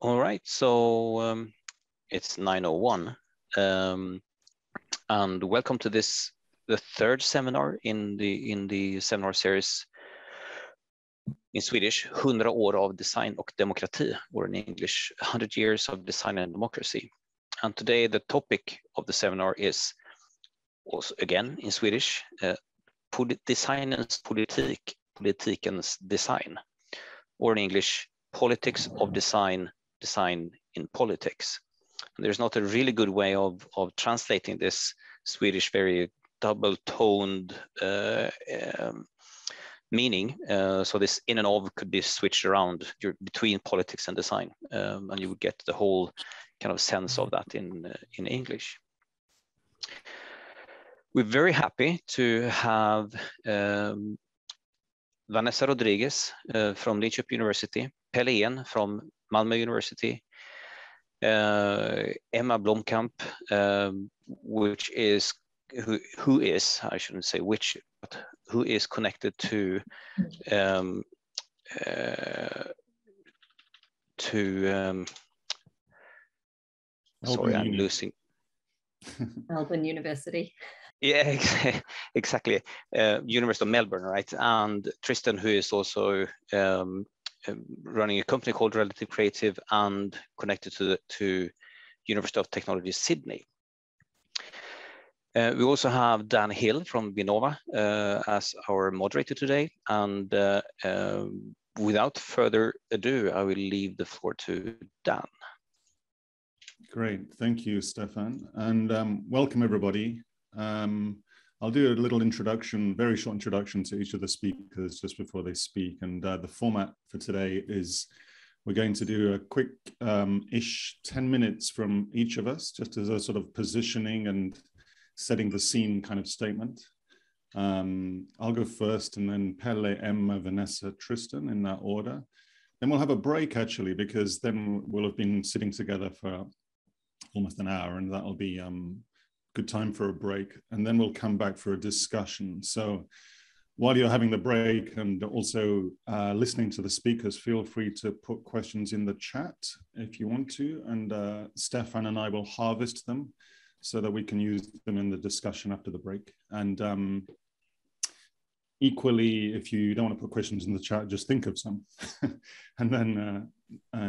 All right, so it's 9:01, and welcome to this, the third seminar in the seminar series in Swedish, 100 år av design och demokrati, or in English, 100 years of design and democracy. And today the topic of the seminar is, also again in Swedish, Designens politik, politikens design, or in English, politics of design, design in politics. And there's not a really good way of translating this Swedish very double-toned meaning. So this in and of could be switched around between politics and design, and you would get the whole kind of sense of that in English. We're very happy to have Vanessa Rodrigues from Linköpings University, Pelle Ehn from Malmö University, Emma Blomkamp, who is, I shouldn't say which, but who is connected to sorry, I'm losing. Melbourne University. Yeah, exactly. University of Melbourne, right? And Tristan, who is also running a company called Relative Creative and connected to University of Technology, Sydney. We also have Dan Hill from Vinnova as our moderator today. And without further ado, I will leave the floor to Dan. Great, thank you, Stefan. And welcome everybody. I'll do a little introduction, very short introduction to each of the speakers just before they speak. And the format for today is we're going to do a quick ish 10 minutes from each of us, just as a sort of positioning and setting the scene kind of statement. I'll go first, and then Pelle, Emma, Vanessa, Tristan in that order. Then we'll have a break actually, because then we'll have been sitting together for almost an hour, and that'll be good time for a break, and then we'll come back for a discussion. So while you're having the break and also listening to the speakers, feel free to put questions in the chat if you want to, and Stefan and I will harvest them so that we can use them in the discussion after the break. And equally, if you don't want to put questions in the chat, just think of some, and then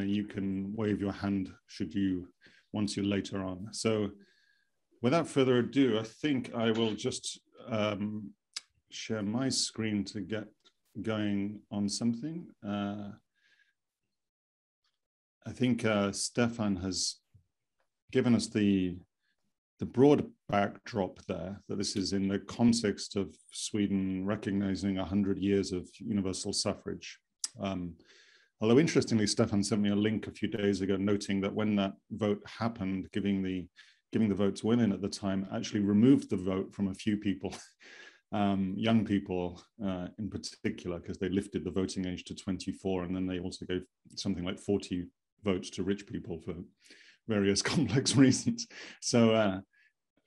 you can wave your hand should you want to later on. So without further ado, I think I will just share my screen to get going on something. I think Stefan has given us the broad backdrop there, that this is in the context of Sweden recognizing 100 years of universal suffrage. Although interestingly, Stefan sent me a link a few days ago noting that when that vote happened, giving the vote to women at the time, actually removed the vote from a few people, young people in particular, because they lifted the voting age to 24, and then they also gave something like 40 votes to rich people for various complex reasons. So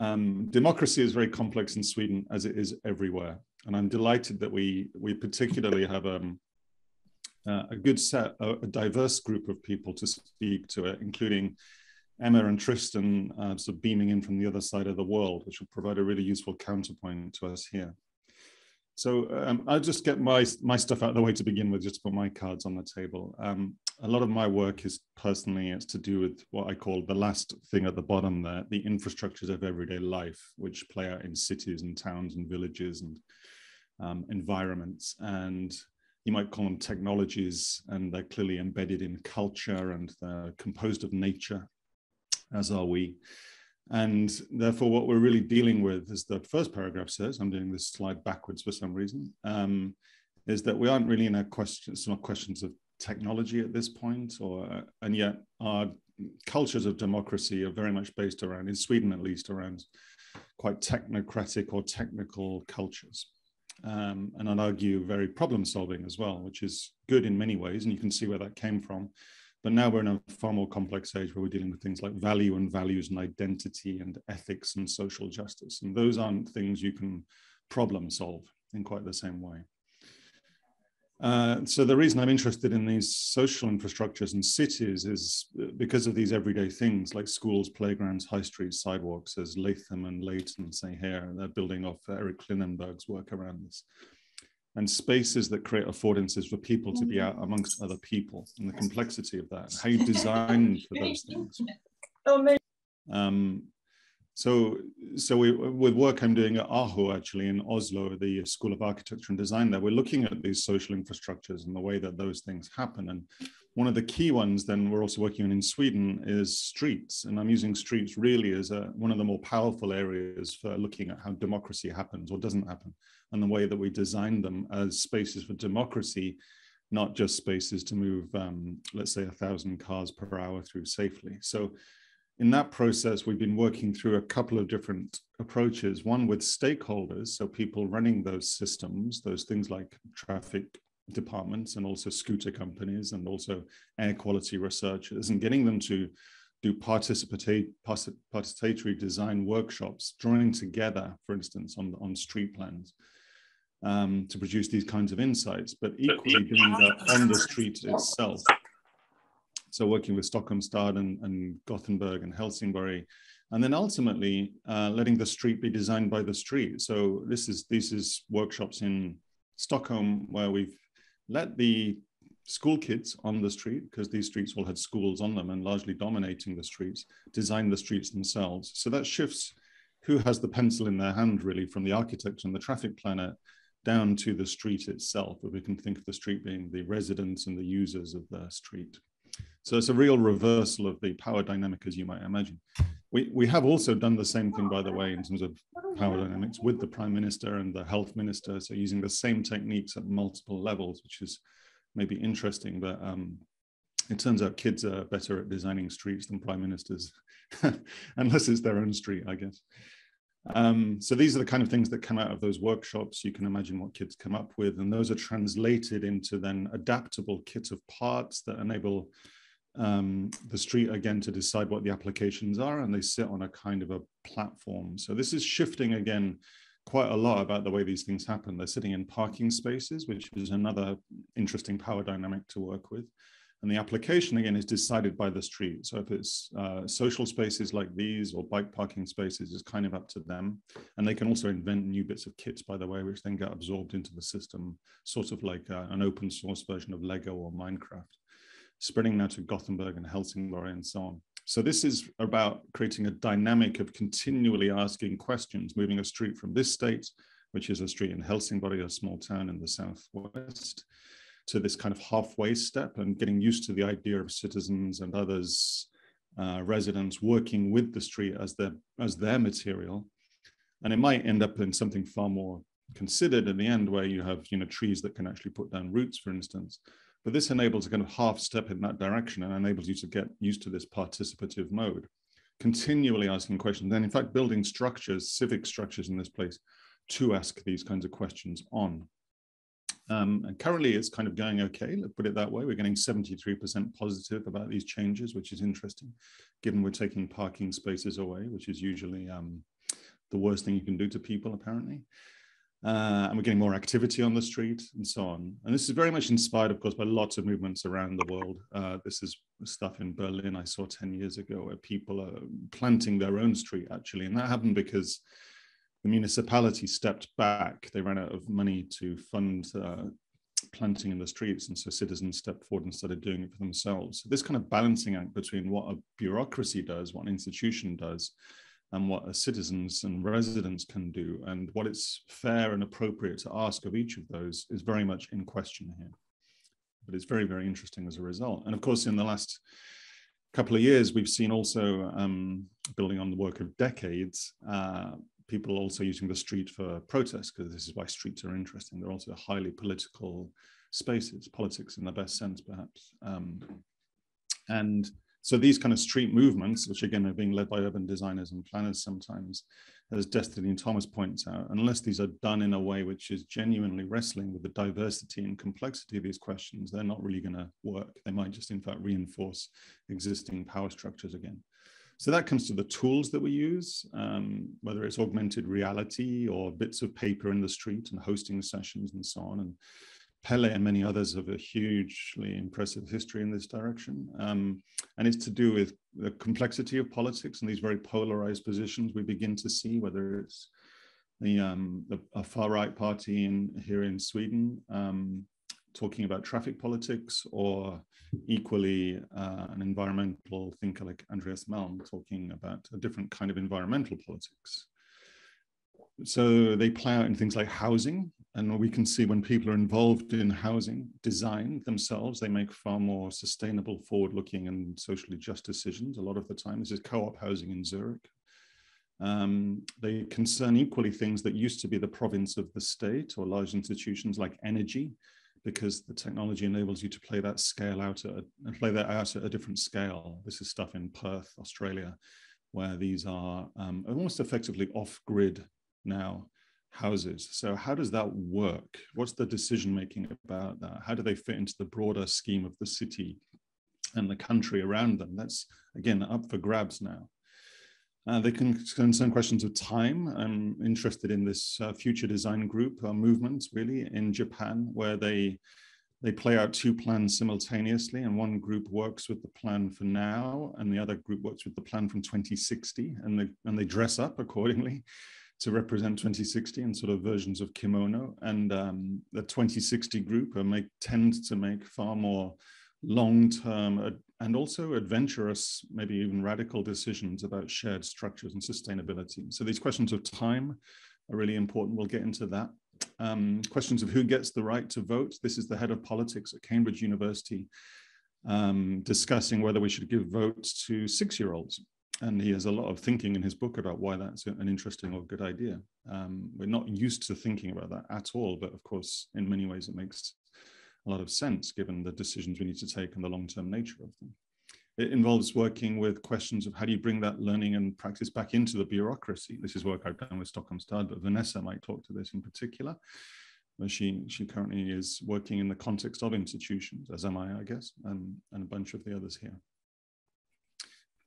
democracy is very complex in Sweden, as it is everywhere. And I'm delighted that we particularly have a good set, a diverse group of people to speak to it, including Emma and Tristan sort of beaming in from the other side of the world, which will provide a really useful counterpoint to us here. So I'll just get my stuff out of the way to begin with, just to put my cards on the table. A lot of my work is personally, it's to do with what I call the last thing at the bottom there, the infrastructures of everyday life, which play out in cities and towns and villages and environments. And you might call them technologies, and they're clearly embedded in culture, and they're composed of nature, as are we. And therefore, what we're really dealing with, as the first paragraph says, I'm doing this slide backwards for some reason, is that we aren't really in a question, it's not questions of technology at this point, and yet our cultures of democracy are very much based around, in Sweden at least, around quite technocratic or technical cultures. And I'd argue very problem solving as well, which is good in many ways, and you can see where that came from. But now we're in a far more complex age where we're dealing with things like value and values and identity and ethics and social justice. And those aren't things you can problem solve in quite the same way. So the reason I'm interested in these social infrastructures in cities is because of these everyday things like schools, playgrounds, high streets, sidewalks, as Latham and Leighton say here. They're building off Eric Klinenberg's work around this. And spaces that create affordances for people to be out amongst other people, and the complexity of that, how you design for those things. So with work I'm doing at AHO, actually, in Oslo, the School of Architecture and Design there, we're looking at these social infrastructures and the way that those things happen. And one of the key ones then we're also working on in Sweden is streets. And I'm using streets really as one of the more powerful areas for looking at how democracy happens or doesn't happen, and the way that we design them as spaces for democracy, not just spaces to move, let's say, 1,000 cars per hour through safely. So in that process, we've been working through a couple of different approaches, one with stakeholders, so people running those systems, those things like traffic departments and also scooter companies and also air quality researchers, and getting them to do participatory design workshops, drawing together, for instance, on street plans to produce these kinds of insights, but equally doing that on the street itself. So working with Stockholm Stad and Gothenburg and Helsingborg, and then ultimately letting the street be designed by the street. So this is workshops in Stockholm where we've let the school kids on the street, because these streets all had schools on them and largely dominating the streets, design the streets themselves. So that shifts who has the pencil in their hand, really, from the architect and the traffic planner down to the street itself, where we can think of the street being the residents and the users of the street. So it's a real reversal of the power dynamic, as you might imagine. We have also done the same thing, by the way, in terms of power dynamics with the Prime Minister and the Health Minister. So using the same techniques at multiple levels, which is maybe interesting, but it turns out kids are better at designing streets than prime ministers, unless it's their own street, I guess. So these are the kind of things that come out of those workshops. You can imagine what kids come up with, and those are translated into then adaptable kits of parts that enable the street again to decide what the applications are, and they sit on a kind of a platform. So this is shifting again quite a lot about the way these things happen. They're sitting in parking spaces, which is another interesting power dynamic to work with. And the application, again, is decided by the street. So if it's social spaces like these or bike parking spaces, it's kind of up to them. And they can also invent new bits of kits, by the way, which then get absorbed into the system, sort of like an open source version of Lego or Minecraft, spreading now to Gothenburg and Helsingborg and so on. So this is about creating a dynamic of continually asking questions, moving a street from this state, which is a street in Helsingborg, a small town in the southwest, to this kind of halfway step, and getting used to the idea of citizens and others, residents working with the street as their material. And it might end up in something far more considered in the end, where you have trees that can actually put down roots, for instance. But this enables a kind of half step in that direction and enables you to get used to this participative mode, continually asking questions, and in fact building structures, civic structures in this place to ask these kinds of questions on. And currently it's kind of going okay, let's put it that way. We're getting 73% positive about these changes, which is interesting, given we're taking parking spaces away, which is usually the worst thing you can do to people, apparently. And we're getting more activity on the street and so on. And this is very much inspired, of course, by lots of movements around the world. This is stuff in Berlin I saw 10 years ago, where people are planting their own street, actually. And that happened because the municipality stepped back. They ran out of money to fund planting in the streets. And so citizens stepped forward and started doing it for themselves. So this kind of balancing act between what a bureaucracy does, what an institution does, and what citizens and residents can do, and what it's fair and appropriate to ask of each of those is very much in question here. But it's very, very interesting as a result. And of course, in the last couple of years, we've seen also, building on the work of decades, people also using the street for protest, because this is why streets are interesting. They're also highly political spaces, politics in the best sense, perhaps. And so these kind of street movements, which again are being led by urban designers and planners sometimes, as Destiny and Thomas points out, unless these are done in a way which is genuinely wrestling with the diversity and complexity of these questions, they're not really going to work. They might just, in fact, reinforce existing power structures again. So that comes to the tools that we use, whether it's augmented reality or bits of paper in the street and hosting sessions and so on, and Pelle and many others have a hugely impressive history in this direction. And it's to do with the complexity of politics and these very polarized positions we begin to see, whether it's a far-right party here in Sweden talking about traffic politics, or equally an environmental thinker like Andreas Malm talking about a different kind of environmental politics. So they play out in things like housing, and we can see when people are involved in housing design themselves, they make far more sustainable, forward-looking and socially just decisions a lot of the time. This is co-op housing in Zurich. They concern equally things that used to be the province of the state or large institutions like energy, because the technology enables you to play that out at a different scale. This is stuff in Perth, Australia, where these are almost effectively off-grid now houses. So how does that work? What's the decision-making about that? How do they fit into the broader scheme of the city and the country around them? That's, again, up for grabs now. They can concern questions of time. I'm interested in this future design group movement, really, in Japan, where they play out two plans simultaneously, and one group works with the plan for now, and the other group works with the plan from 2060, and they dress up accordingly to represent 2060 in sort of versions of kimono. And the 2060 group tend to make far more long-term and also adventurous, maybe even radical decisions about shared structures and sustainability. So these questions of time are really important. We'll get into that. Questions of who gets the right to vote. This is the head of politics at Cambridge University discussing whether we should give votes to 6-year-olds. And he has a lot of thinking in his book about why that's an interesting or good idea. We're not used to thinking about that at all, but of course, in many ways, it makes a lot of sense given the decisions we need to take and the long-term nature of them. It involves working with questions of how do you bring that learning and practice back into the bureaucracy. This is work I've done with Stockholm Stad, but Vanessa might talk to this in particular, where she currently is working in the context of institutions, as am I guess, and a bunch of the others here.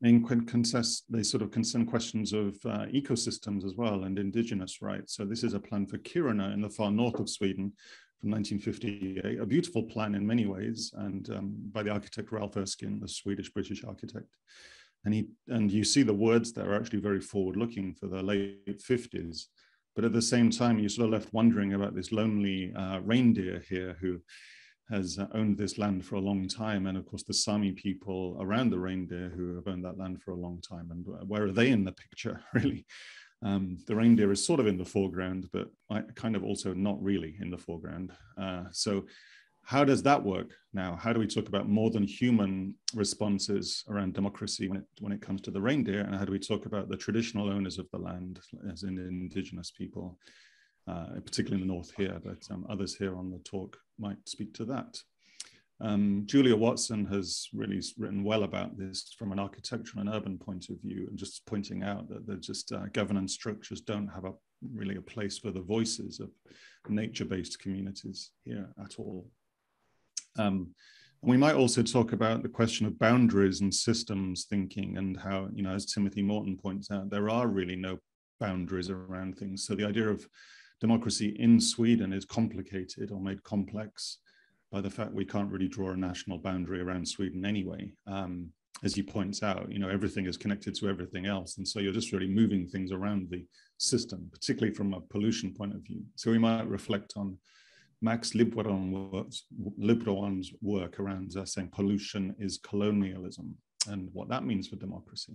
They sort of concern questions of ecosystems as well and indigenous rights. So this is a plan for Kiruna in the far north of Sweden from 1958, a beautiful plan in many ways, and by the architect Ralph Erskine, the Swedish-British architect. And you see the words that are actually very forward-looking for the late 50s. But at the same time, you're sort of left wondering about this lonely reindeer here who has owned this land for a long time. And of course, the Sami people around the reindeer who have owned that land for a long time. And where are they in the picture, really? The reindeer is sort of in the foreground, but kind of also not really in the foreground. So how does that work now? How do we talk about more than human responses around democracy when it comes to the reindeer? And how do we talk about the traditional owners of the land, as in indigenous people, particularly in the north here, but others here on the talk might speak to that. Julia Watson has really written well about this from an architectural and urban point of view, and just pointing out that governance structures don't have really a place for the voices of nature-based communities here at all. We might also talk about the question of boundaries and systems thinking, and how, as Timothy Morton points out, there are really no boundaries around things. So the idea of democracy in Sweden is complicated or made complex by the fact we can't really draw a national boundary around Sweden anyway. As he points out, everything is connected to everything else. And so you're just really moving things around the system, particularly from a pollution point of view. So we might reflect on Max Librowan's work around saying pollution is colonialism and what that means for democracy.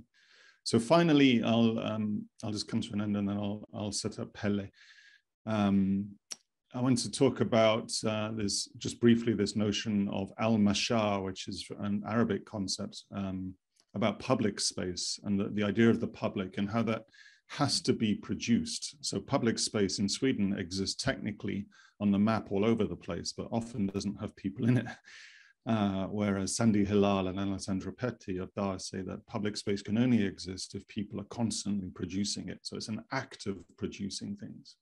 So finally, I'll just come to an end and then I'll set up Pelle. I want to talk about just briefly this notion of al-mashar, which is an Arabic concept about public space and the idea of the public and how that has to be produced. So public space in Sweden exists technically on the map all over the place, but often doesn't have people in it. Whereas Sandy Hilal and Alessandro Petti of DAR say that public space can only exist if people are constantly producing it. So it's an act of producing things.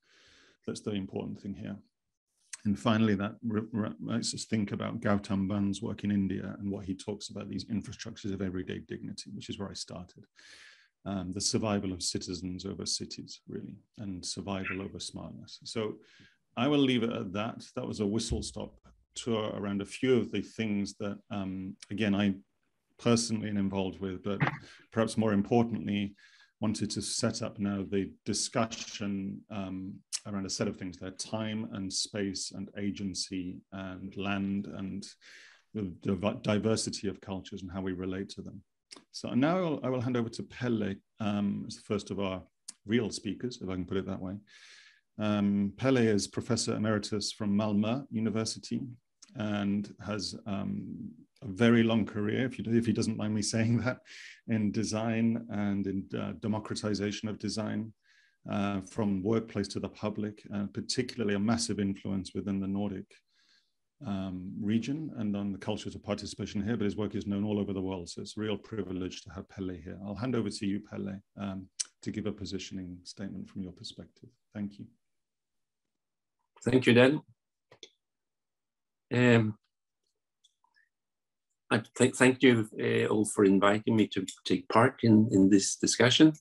That's the important thing here. And finally, that makes us think about Gautam Band's work in India and what he talks about these infrastructures of everyday dignity, which is where I started. The survival of citizens over cities, really, and survival over smartness. So I will leave it at that. That was a whistle stop tour around a few of the things that, again, I personally am involved with, but perhaps more importantly, wanted to set up now the discussion around a set of things there: time and space and agency and land and the diversity of cultures and how we relate to them. So now I will hand over to Pelle as the first of our real speakers, if I can put it that way. Pelle is Professor Emeritus from Malmö University and has a very long career, if he doesn't mind me saying that, in design and in democratization of design, from workplace to the public, and particularly a massive influence within the Nordic region and on the cultures of participation here, but his work is known all over the world. So it's a real privilege to have Pelle here. I'll hand over to you, Pelle, to give a positioning statement from your perspective. Thank you. Thank you, Dan. I thank you all for inviting me to take part in this discussion.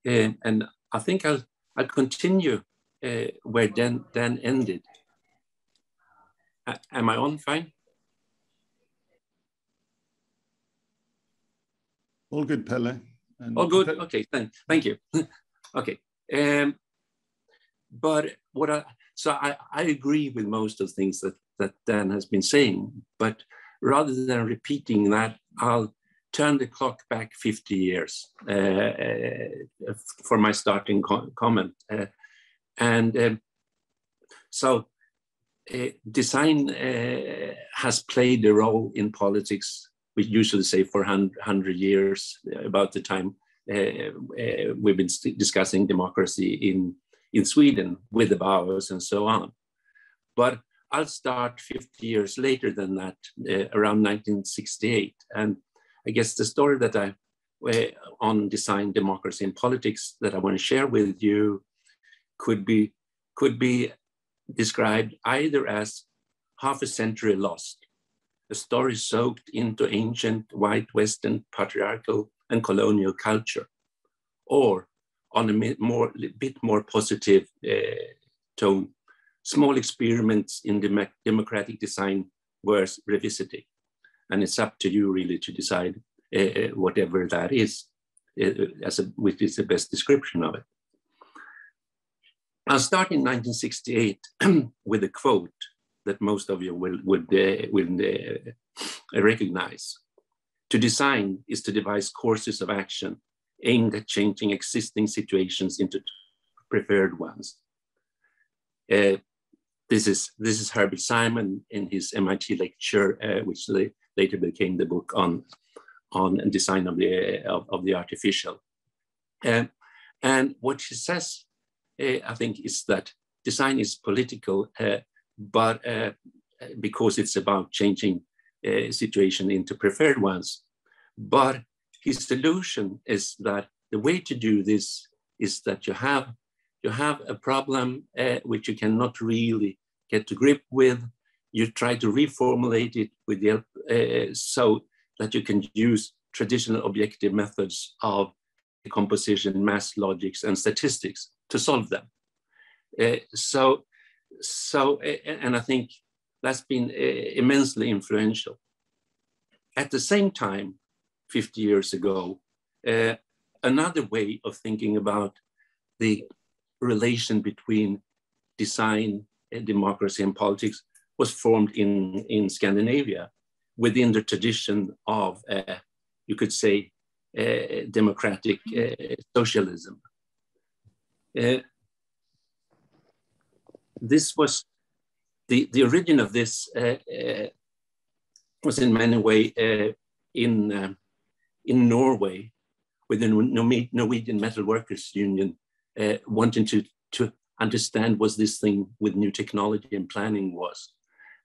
And I think I'll continue where Dan ended. Am I on fine? All good, Pelle. All good. Okay, thank you. Okay. But I agree with most of the things that Dan has been saying, but rather than repeating that, I'll turn the clock back 50 years for my starting comment. Design has played a role in politics, we usually say for 100 years, about the time we've been discussing democracy in Sweden with the Bauers and so on. But I'll start 50 years later than that, around 1968. And I guess the story that on design, democracy, and politics that I want to share with you could be described either as half a century lost, a story soaked into ancient white Western patriarchal and colonial culture, or on a bit more positive tone, small experiments in democratic design worth revisiting. And it's up to you really to decide whatever that is, which is the best description of it. I'll start in 1968 with a quote that most of you will recognize. To design is to devise courses of action aimed at changing existing situations into preferred ones. This is Herbert Simon in his MIT lecture, which later became the book on design of the artificial. And what he says, I think, is that design is political, but because it's about changing a situation into preferred ones. But his solution is that the way to do this is that you have a problem which you cannot really get to grip with. You try to reformulate it with the help so that you can use traditional objective methods of decomposition, mass logics, and statistics to solve them. And I think that's been immensely influential. At the same time, 50 years ago, another way of thinking about the relation between design, democracy, and politics was formed in Scandinavia within the tradition of, you could say, democratic socialism. This was the origin of this was in many ways in Norway, with the Norwegian Metal Workers Union wanting to understand what this thing with new technology and planning was.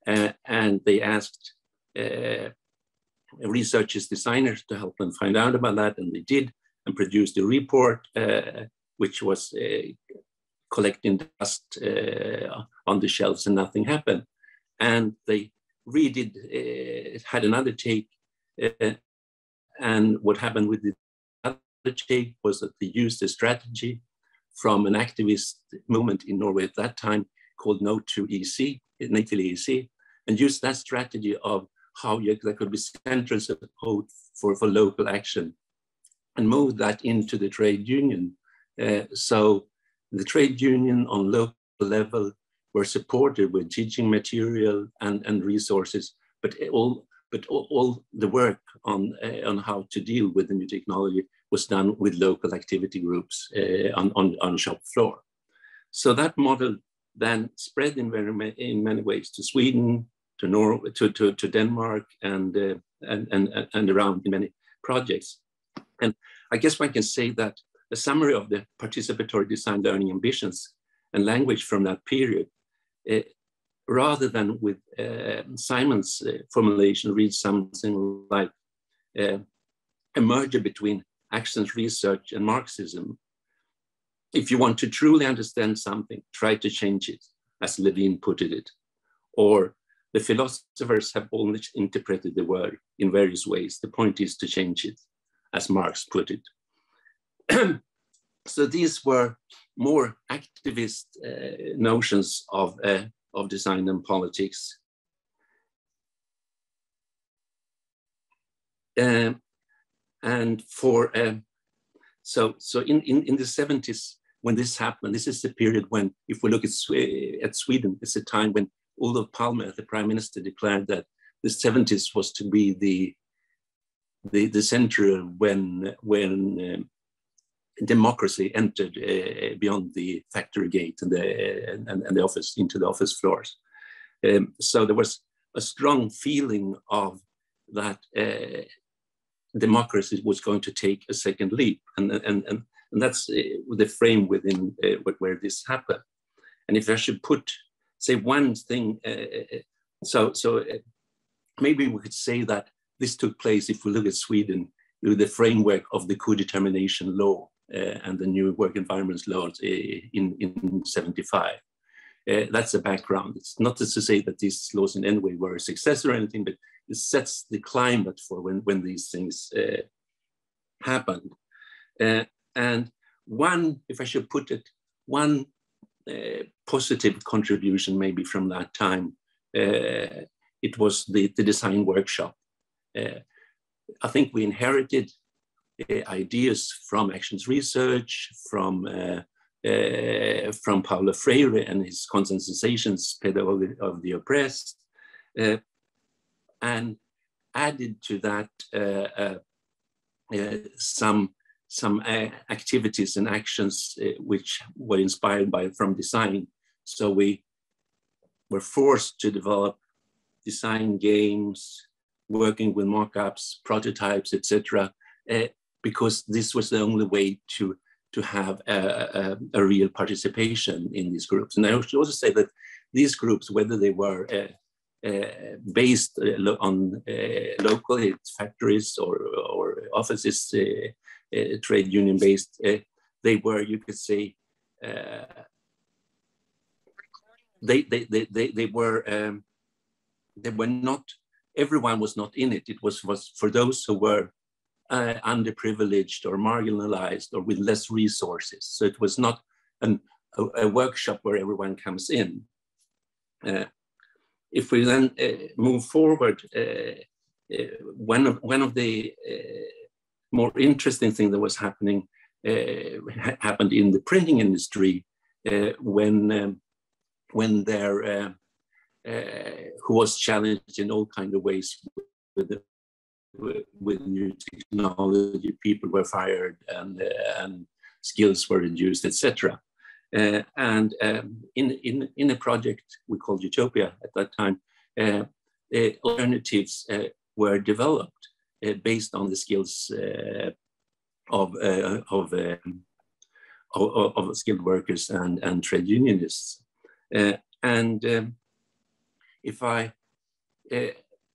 And they asked researchers, designers to help them find out about that, and they did, and produced a report which was collecting dust on the shelves and nothing happened. And they had another take, and what happened with the other take was that they used a strategy from an activist movement in Norway at that time called No to EC, Native EC, and use that strategy of how there could be central support for local action, and move that into the trade union. So the trade union on local level were supported with teaching material and resources, but all the work on how to deal with the new technology was done with local activity groups on shop floor. So that model then spread in many ways to Sweden, to Norway, to Denmark, and around in many projects. And I guess one can say that a summary of the participatory design learning ambitions and language from that period, rather than with Simon's formulation, reads something like a merger between actions research and Marxism. If you want to truly understand something, try to change it, as Levine put it. Or the philosophers have only interpreted the word in various ways. The point is to change it, as Marx put it. So these were more activist notions of design and politics. And for so in the 70s, when this happened, this is the period when, if we look at Sweden, it's a time when Olof Palme, the prime minister, declared that the 70s was to be the century when democracy entered beyond the factory gate and the office into the office floors. So there was a strong feeling of that democracy was going to take a second leap, and that's the frame within where this happened. And if I should say one thing, maybe we could say that this took place, if we look at Sweden, with the framework of the co-determination law and the new work environments laws in 75. That's the background. It's not to say that these laws in any way were a success or anything, but it sets the climate for when these things happened. And one, if I should put it, one positive contribution maybe from that time, it was the design workshop. I think we inherited ideas from actions research, from Paulo Freire and his conscientizations pedagogy of the oppressed, and added to that some activities and actions which were inspired from design. So we were forced to develop design games, working with mock-ups, prototypes, etc., because this was the only way to have a real participation in these groups. And I should also say that these groups, whether they were based on local factories or offices, trade union based, they were, you could say, they were not. Everyone was not in it. It was for those who were underprivileged or marginalized or with less resources. So it was not a workshop where everyone comes in. If we then move forward, one of the more interesting things that was happening happened in the printing industry when there who was challenged in all kinds of ways with new technology. People were fired and skills were reduced, etc. And in a project we called Utopia at that time, alternatives were developed based on the skills of skilled workers and trade unionists. If I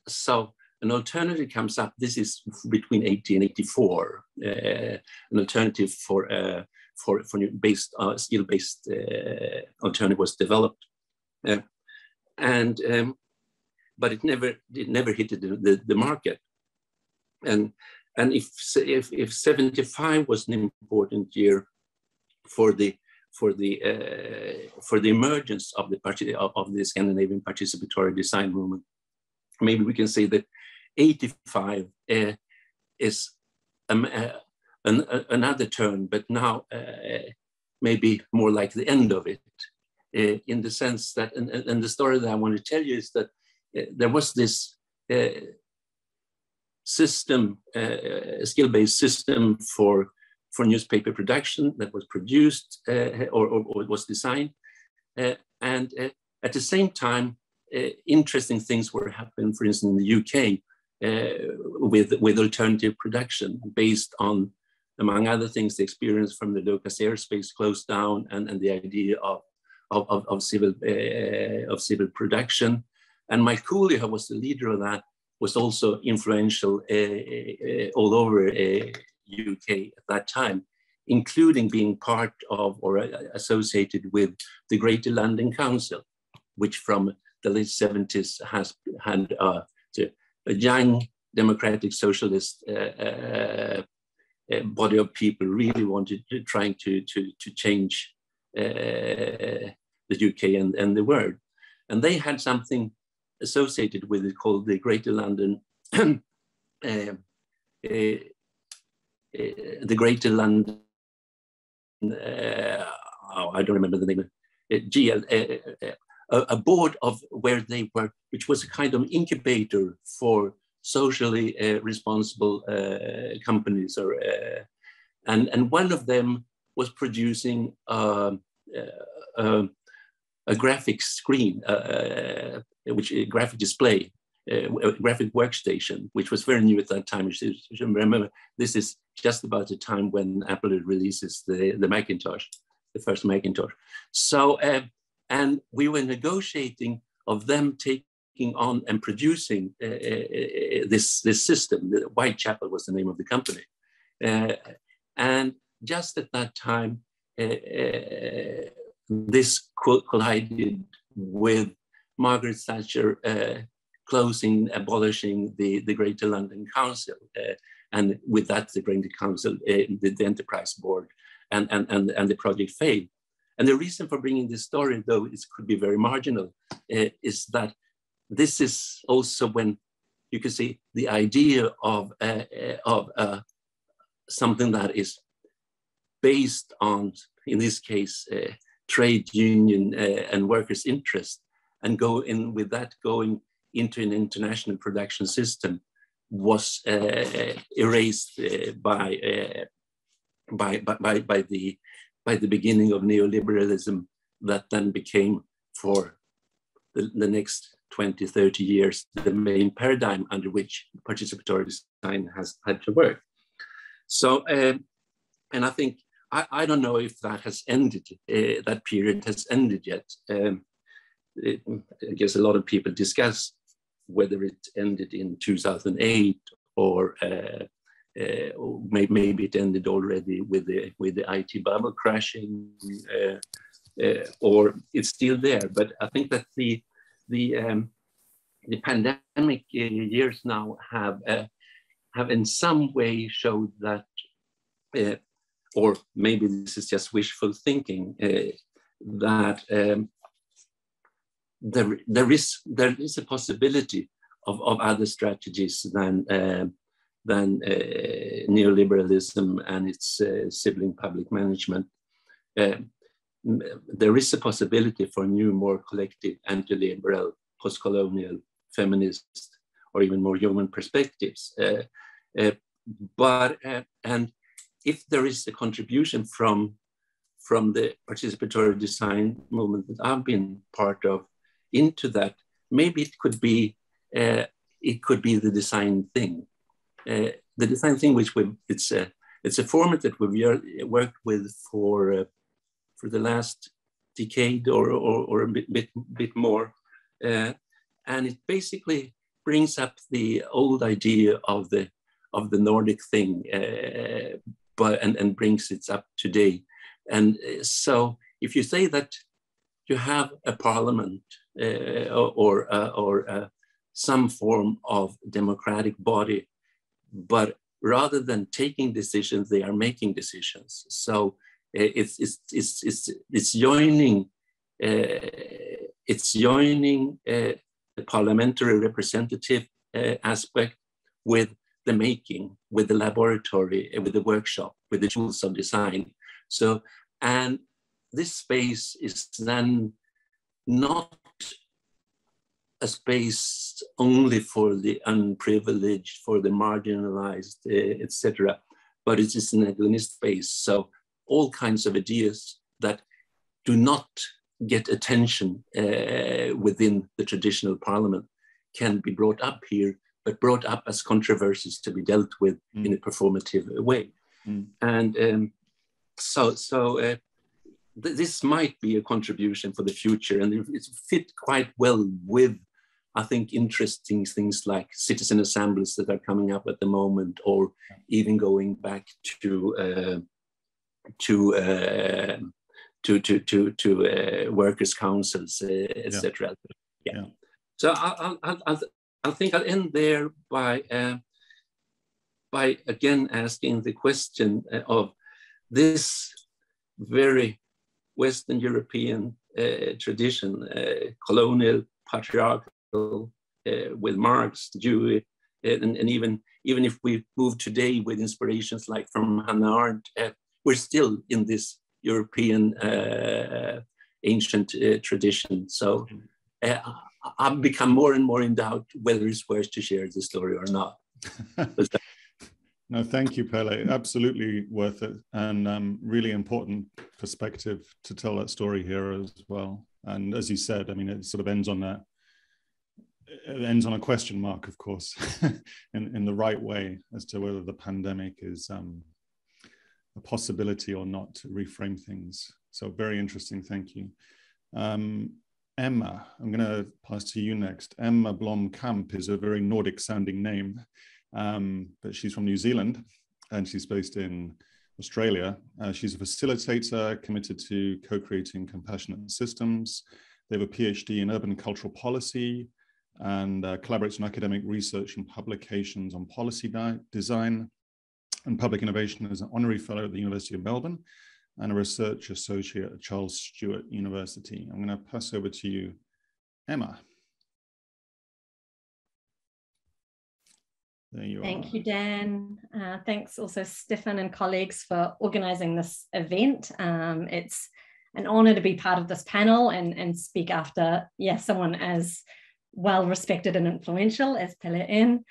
so an alternative comes up. This is between 80 and 84. An alternative for new based skill-based alternative was developed, but it never hit the market. And if 75 was an important year for the the emergence of the Scandinavian participatory design movement. Maybe we can say that 85 is another turn, but now maybe more like the end of it, in the sense that, and the story that I want to tell you is that there was this system, skill-based system for newspaper production that was produced or was designed. And at the same time, interesting things were happening, for instance, in the UK with alternative production based on, among other things, the experience from the Lucas airspace closed down and the idea of civil production. And Mike Cooley, who was the leader of that, was also influential all over UK at that time, including being part of or associated with the Greater London Council, which from the late 70s has had a young democratic socialist body of people really wanted to trying to change the UK and the world. And they had something associated with it called the Greater London the Greater London, I don't remember the name, a board of where they were, which was a kind of incubator for socially responsible companies, and one of them was producing a graphic screen, which a graphic display, a graphic workstation, which was very new at that time. You should remember, this is just about the time when Apple releases the Macintosh, the first Macintosh. So, and we were negotiating of them taking on and producing this system. Whitechapel was the name of the company. And just at that time, this collided with Margaret Thatcher abolishing the Greater London Council, and with that the Greater Council, the Enterprise Board, and the project failed. And the reason for bringing this story, though it could be very marginal, is that this is also when you can see the idea of something that is based on, in this case, trade union and workers' interest, and go in with that going into an international production system was erased by the beginning of neoliberalism, that then became for the next 20, 30 years the main paradigm under which participatory design has had to work. So, and I think, I don't know if that has ended, that period has ended yet. I guess a lot of people discuss whether it ended in 2008 or maybe it ended already with the IT bubble crashing, or it's still there. But I think that the pandemic years now have in some way showed that, or maybe this is just wishful thinking, that there is a possibility of other strategies than neoliberalism and its sibling public management. There is a possibility for new, more collective, anti-liberal, post-colonial, feminist, or even more human perspectives. And if there is a contribution from the participatory design movement that I've been part of into that, maybe it could be the design thing. The design thing, which it's a format that we've worked with for the last decade or a bit more, and it basically brings up the old idea of the Nordic thing, and brings it up today. And so, if you say that you have a parliament or some form of democratic body, but rather than taking decisions, they are making decisions. So it's joining the parliamentary representative aspect with the making, with the laboratory, with the workshop, with the tools of design. So, and this space is then not a space only for the unprivileged, for the marginalized, etc., but it is an agonist space. So all kinds of ideas that do not get attention within the traditional parliament can be brought up here, but brought up as controversies to be dealt with in a performative way. And this might be a contribution for the future, and it fit quite well with, I think, interesting things like citizen assemblies that are coming up at the moment, or even going back to workers' councils, etc. Yeah. So I think I'll end there by again asking the question of this very Western European tradition, colonial, patriarchal, with Marx, Jewish, and even if we move today with inspirations like from Hannah Arendt, we're still in this European ancient tradition. So I've become more and more in doubt whether it's worth to share the story or not. No, thank you, Pelle. Absolutely worth it, and really important perspective to tell that story here as well. And as you said, I mean, it sort of ends on that. It ends on a question mark, of course, in the right way as to whether the pandemic is a possibility or not, to reframe things. So very interesting. Thank you. Emma, I'm going to pass to you next. Emma Blomkamp is a very Nordic sounding name. But she's from New Zealand and she's based in Australia. She's a facilitator committed to co-creating compassionate systems. They have a PhD in urban cultural policy and collaborates on academic research and publications on policy design and public innovation as an honorary fellow at the University of Melbourne and a research associate at Charles Stuart University. I'm going to pass over to you, Emma. There you are. Thank you, Dan. Thanks also Stefan and colleagues for organizing this event. It's an honor to be part of this panel and speak after, someone as well respected and influential as Pelle Ehn.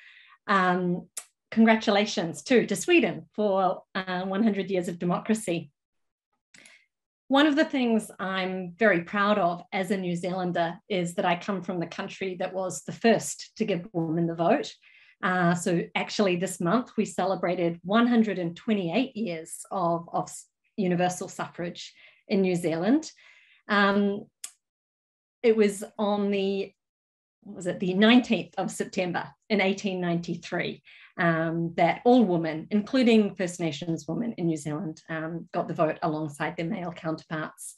Congratulations too to Sweden for 100 years of democracy. One of the things I'm very proud of as a New Zealander is that I come from the country that was the first to give women the vote. So actually this month we celebrated 128 years of universal suffrage in New Zealand. It was on the 19th of September in 1893 that all women, including First Nations women in New Zealand, got the vote alongside their male counterparts.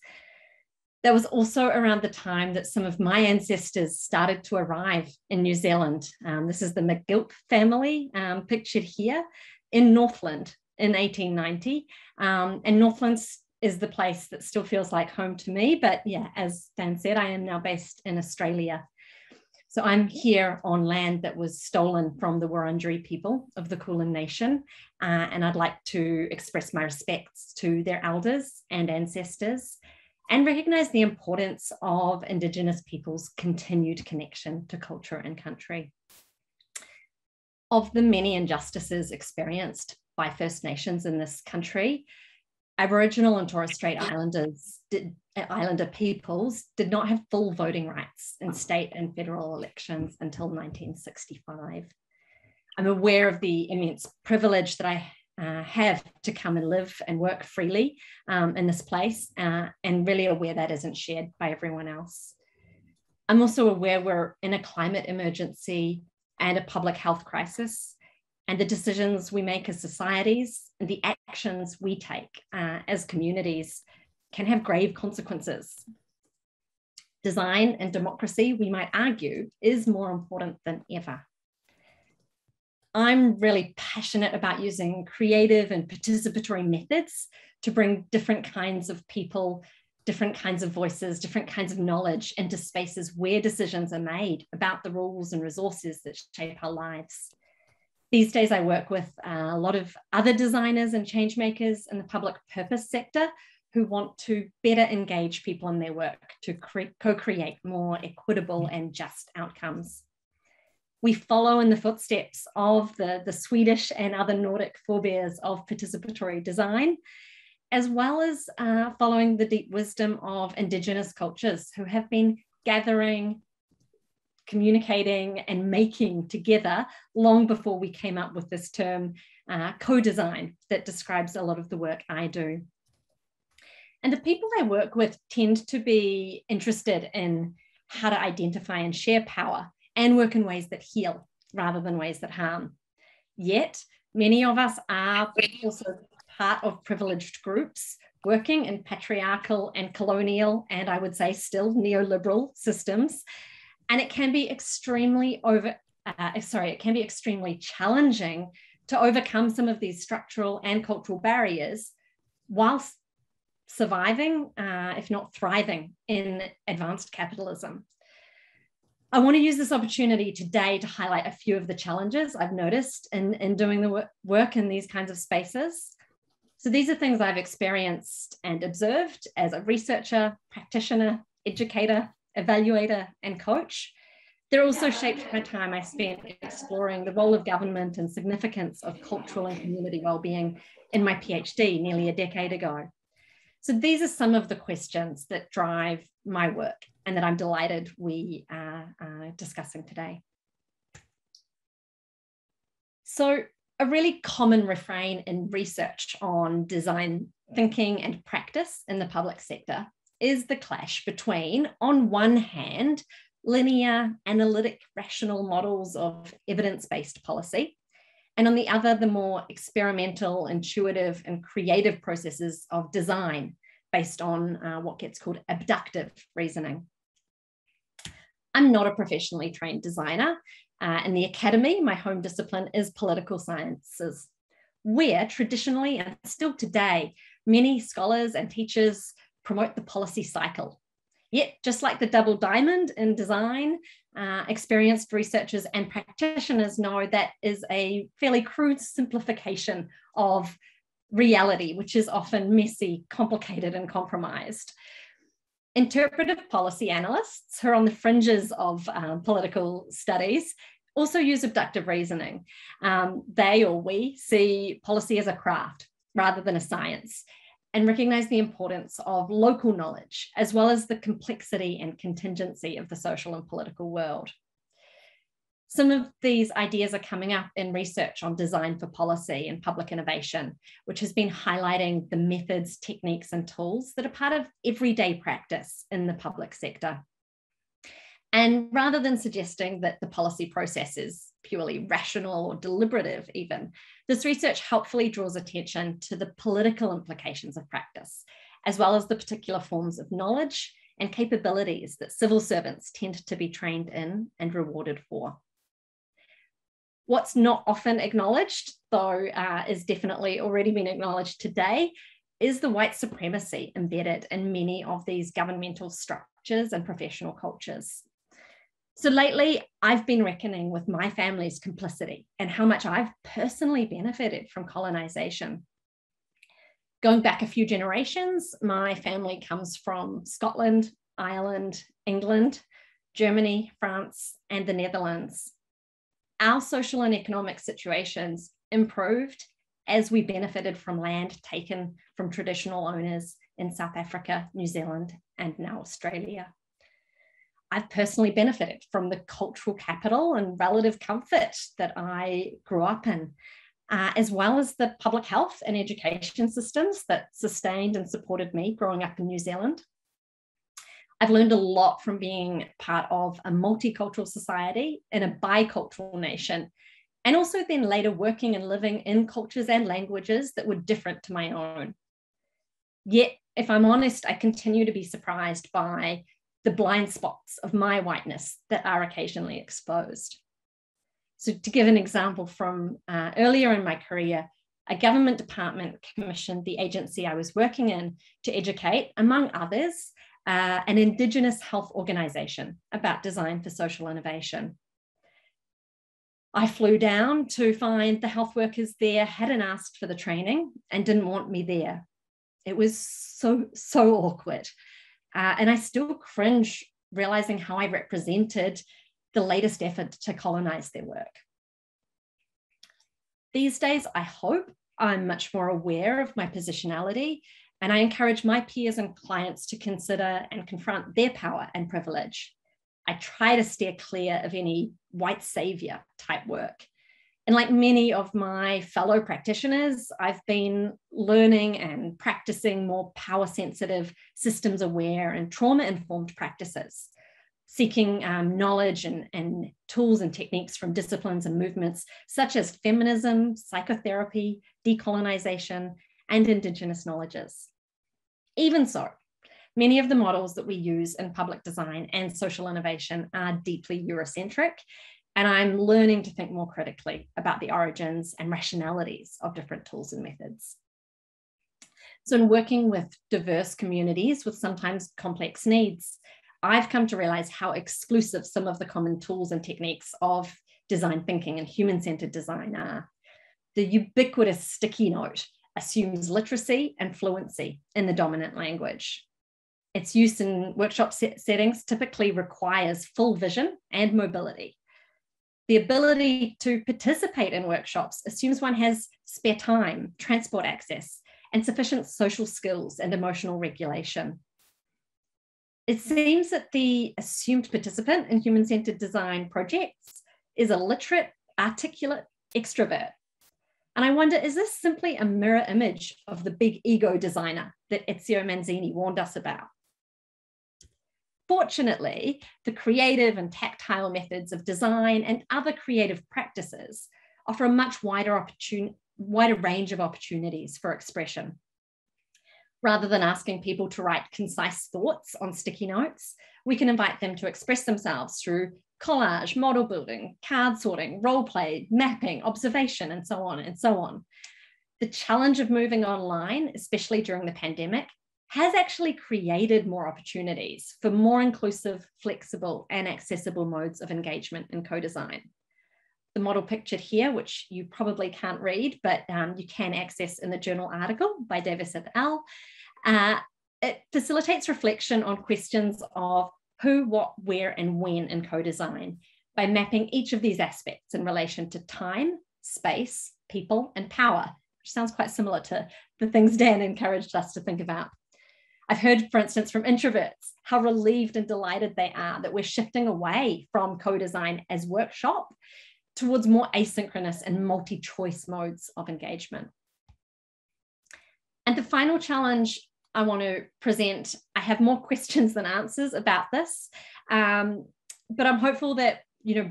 That was also around the time that some of my ancestors started to arrive in New Zealand. This is the McGilt family pictured here in Northland in 1890. And Northland is the place that still feels like home to me. But as Dan said, I am now based in Australia. So I'm here on land that was stolen from the Wurundjeri people of the Kulin Nation. And I'd like to express my respects to their elders and ancestors and recognise the importance of Indigenous peoples' continued connection to culture and country. Of the many injustices experienced by First Nations in this country, Aboriginal and Torres Strait Islander peoples did not have full voting rights in state and federal elections until 1965. I'm aware of the immense privilege that I have to come and live and work freely in this place, and really aware that isn't shared by everyone else. I'm also aware we're in a climate emergency and a public health crisis, and the decisions we make as societies and the actions we take as communities can have grave consequences. Design and democracy, we might argue, is more important than ever. I'm really passionate about using creative and participatory methods to bring different kinds of people, different kinds of voices, different kinds of knowledge into spaces where decisions are made about the rules and resources that shape our lives. These days, I work with a lot of other designers and change makers in the public purpose sector who want to better engage people in their work to co-create more equitable and just outcomes. We follow in the footsteps of the Swedish and other Nordic forebears of participatory design, as well as following the deep wisdom of Indigenous cultures who have been gathering, communicating and making together long before we came up with this term co-design that describes a lot of the work I do. And the people I work with tend to be interested in how to identify and share power and work in ways that heal rather than ways that harm. Yet, many of us are also part of privileged groups working in patriarchal and colonial, and I would say still neoliberal systems. And it can be extremely challenging to overcome some of these structural and cultural barriers whilst surviving, if not thriving, in advanced capitalism. I want to use this opportunity today to highlight a few of the challenges I've noticed in doing the work in these kinds of spaces. So these are things I've experienced and observed as a researcher, practitioner, educator, evaluator, and coach. They're also shaped by time I spent exploring the role of government and significance of cultural and community well-being in my PhD nearly a decade ago. So these are some of the questions that drive my work and that I'm delighted we are discussing today. So a really common refrain in research on design thinking and practice in the public sector is the clash between, on one hand, linear, analytic, rational models of evidence-based policy, and on the other, the more experimental, intuitive, and creative processes of design based on what gets called abductive reasoning. I'm not a professionally trained designer. In the academy, my home discipline is political sciences, where traditionally and still today, many scholars and teachers promote the policy cycle. Yet, just like the double diamond in design, experienced researchers and practitioners know that is a fairly crude simplification of reality, which is often messy, complicated, and compromised. Interpretive policy analysts who are on the fringes of political studies also use abductive reasoning. They or we see policy as a craft rather than a science, and recognize the importance of local knowledge, as well as the complexity and contingency of the social and political world. Some of these ideas are coming up in research on design for policy and public innovation, which has been highlighting the methods, techniques, and tools that are part of everyday practice in the public sector. And rather than suggesting that the policy process is purely rational or deliberative even, this research helpfully draws attention to the political implications of practice, as well as the particular forms of knowledge and capabilities that civil servants tend to be trained in and rewarded for. What's not often acknowledged, though is definitely already been acknowledged today, is the white supremacy embedded in many of these governmental structures and professional cultures. So lately, I've been reckoning with my family's complicity and how much I've personally benefited from colonization. Going back a few generations, my family comes from Scotland, Ireland, England, Germany, France, and the Netherlands. Our social and economic situations improved as we benefited from land taken from traditional owners in South Africa, New Zealand, and now Australia. I've personally benefited from the cultural capital and relative comfort that I grew up in, as well as the public health and education systems that sustained and supported me growing up in New Zealand. I've learned a lot from being part of a multicultural society in a bicultural nation, and also then later working and living in cultures and languages that were different to my own. Yet, if I'm honest, I continue to be surprised by the blind spots of my whiteness that are occasionally exposed. So to give an example from earlier in my career, a government department commissioned the agency I was working in to educate, among others, an Indigenous health organisation about design for social innovation. I flew down to find the health workers there hadn't asked for the training and didn't want me there. It was so awkward. And I still cringe realizing how I represented the latest effort to colonize their work. These days, I hope I'm much more aware of my positionality, and I encourage my peers and clients to consider and confront their power and privilege. I try to steer clear of any white savior type work. And like many of my fellow practitioners, I've been learning and practicing more power-sensitive, systems-aware and trauma-informed practices, seeking knowledge and tools and techniques from disciplines and movements such as feminism, psychotherapy, decolonization, and Indigenous knowledges. Even so, many of the models that we use in public design and social innovation are deeply Eurocentric, and I'm learning to think more critically about the origins and rationalities of different tools and methods. So in working with diverse communities with sometimes complex needs, I've come to realize how exclusive some of the common tools and techniques of design thinking and human-centered design are. The ubiquitous sticky note assumes literacy and fluency in the dominant language. Its use in workshop settings typically requires full vision and mobility. The ability to participate in workshops assumes one has spare time, transport access, and sufficient social skills and emotional regulation. It seems that the assumed participant in human-centered design projects is a literate, articulate extrovert. And I wonder, is this simply a mirror image of the big ego designer that Ezio Manzini warned us about? Fortunately, the creative and tactile methods of design and other creative practices offer a much wider range of opportunities for expression. Rather than asking people to write concise thoughts on sticky notes, we can invite them to express themselves through collage, model building, card sorting, role play, mapping, observation, and so on and so on. The challenge of moving online, especially during the pandemic, has actually created more opportunities for more inclusive, flexible, and accessible modes of engagement in co-design. The model pictured here, which you probably can't read, but you can access in the journal article by Davis et al. It facilitates reflection on questions of who, what, where, and when in co-design by mapping each of these aspects in relation to time, space, people, and power, which sounds quite similar to the things Dan encouraged us to think about. I've heard, for instance, from introverts, how relieved and delighted they are that we're shifting away from co-design as workshop towards more asynchronous and multi-choice modes of engagement. And the final challenge I want to present, I have more questions than answers about this, but I'm hopeful that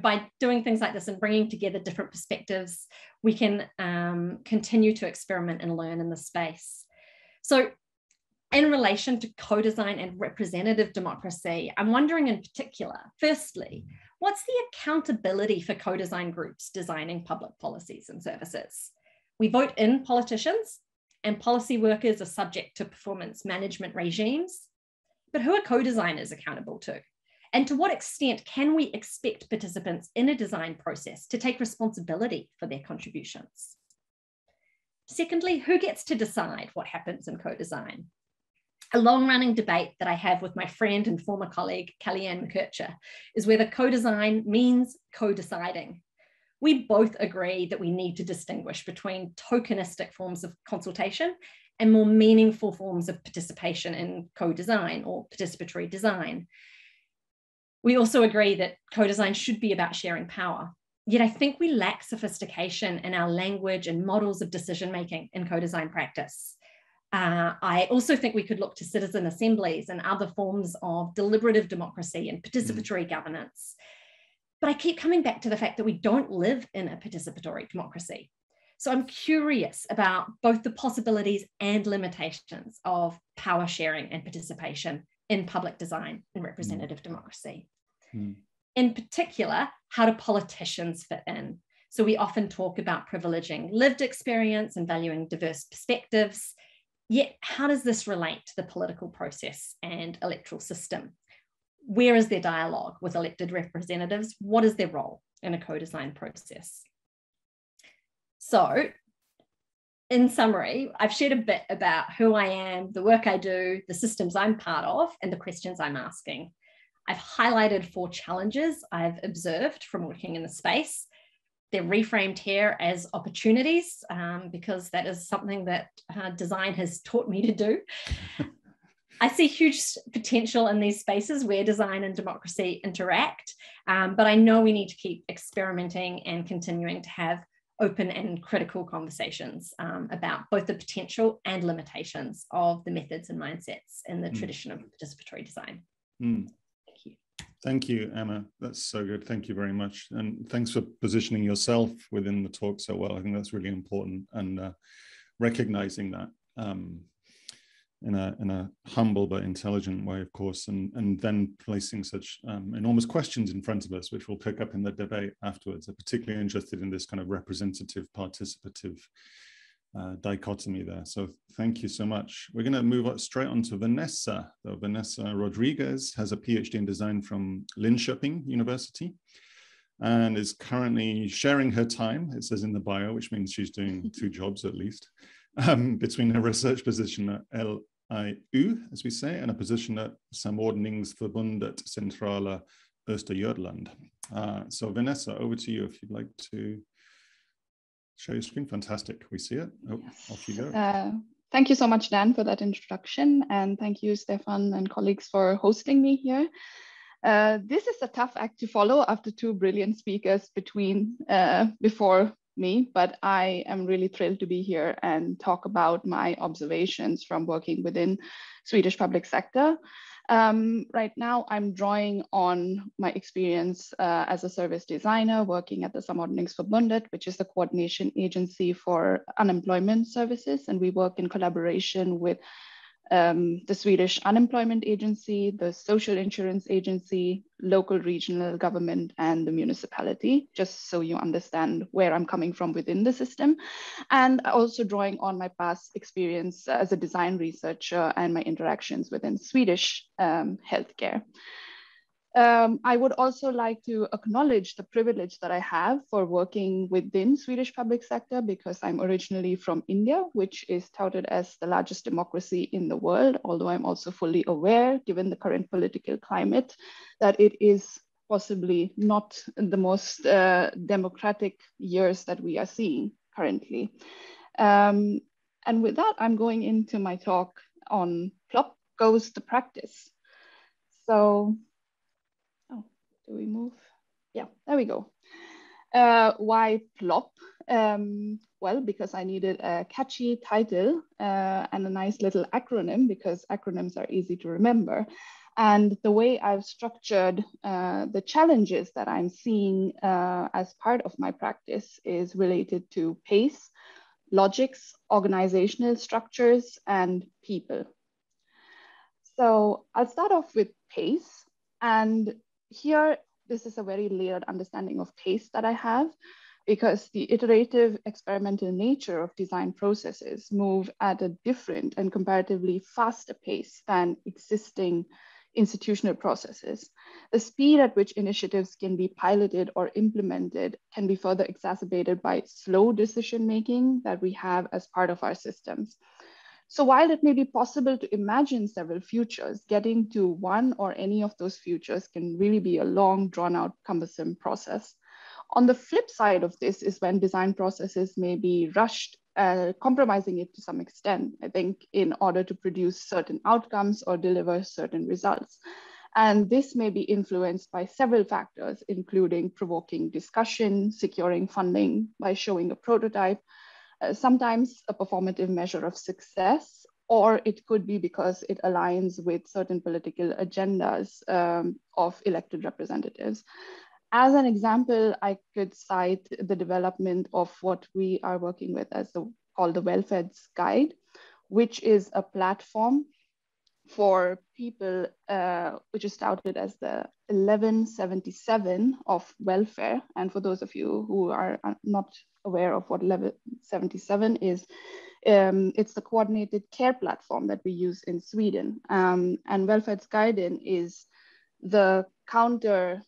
by doing things like this and bringing together different perspectives, we can continue to experiment and learn in this space. So in relation to co-design and representative democracy, I'm wondering in particular, firstly, what's the accountability for co-design groups designing public policies and services? We vote in politicians, and policy workers are subject to performance management regimes, but who are co-designers accountable to? And to what extent can we expect participants in a design process to take responsibility for their contributions? Secondly, who gets to decide what happens in co-design? A long-running debate that I have with my friend and former colleague, Pelle Ehn is whether co-design means co-deciding. We both agree that we need to distinguish between tokenistic forms of consultation and more meaningful forms of participation in co-design or participatory design. We also agree that co-design should be about sharing power. Yet I think we lack sophistication in our language and models of decision-making in co-design practice. I also think we could look to citizen assemblies and other forms of deliberative democracy and participatory governance. But I keep coming back to the fact that we don't live in a participatory democracy. So I'm curious about both the possibilities and limitations of power sharing and participation in public design and representative democracy. In In particular, how do politicians fit in? So we often talk about privileging lived experience and valuing diverse perspectives. Yet, how does this relate to the political process and electoral system? Where is their dialogue with elected representatives? What is their role in a co-design process? So, in summary, I've shared a bit about who I am, the work I do, the systems I'm part of, and the questions I'm asking. I've highlighted 4 challenges I've observed from working in the space. They're reframed here as opportunities because that is something that design has taught me to do. I see huge potential in these spaces where design and democracy interact, but I know we need to keep experimenting and continuing to have open and critical conversations about both the potential and limitations of the methods and mindsets in the tradition of participatory design. Thank you. Thank you, Emma. That's so good. Thank you very much. And thanks for positioning yourself within the talk so well. I think that's really important, and recognizing that in a humble but intelligent way, of course, and then placing such enormous questions in front of us, which we'll pick up in the debate afterwards. I'm particularly interested in this kind of representative, participative dichotomy there. So thank you so much. We're going to move straight on to Vanessa. So Vanessa Rodrigues has a PhD in design from Linköpings University and is currently sharing her time, it says in the bio, which means she's doing 2 jobs at least, between a research position at LIU, as we say, and a position at Samordningsförbundet, Centrala, Östergötland. So Vanessa, over to you if you'd like to share your screen. Fantastic, we see it. Oh, yes. Off you go. Thank you so much, Dan, for that introduction. And thank you, Stefan and colleagues, for hosting me here. This is a tough act to follow after 2 brilliant speakers before me, but I am really thrilled to be here and talk about my observations from working within Swedish public sector. Right now, I'm drawing on my experience as a service designer working at the Samordningsförbundet, which is the coordination agency for unemployment services. And we work in collaboration with the Swedish Unemployment Agency, the Social Insurance Agency, local regional government, and the municipality, just so you understand where I'm coming from within the system. And also drawing on my past experience as a design researcher and my interactions within Swedish healthcare. I would also like to acknowledge the privilege that I have for working within Swedish public sector, because I'm originally from India, which is touted as the largest democracy in the world, although I'm also fully aware, given the current political climate, that it is possibly not the most democratic years that we are seeing currently. And with that, I'm going into my talk on plop goes the practice. So, do we move? Yeah, there we go. Why plop? Well, because I needed a catchy title and a nice little acronym, because acronyms are easy to remember. And the way I've structured the challenges that I'm seeing as part of my practice is related to pace, logics, organizational structures, and people. So I'll start off with pace. And here, this is a very layered understanding of pace that I have, because the iterative experimental nature of design processes move at a different and comparatively faster pace than existing institutional processes. The speed at which initiatives can be piloted or implemented can be further exacerbated by slow decision-making that we have as part of our systems. So while it may be possible to imagine several futures, getting to one or any of those futures can really be a long, drawn-out, cumbersome process. On the flip side of this is when design processes may be rushed, compromising it to some extent, I think, in order to produce certain outcomes or deliver certain results. And this may be influenced by several factors, including provoking discussion, securing funding by showing a prototype, sometimes a performative measure of success, or it could be because it aligns with certain political agendas of elected representatives. As an example, I could cite the development of what we are working with as called the Welfeds Guide, which is a platform for people, which is touted as the 1177 of welfare. And for those of you who are not aware of what 1177 is, it's the coordinated care platform that we use in Sweden. And Välfärdsguiden is the counter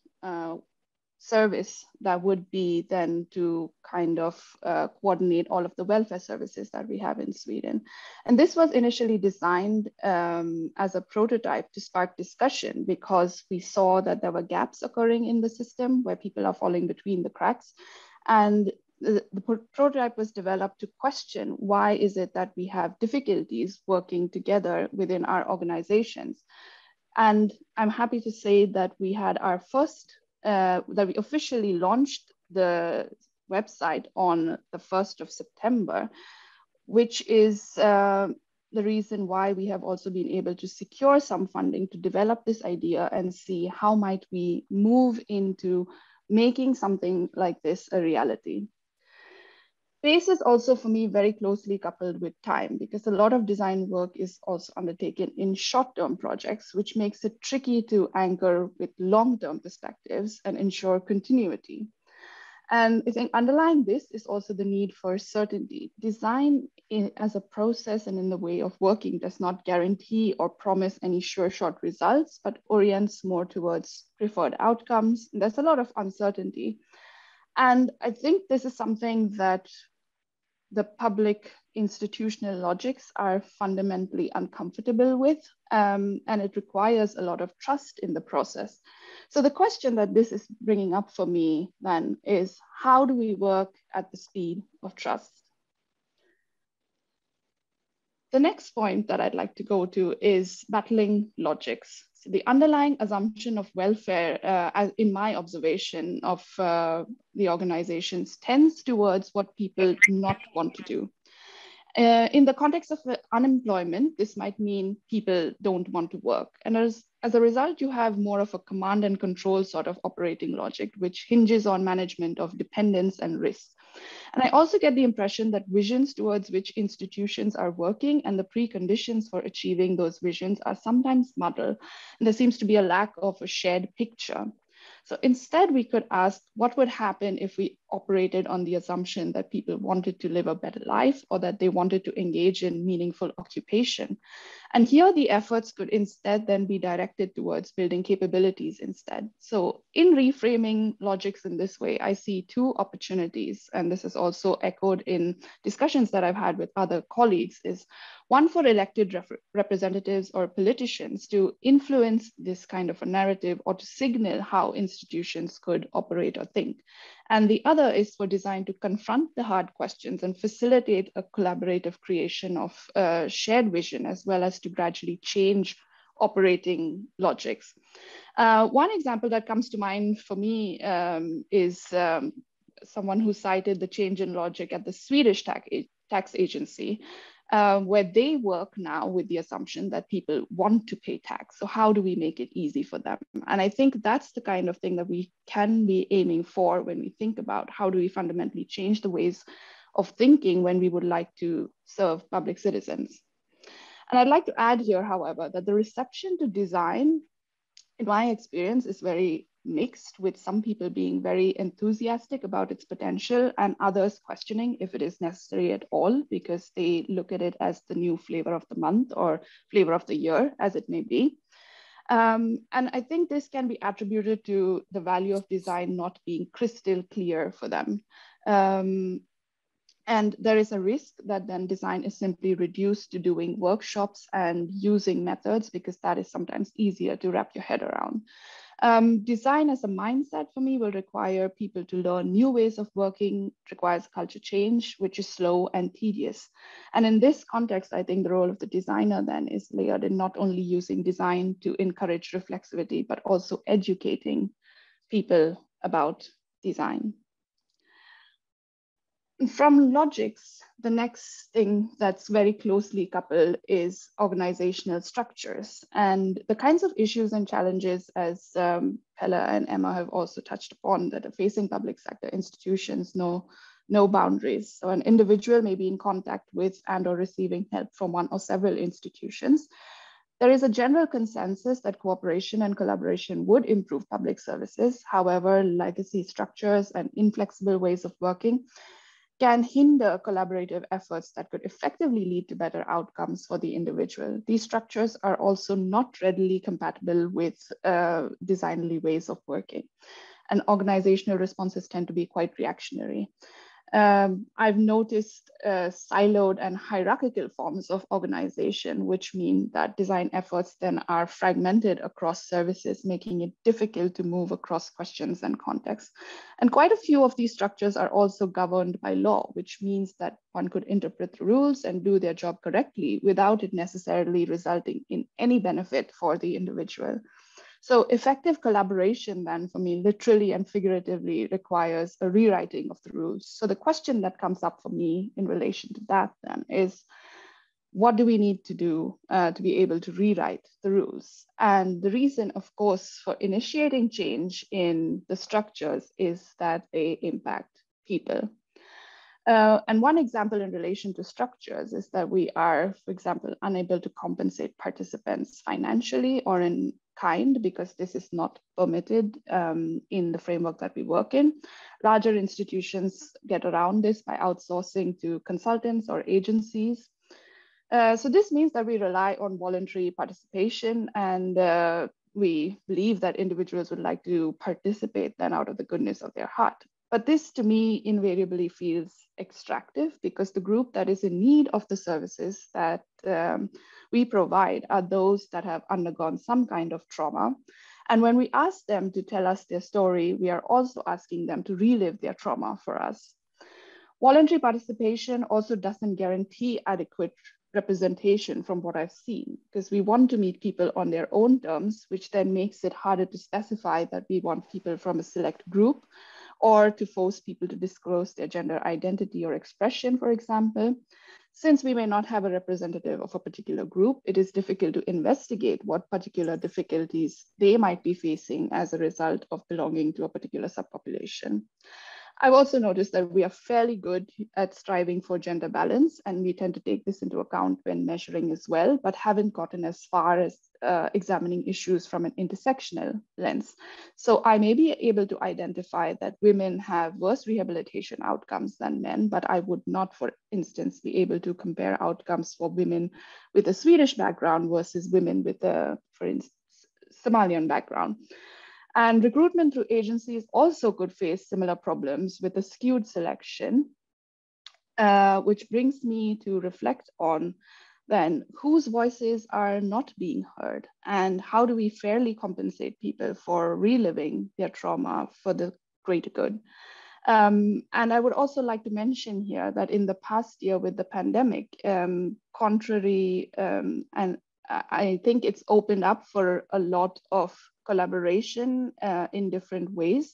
service that would be then to kind of coordinate all of the welfare services that we have in Sweden. And this was initially designed as a prototype to spark discussion, because we saw that there were gaps occurring in the system where people are falling between the cracks. And the prototype was developed to question, why is it that we have difficulties working together within our organizations? And I'm happy to say that we had our first that we officially launched the website on the 1st of September, which is the reason why we have also been able to secure some funding to develop this idea and see how might we move into making something like this a reality. Space is also, for me, very closely coupled with time, because a lot of design work is also undertaken in short-term projects, which makes it tricky to anchor with long-term perspectives and ensure continuity. And I think underlying this is also the need for certainty. Design as a process and in the way of working does not guarantee or promise any sure shot results, but orients more towards preferred outcomes. And there's a lot of uncertainty. And I think this is something that the public institutional logics are fundamentally uncomfortable with, and it requires a lot of trust in the process. So the question that this is bringing up for me then is, how do we work at the speed of trust? The next point that I'd like to go to is battling logics. So the underlying assumption of welfare, in my observation of the organizations, tends towards what people do not want to do. In the context of unemployment, this might mean people don't want to work. And as a result, you have more of a command and control sort of operating logic, which hinges on management of dependence and risk. And I also get the impression that visions towards which institutions are working and the preconditions for achieving those visions are sometimes muddled. And there seems to be a lack of a shared picture. So instead, we could ask, what would happen if we operated on the assumption that people wanted to live a better life, or that they wanted to engage in meaningful occupation? And here the efforts could instead then be directed towards building capabilities instead. So in reframing logics in this way, I see two opportunities, and this is also echoed in discussions that I've had with other colleagues, is one for elected representatives or politicians to influence this kind of a narrative or to signal how institutions could operate or think. And the other is for design to confront the hard questions and facilitate a collaborative creation of shared vision, as well as to gradually change operating logics. One example that comes to mind for me is someone who cited the change in logic at the Swedish tax agency, where they work now with the assumption that people want to pay tax. So how do we make it easy for them? And I think that's the kind of thing that we can be aiming for when we think about how do we fundamentally change the ways of thinking when we would like to serve public citizens. And I'd like to add here, however, that the reception to design, in my experience, is very mixed, with some people being very enthusiastic about its potential and others questioning if it is necessary at all, because they look at it as the new flavor of the month or flavor of the year, as it may be. And I think this can be attributed to the value of design not being crystal clear for them. And there is a risk that then design is simply reduced to doing workshops and using methods, because that is sometimes easier to wrap your head around. Design as a mindset for me will require people to learn new ways of working. It requires culture change, which is slow and tedious. And in this context, I think the role of the designer then is layered in not only using design to encourage reflexivity, but also educating people about design. From logics, the next thing that's very closely coupled is organizational structures, and the kinds of issues and challenges, as Pelle and Emma have also touched upon, that are facing public sector institutions know no boundaries. So an individual may be in contact with and or receiving help from one or several institutions. There is a general consensus that cooperation and collaboration would improve public services. However, legacy structures and inflexible ways of working can hinder collaborative efforts that could effectively lead to better outcomes for the individual. These structures are also not readily compatible with designly ways of working, and organizational responses tend to be quite reactionary. I've noticed siloed and hierarchical forms of organization, which mean that design efforts then are fragmented across services, making it difficult to move across questions and contexts. And quite a few of these structures are also governed by law, which means that one could interpret the rules and do their job correctly without it necessarily resulting in any benefit for the individual. So effective collaboration then for me literally and figuratively requires a rewriting of the rules. So the question that comes up for me in relation to that then is, what do we need to do to be able to rewrite the rules? And the reason, of course, for initiating change in the structures is that they impact people. And one example in relation to structures is that we are, for example, unable to compensate participants financially or in kind, because this is not permitted in the framework that we work in. Larger institutions get around this by outsourcing to consultants or agencies. So this means that we rely on voluntary participation, and we believe that individuals would like to participate then out of the goodness of their heart. But this to me invariably feels extractive, because the group that is in need of the services that we provide are those that have undergone some kind of trauma. And when we ask them to tell us their story, we are also asking them to relive their trauma for us. Voluntary participation also doesn't guarantee adequate representation from what I've seen, because we want to meet people on their own terms, which then makes it harder to specify that we want people from a select group, or to force people to disclose their gender identity or expression, for example. Since we may not have a representative of a particular group, it is difficult to investigate what particular difficulties they might be facing as a result of belonging to a particular subpopulation. I've also noticed that we are fairly good at striving for gender balance, and we tend to take this into account when measuring as well, but haven't gotten as far as examining issues from an intersectional lens. So I may be able to identify that women have worse rehabilitation outcomes than men, but I would not, for instance, be able to compare outcomes for women with a Swedish background versus women with a, for instance, Somalian background. And recruitment through agencies also could face similar problems with a skewed selection, which brings me to reflect on then whose voices are not being heard, and how do we fairly compensate people for reliving their trauma for the greater good. And I would also like to mention here that in the past year with the pandemic, and I think it's opened up for a lot of collaboration in different ways,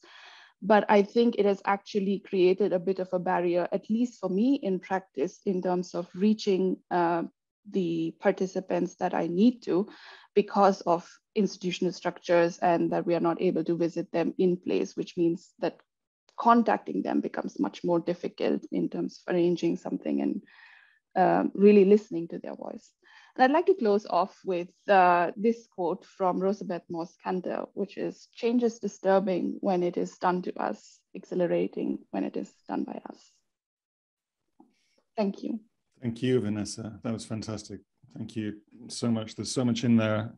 but I think it has actually created a bit of a barrier, at least for me in practice, in terms of reaching the participants that I need to, because of institutional structures, and that we are not able to visit them in place, which means that contacting them becomes much more difficult in terms of arranging something and really listening to their voice. And I'd like to close off with this quote from Rosabeth Moss-Kanter, which is, "Change is disturbing when it is done to us, exhilarating when it is done by us." Thank you. Thank you, Vanessa. That was fantastic. Thank you so much. There's so much in there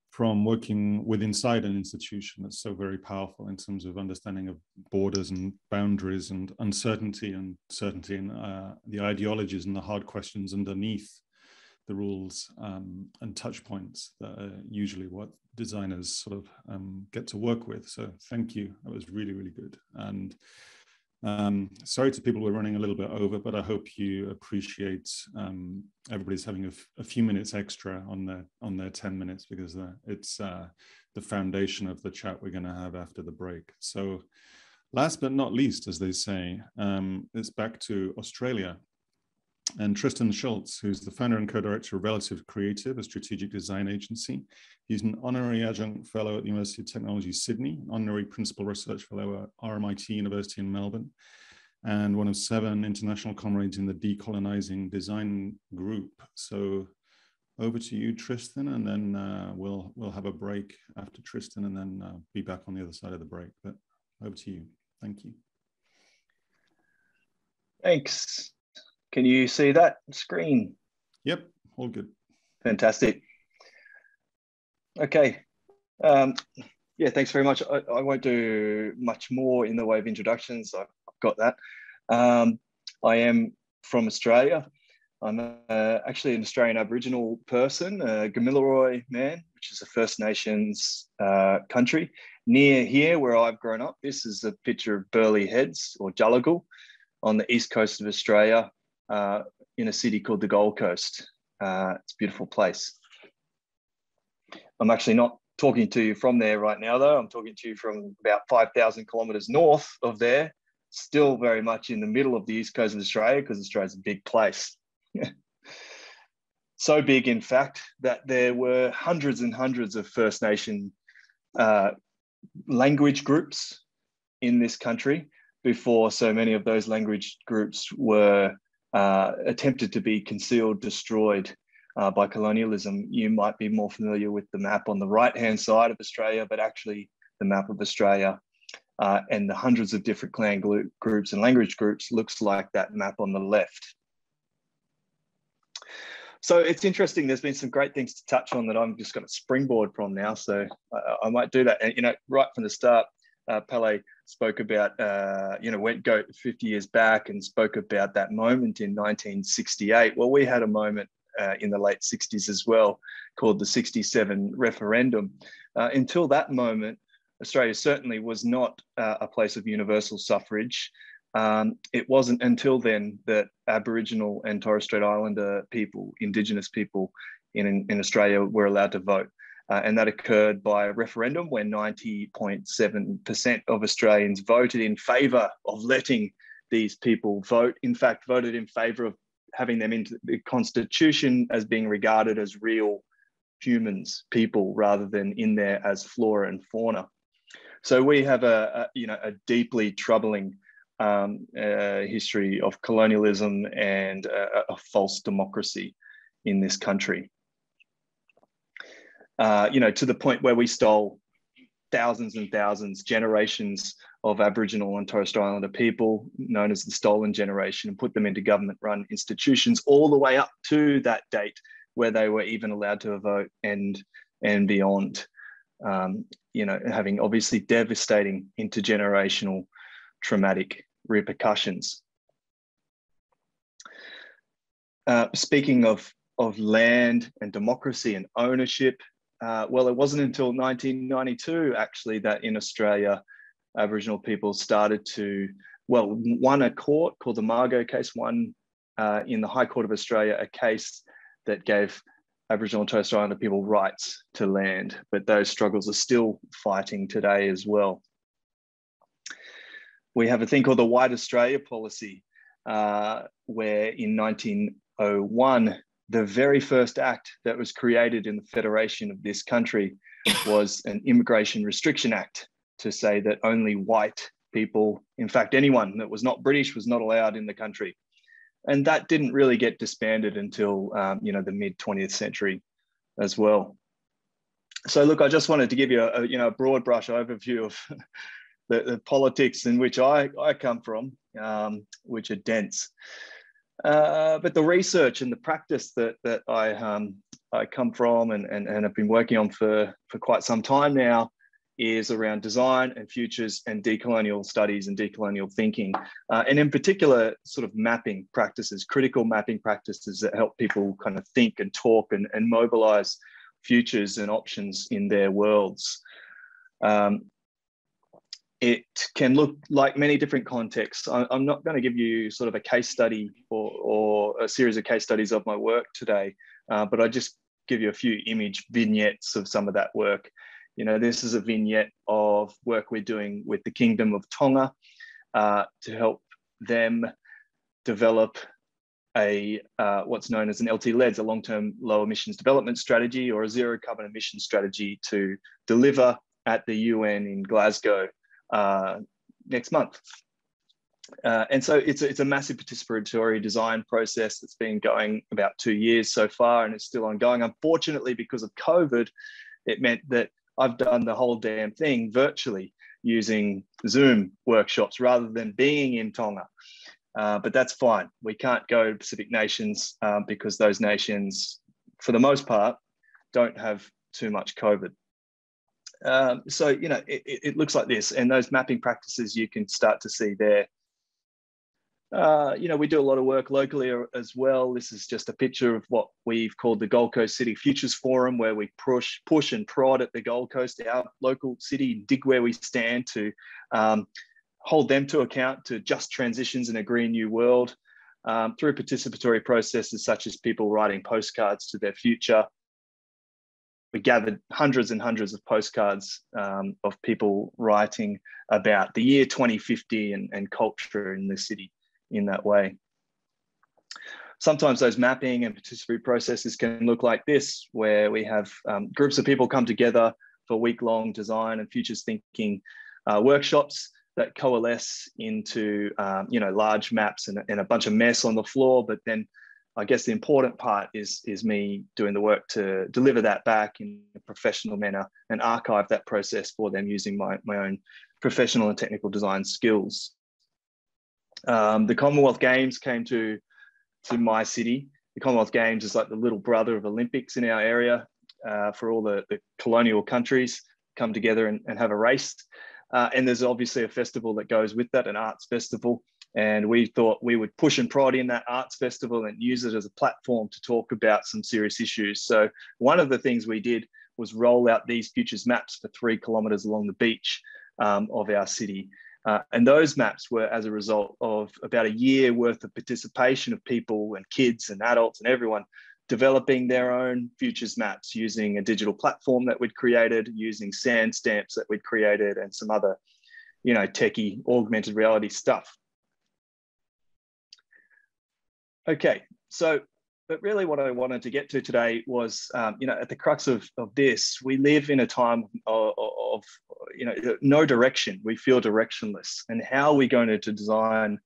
from working with inside an institution that's so very powerful in terms of understanding of borders and boundaries and uncertainty and certainty, and the ideologies and the hard questions underneath the rules and touch points that are usually what designers sort of get to work with. So thank you. That was really, really good. And sorry to people, we're running a little bit over, but I hope you appreciate everybody's having a few minutes extra on their 10 minutes, because it's the foundation of the chat we're going to have after the break. So last but not least, as they say, it's back to Australia. And Tristan Schultz, who's the founder and co-director of Relative Creative, a strategic design agency. He's an honorary adjunct fellow at the University of Technology, Sydney, honorary principal research fellow at RMIT University in Melbourne, and one of 7 international comrades in the Decolonizing Design group. So over to you, Tristan, and then we'll have a break after Tristan, and then be back on the other side of the break. But over to you. Thank you. Thanks. Can you see that screen? Yep, all good. Fantastic. Okay. Yeah, thanks very much. I won't do much more in the way of introductions. I've got that. I am from Australia. I'm actually an Australian Aboriginal person, a Gamilaroi man, which is a First Nations country. Near here, where I've grown up, this is a picture of Burleigh Heads, or Gulligal, on the east coast of Australia, in a city called the Gold Coast. It's a beautiful place. I'm actually not talking to you from there right now, though. I'm talking to you from about 5,000 kilometres north of there, still very much in the middle of the east coast of Australia, because Australia's a big place. So big, in fact, that there were hundreds and hundreds of First Nation language groups in this country before so many of those language groups were attempted to be concealed, destroyed by colonialism. You might be more familiar with the map on the right-hand side of Australia, but actually the map of Australia and the hundreds of different clan groups and language groups looks like that map on the left. So it's interesting, there's been some great things to touch on that I'm just going to springboard from now. So I might do that. And, you know, right from the start, Pelle spoke about, you know, went go 50 years back and spoke about that moment in 1968. Well, we had a moment in the late 60s as well, called the 67 referendum. Until that moment, Australia certainly was not a place of universal suffrage. It wasn't until then that Aboriginal and Torres Strait Islander people, Indigenous people in Australia were allowed to vote. And that occurred by a referendum when 90.7% of Australians voted in favour of letting these people vote. In fact, voted in favour of having them into the Constitution as being regarded as real humans, people, rather than in there as flora and fauna. So we have a deeply troubling history of colonialism and a false democracy in this country. You know, to the point where we stole thousands and thousands, generations of Aboriginal and Torres Strait Islander people, known as the Stolen Generation, and put them into government-run institutions all the way up to that date where they were even allowed to vote and beyond. You know, having obviously devastating intergenerational traumatic repercussions. Speaking of land and democracy and ownership, well, it wasn't until 1992 actually that in Australia, Aboriginal people started to, well, won a court called the Margot case, won in the High Court of Australia, a case that gave Aboriginal and Torres Strait Islander people rights to land, but those struggles are still fighting today as well. We have a thing called the White Australia policy, where in 1901, the very first act that was created in the federation of this country was an Immigration Restriction Act to say that only white people, in fact, anyone that was not British was not allowed in the country. And that didn't really get disbanded until, you know, the mid-20th century as well. So look, I just wanted to give you a broad brush overview of the politics in which I come from, which are dense. But the research and the practice that I come from and have been working on for quite some time now is around design and futures and decolonial studies and decolonial thinking. And in particular, sort of mapping practices, critical mapping practices that help people kind of think and talk and mobilize futures and options in their worlds. It can look like many different contexts. I'm not going to give you sort of a case study or a series of case studies of my work today, but I just give you a few image vignettes of some of that work. You know, this is a vignette of work we're doing with the Kingdom of Tonga to help them develop a what's known as an LT-LEDS, a long-term low emissions development strategy, or a zero carbon emission strategy to deliver at the UN in Glasgow next month. And so it's a massive participatory design process that's been going about 2 years so far, and it's still ongoing. Unfortunately, because of COVID, it meant that I've done the whole damn thing virtually using Zoom workshops rather than being in Tonga. But that's fine. We can't go to Pacific nations because those nations, for the most part, don't have too much COVID. So, you know, it looks like this, and those mapping practices you can start to see there. You know, we do a lot of work locally as well. This is just a picture of what we've called the Gold Coast City Futures Forum, where we push and prod at the Gold Coast, our local city, dig where we stand to hold them to account to just transitions in a green new world through participatory processes such as people writing postcards to their future. We gathered hundreds and hundreds of postcards of people writing about the year 2050 and culture in the city in that way. Sometimes those mapping and participatory processes can look like this, where we have groups of people come together for week-long design and futures thinking workshops that coalesce into you know, large maps and a bunch of mess on the floor. But then I guess the important part is me doing the work to deliver that back in a professional manner and archive that process for them using my own professional and technical design skills. The Commonwealth Games came to my city. The Commonwealth Games is like the little brother of Olympics in our area for all the colonial countries come together and have a race. And there's obviously a festival that goes with that, an arts festival. And we thought we would push and prod in that arts festival and use it as a platform to talk about some serious issues. So one of the things we did was roll out these futures maps for 3 kilometres along the beach of our city. And those maps were as a result of about a year worth of participation of people and kids and adults and everyone developing their own futures maps using a digital platform that we'd created, using sand stamps that we'd created, and some other, you know, techie augmented reality stuff. Okay, so, but really what I wanted to get to today was, you know, at the crux of this, we live in a time of, you know, no direction. We feel directionless. And how are we going to design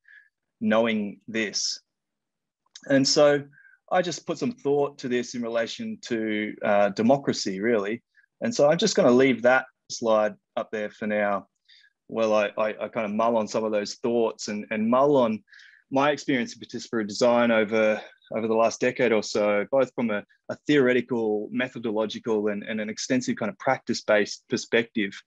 knowing this? And so I just put some thought to this in relation to democracy, really. And so I'm just going to leave that slide up there for now. Well, I kind of mull on some of those thoughts and mull on my experience in participatory design over the last decade or so, both from a theoretical, methodological, and an extensive kind of practice-based perspective.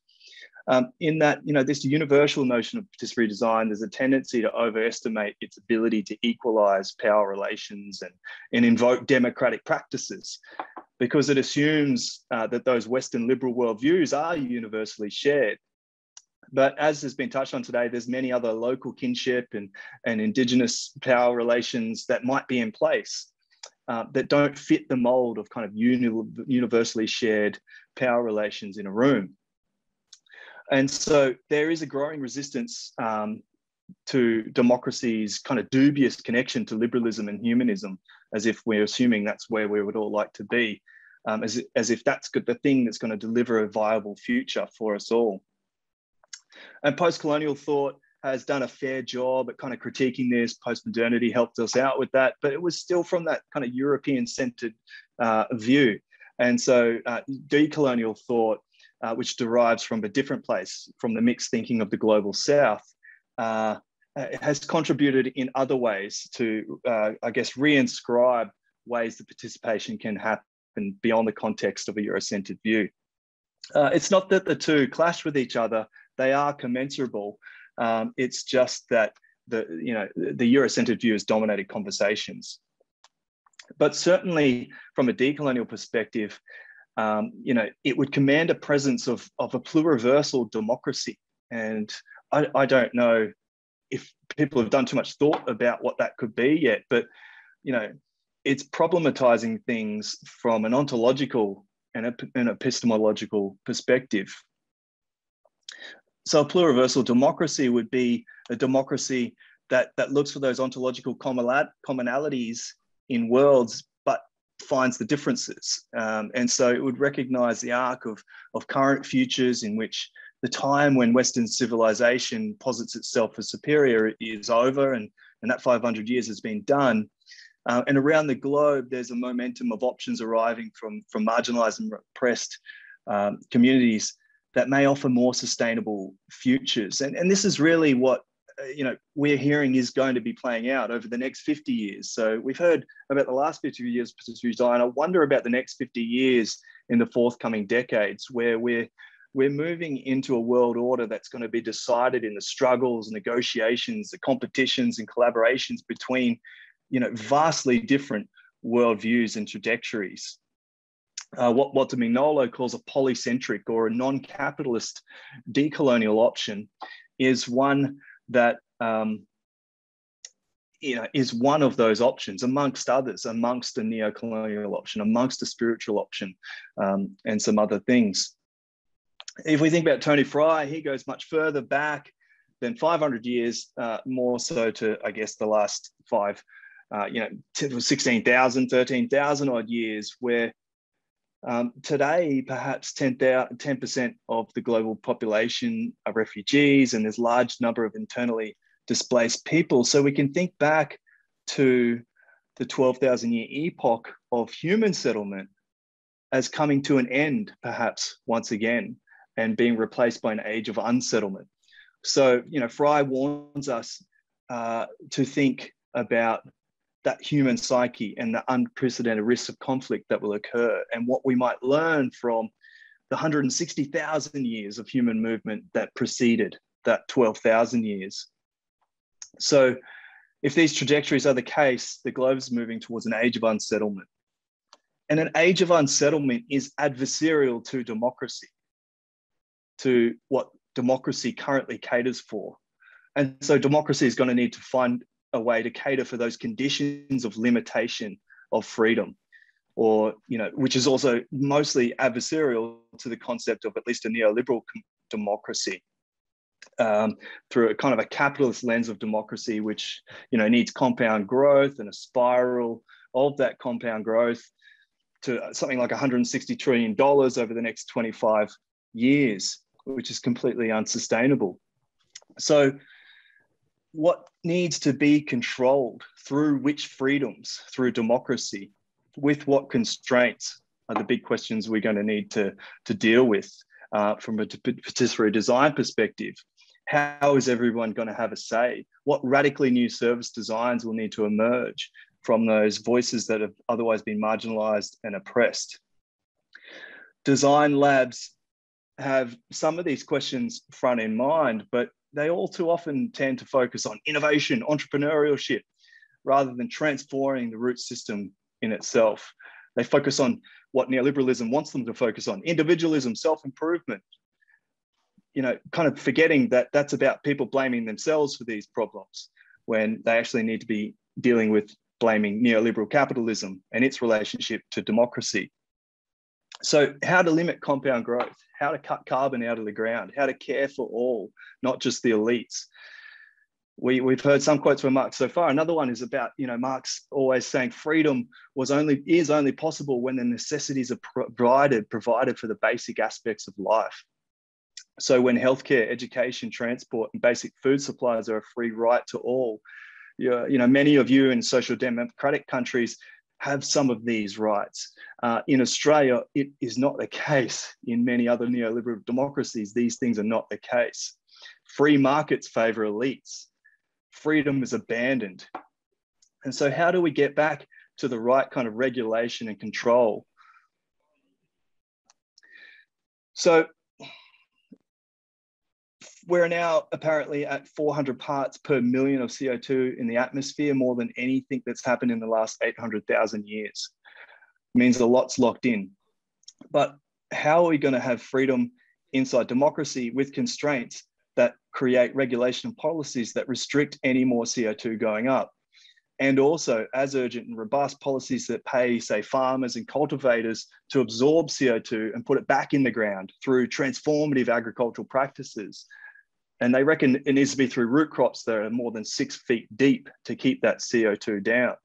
In that, you know, this universal notion of participatory design, there's a tendency to overestimate its ability to equalize power relations and invoke democratic practices, because it assumes that those Western liberal worldviews are universally shared. But as has been touched on today, there's many other local kinship and Indigenous power relations that might be in place that don't fit the mold of kind of universally shared power relations in a room. And so there is a growing resistance to democracy's kind of dubious connection to liberalism and humanism, as if we're assuming that's where we would all like to be, as if that's the thing that's going to deliver a viable future for us all. And post-colonial thought has done a fair job at kind of critiquing this. Post-modernity helped us out with that, but it was still from that kind of European-centered view. And so decolonial thought, which derives from a different place, from the mixed thinking of the global South, has contributed in other ways to, I guess, reinscribe ways that participation can happen beyond the context of a Eurocentered view. It's not that the two clash with each other. They are commensurable. It's just that the Eurocentered view has dominated conversations. But certainly from a decolonial perspective, it would command a presence of a pluriversal democracy. And I don't know if people have done too much thought about what that could be yet, but, it's problematizing things from an ontological and an epistemological perspective. So a pluriversal democracy would be a democracy that looks for those ontological commonalities in worlds, but finds the differences. And so it would recognize the arc of current futures in which the time when Western civilization posits itself as superior is over, and that 500 years has been done. And around the globe, there's a momentum of options arriving from marginalized and repressed communities that may offer more sustainable futures. And this is really what we're hearing is going to be playing out over the next 50 years. So we've heard about the last 50 years of design. I wonder about the next 50 years in the forthcoming decades, where we're moving into a world order that's going to be decided in the struggles, negotiations, the competitions and collaborations between, vastly different worldviews and trajectories. What Mignolo calls a polycentric or a non-capitalist decolonial option is one that is one of those options amongst others, amongst a neo-colonial option, amongst a spiritual option, and some other things. If we think about Tony Fry, he goes much further back than 500 years, more so to, I guess, the last 16,000, 13,000 odd years, where today perhaps 10% of the global population are refugees, and there's a large number of internally displaced people. So we can think back to the 12,000-year epoch of human settlement as coming to an end, perhaps once again, and being replaced by an age of unsettlement. So, Fry warns us to think about that human psyche and the unprecedented risks of conflict that will occur, and what we might learn from the 160,000 years of human movement that preceded that 12,000 years. So if these trajectories are the case, the globe is moving towards an age of unsettlement. And an age of unsettlement is adversarial to democracy, to what democracy currently caters for. And so democracy is going to need to find a way to cater for those conditions of limitation of freedom, or, which is also mostly adversarial to the concept of at least a neoliberal democracy, through a kind of a capitalist lens of democracy, which, needs compound growth and a spiral of that compound growth to something like $160 trillion over the next 25 years, which is completely unsustainable. So what needs to be controlled, through which freedoms, through democracy, with what constraints, are the big questions we're going to need to deal with from a participatory design perspective. How is everyone going to have a say? What radically new service designs will need to emerge from those voices that have otherwise been marginalized and oppressed? Design labs have some of these questions front in mind, but they all too often tend to focus on innovation, entrepreneurship, rather than transforming the root system in itself. They focus on what neoliberalism wants them to focus on: individualism, self-improvement, kind of forgetting that that's about people blaming themselves for these problems, when they actually need to be dealing with blaming neoliberal capitalism and its relationship to democracy. So how to limit compound growth, how to cut carbon out of the ground, how to care for all, not just the elites. We've heard some quotes from Marx so far. Another one is about, Marx always saying freedom is only possible when the necessities are provided for the basic aspects of life. So when healthcare, education, transport, and basic food supplies are a free right to all, many of you in social democratic countries have some of these rights. In Australia, it is not the case. In many other neoliberal democracies, these things are not the case. Free markets favor elites. Freedom is abandoned. And so how do we get back to the right kind of regulation and control? So we're now apparently at 400 parts per million of CO2 in the atmosphere, more than anything that's happened in the last 800,000 years. It means a lot's locked in. But how are we going to have freedom inside democracy with constraints that create regulation and policies that restrict any more CO2 going up? And also, as urgent and robust, policies that pay, say, farmers and cultivators to absorb CO2 and put it back in the ground through transformative agricultural practices. And they reckon it needs to be through root crops that are more than 6 feet deep to keep that CO2 down.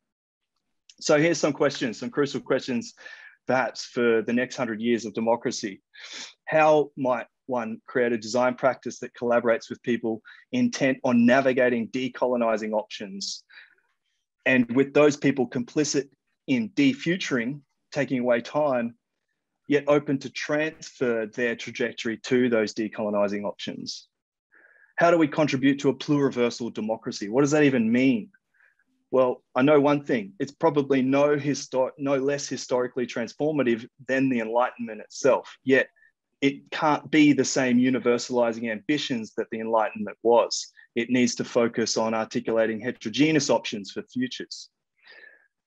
So here's some questions, some crucial questions, perhaps for the next 100 years of democracy. How might one, create a design practice that collaborates with people intent on navigating decolonizing options. And with those people complicit in defuturing, taking away time, yet open to transfer their trajectory to those decolonizing options. How do we contribute to a pluriversal democracy? What does that even mean? Well, I know one thing, it's probably no less historically transformative than the Enlightenment itself, yet it can't be the same universalizing ambitions that the Enlightenment was. It needs to focus on articulating heterogeneous options for futures.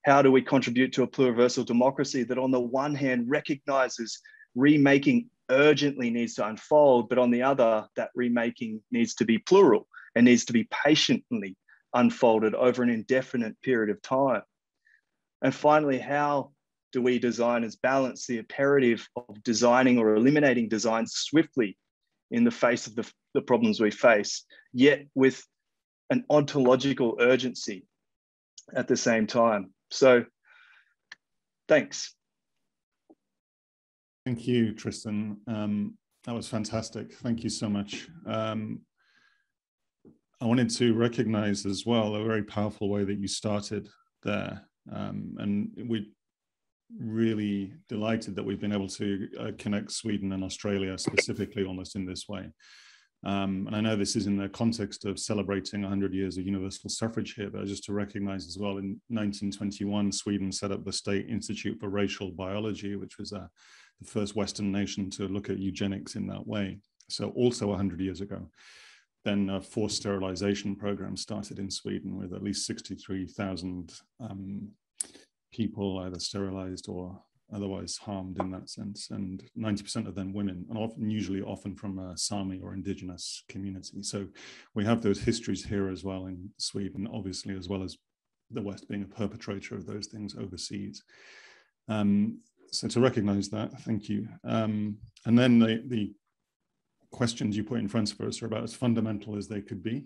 How do we contribute to a pluriversal democracy that on the one hand recognizes remaking urgently needs to unfold, but on the other, that remaking needs to be plural and needs to be patiently unfolded over an indefinite period of time? And finally, how do we designers balance the imperative of designing or eliminating designs swiftly in the face of the problems we face, yet with an ontological urgency at the same time? So, thanks. Thank you, Tristan. That was fantastic. Thank you so much. I wanted to recognize as well a very powerful way that you started there. And we're really delighted that we've been able to connect Sweden and Australia specifically almost in this way. And I know this is in the context of celebrating 100 years of universal suffrage here, but just to recognize as well, in 1921, Sweden set up the State Institute for Racial Biology, which was the first Western nation to look at eugenics in that way. So also 100 years ago. Then a forced sterilization program started in Sweden with at least 63,000 people either sterilized or otherwise harmed in that sense, and 90% of them women, and usually often from a Sami or indigenous community. So we have those histories here as well in Sweden, obviously, as well as the West being a perpetrator of those things overseas. So to recognize that, thank you. And then the questions you put in front of us are about as fundamental as they could be.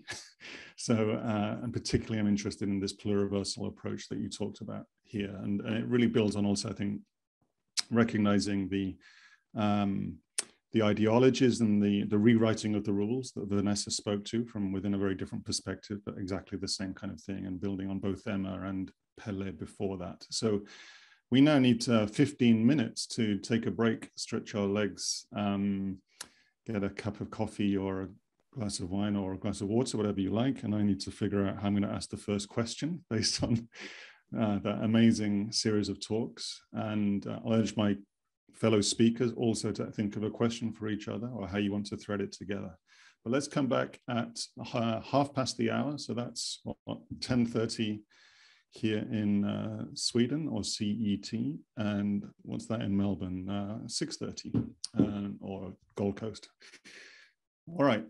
So, and particularly I'm interested in this pluriversal approach that you talked about here. And it really builds on also, I think, recognizing the ideologies and the rewriting of the rules that Vanessa spoke to from within a very different perspective, but exactly the same kind of thing, and building on both Emma and Pelle before that. So we now need 15 minutes to take a break, stretch our legs, get a cup of coffee or a glass of wine or a glass of water, whatever you like. And I need to figure out how I'm going to ask the first question based on that amazing series of talks. And I'll urge my fellow speakers also to think of a question for each other or how you want to thread it together. But let's come back at 1:30. So that's what 10:30 here in Sweden or CET. And what's that in Melbourne? 6:30 or Gold Coast. All right,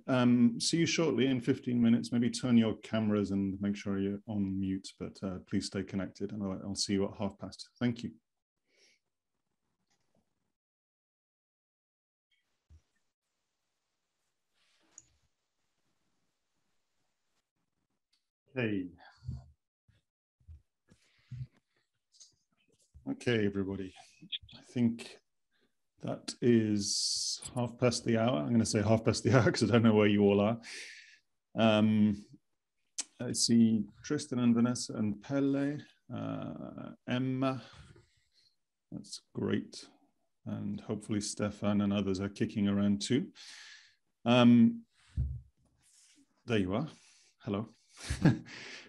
see you shortly in 15 minutes. Maybe turn your cameras and make sure you're on mute, but please stay connected, and I'll see you at 1:30. Thank you. Okay. Okay, everybody. I think that is 1:30. I'm going to say 1:30 because I don't know where you all are. I see Tristan and Vanessa and Pelle, Emma. That's great. And hopefully Stefan and others are kicking around too. There you are. Hello.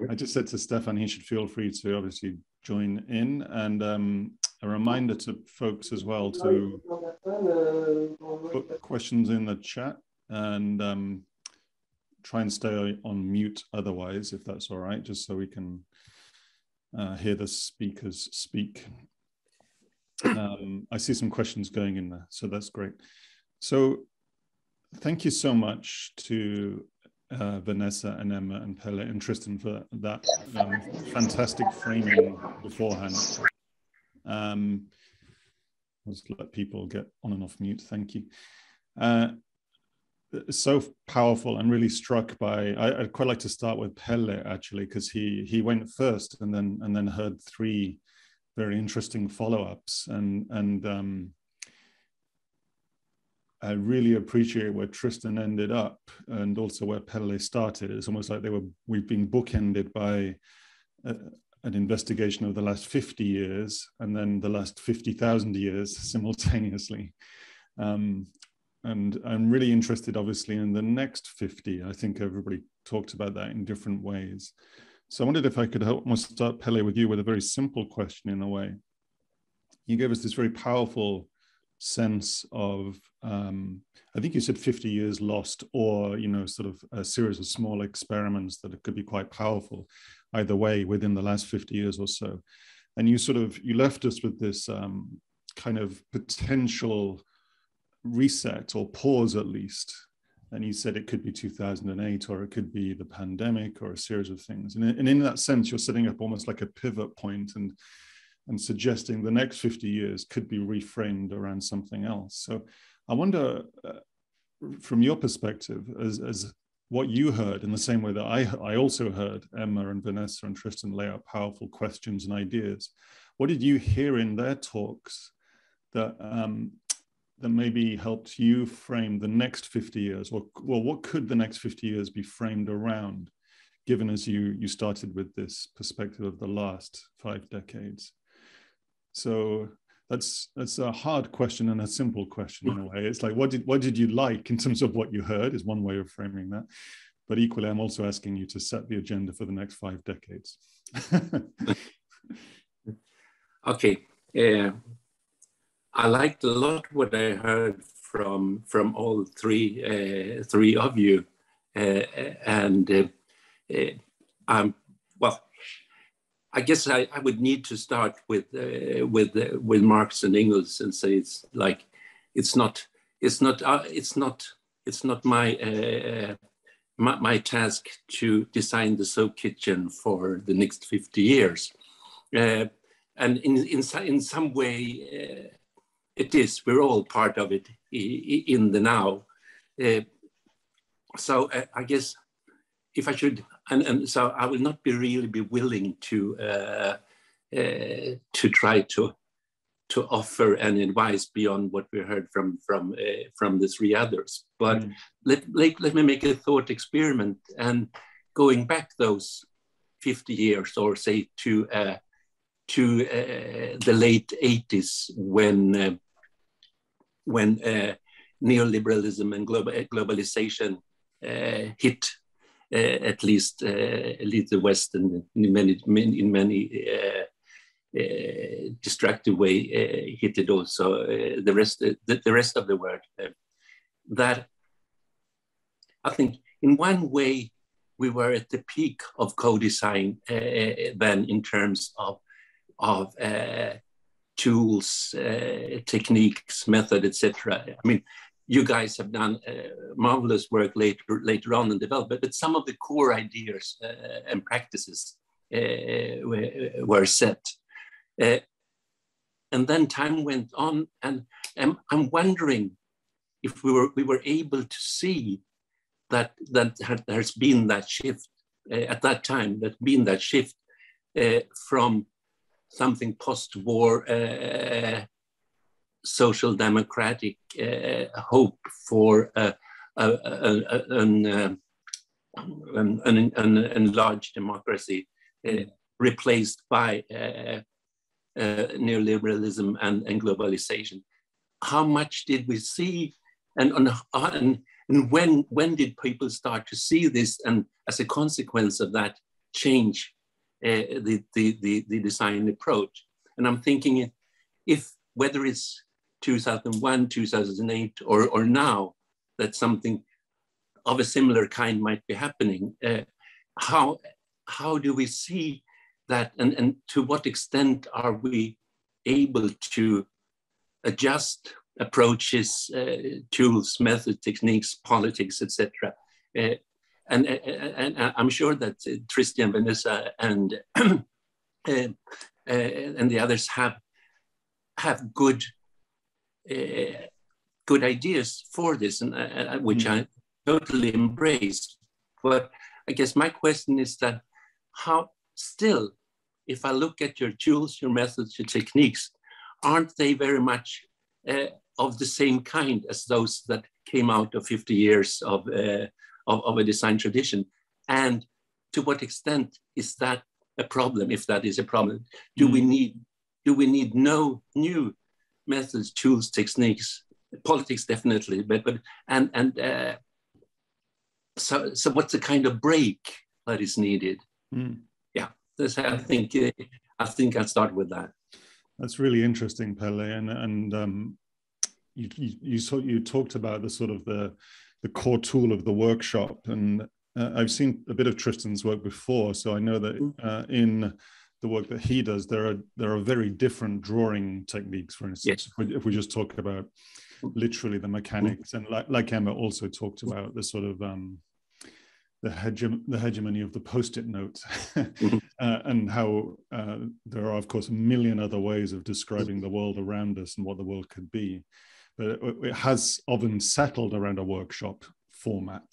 I just said to Stefan he should feel free to obviously join in, and a reminder to folks as well to put questions in the chat and try and stay on mute otherwise, if that's all right, just so we can hear the speakers speak. I see some questions going in there, so that's great. So thank you so much to Vanessa and Emma and Pelle and Tristan for that fantastic framing beforehand. Let's let people get on and off mute. Thank you. So powerful, and really struck by. I'd quite like to start with Pelle actually, because he went first and then heard three very interesting follow-ups, and I really appreciate where Tristan ended up and also where Pelle started. It's almost like we've been bookended by an investigation of the last 50 years and then the last 50,000 years simultaneously. And I'm really interested, obviously, in the next 50. I think everybody talked about that in different ways. So I wondered if I could almost start, Pelle, with you with a very simple question in a way. You gave us this very powerful sense of, I think you said 50 years lost, or, you know, sort of a series of small experiments that could be quite powerful either way within the last 50 years or so. And you left us with this kind of potential reset or pause at least. And you said it could be 2008, or it could be the pandemic, or a series of things. And in that sense, you're setting up almost like a pivot point and suggesting the next 50 years could be reframed around something else. So I wonder, from your perspective, as what you heard, in the same way that I also heard Emma and Vanessa and Tristan lay out powerful questions and ideas, what did you hear in their talks that that maybe helped you frame the next 50 years? Or, well, what could the next 50 years be framed around, given as you started with this perspective of the last 5 decades? So that's a hard question and a simple question in a way. It's like, what did you like in terms of what you heard is one way of framing that. But equally, I'm also asking you to set the agenda for the next 5 decades. Okay. I liked a lot what I heard from all three of you, well, I guess I would need to start with Marx and Engels and say it's like it's not my task to design the soap kitchen for the next 50 years, and in some way. It is, we're all part of it in the now. So I guess if I should, and so I will not really be willing to try to offer any advice beyond what we heard from the 3 others. But let me make a thought experiment, and going back those 50 years, or say to the late 80s when neoliberalism and globalization hit at least the West, and in many destructive way hit it also the rest of the world. That I think in one way we were at the peak of co-design then in terms of tools, techniques, method, etc. I mean, you guys have done marvelous work later on and developed, but some of the core ideas and practices were set. And then time went on, and I'm wondering if we were able to see that there's been that shift at that time, that shift from something post-war social democratic hope for an enlarged democracy replaced by neoliberalism and globalization. How much did we see, and when did people start to see this, and as a consequence of that change the design approach? And I'm thinking, if whether it's 2001, 2008, or now, that something of a similar kind might be happening, how do we see that, and to what extent are we able to adjust approaches, tools, methods, techniques, politics, etc. And I'm sure that Tristan, Vanessa, and the others have good ideas for this, and which I totally embrace. But I guess my question is that how still, if I look at your tools, your methods, your techniques, aren't they very much of the same kind as those that came out of 50 years of a design tradition? And to what extent is that a problem, if that is a problem? Do we need no new methods, tools, techniques? Politics definitely, so what's the kind of break that is needed? Yeah, I think I'll start with that. That's really interesting, Pelle, and you talked about the sort of the core tool of the workshop, and I've seen a bit of Tristan's work before, so I know that in the work that he does, there are very different drawing techniques. For instance, if we just talk about literally the mechanics, and like Emma also talked about the sort of the hegemony of the post-it note, and how there are, of course, a million other ways of describing the world around us and what the world could be. But it has often settled around a workshop format.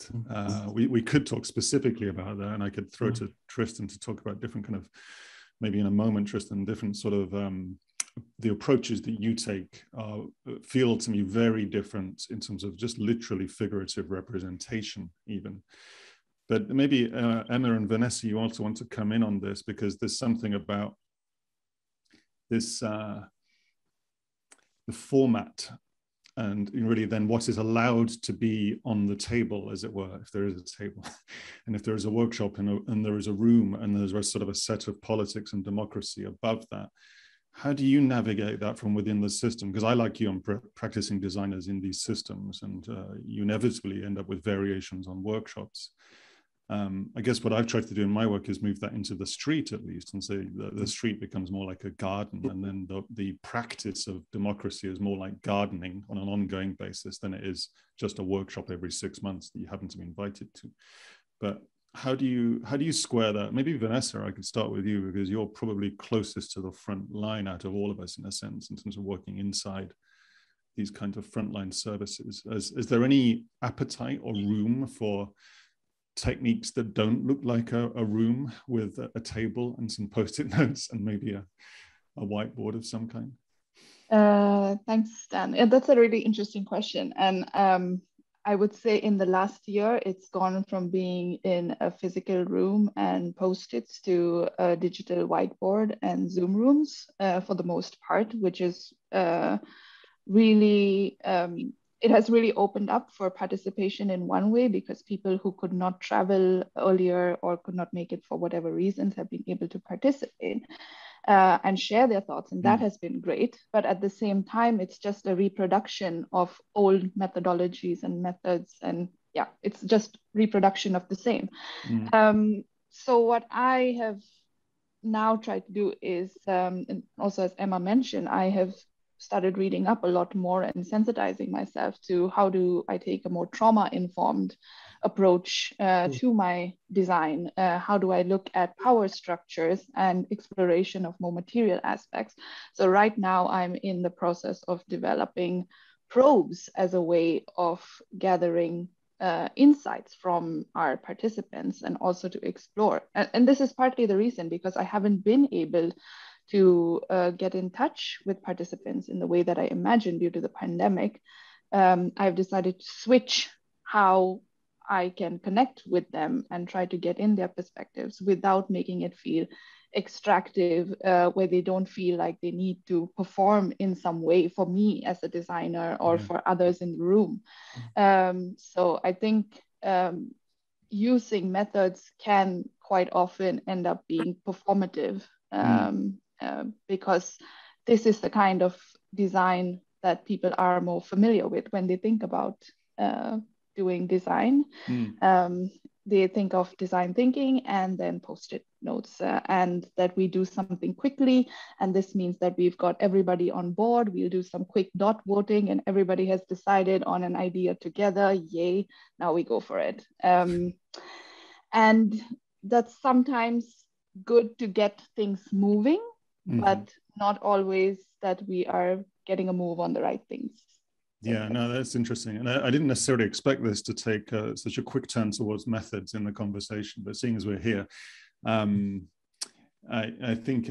We could talk specifically about that, and I could throw to Tristan to talk about different kind of, maybe in a moment, Tristan, different sort of the approaches that you take feel to me very different in terms of just literally figurative representation even. But maybe Emma and Vanessa, you also want to come in on this, because there's something about this, the format, and really then what is allowed to be on the table, as it were, if there is a table, and if there is a workshop and there is a room and there's a sort of a set of politics and democracy above that. How do you navigate that from within the system? Because I, like you, am practicing designers in these systems, and you inevitably end up with variations on workshops. I guess what I've tried to do in my work is move that into the street, at least, and say the street becomes more like a garden, and then the practice of democracy is more like gardening on an ongoing basis than it is just a workshop every 6 months that you happen to be invited to. But how do you square that? Maybe Vanessa, I could start with you, because you're probably closest to the front line out of all of us, in a sense, in terms of working inside these kinds of frontline services. Is there any appetite or room for techniques that don't look like a room with a table and some post-it notes and maybe a whiteboard of some kind? Thanks, Stan. Yeah, that's a really interesting question. And I would say in the last year, it's gone from being in a physical room and post-its to a digital whiteboard and Zoom rooms for the most part, which is really, it has really opened up for participation in one way, because people who could not travel earlier or could not make it for whatever reasons have been able to participate and share their thoughts. And that has been great. But at the same time, it's just a reproduction of old methodologies and methods. And yeah, it's just reproduction of the same. So what I have now tried to do is, and also as Emma mentioned, I have started reading up a lot more and sensitizing myself to how do I take a more trauma-informed approach to my design. How do I look at power structures and exploration of more material aspects? So right now I'm in the process of developing probes as a way of gathering insights from our participants and also to explore. And this is partly the reason, because I haven't been able to get in touch with participants in the way that I imagined due to the pandemic. I've decided to switch how I can connect with them and try to get in their perspectives without making it feel extractive, where they don't feel like they need to perform in some way for me as a designer or for others in the room. So I think using methods can quite often end up being performative. Because this is the kind of design that people are more familiar with when they think about doing design. They think of design thinking and then post-it notes, and that we do something quickly. And this means that we've got everybody on board. We'll do some quick dot voting and everybody has decided on an idea together. Yay, now we go for it. And that's sometimes good to get things moving, but not always that we are getting a move on the right things. Yeah, no, that's interesting. And I didn't necessarily expect this to take such a quick turn towards methods in the conversation, but seeing as we're here, I think,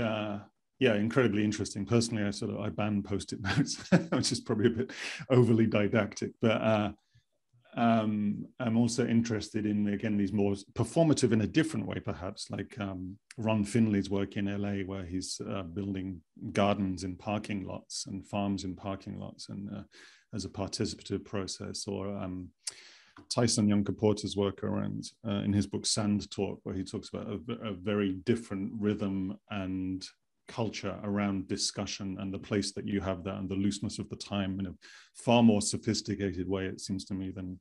yeah, incredibly interesting. Personally, I ban Post-it notes, which is probably a bit overly didactic, but I'm also interested in, again, these more performative in a different way, perhaps, like Ron Finley's work in LA, where he's building gardens in parking lots and farms in parking lots, and as a participative process, or Tyson Yunkaporta's work around in his book Sand Talk, where he talks about a very different rhythm and culture around discussion and the place that you have there and the looseness of the time in a far more sophisticated way, it seems to me, than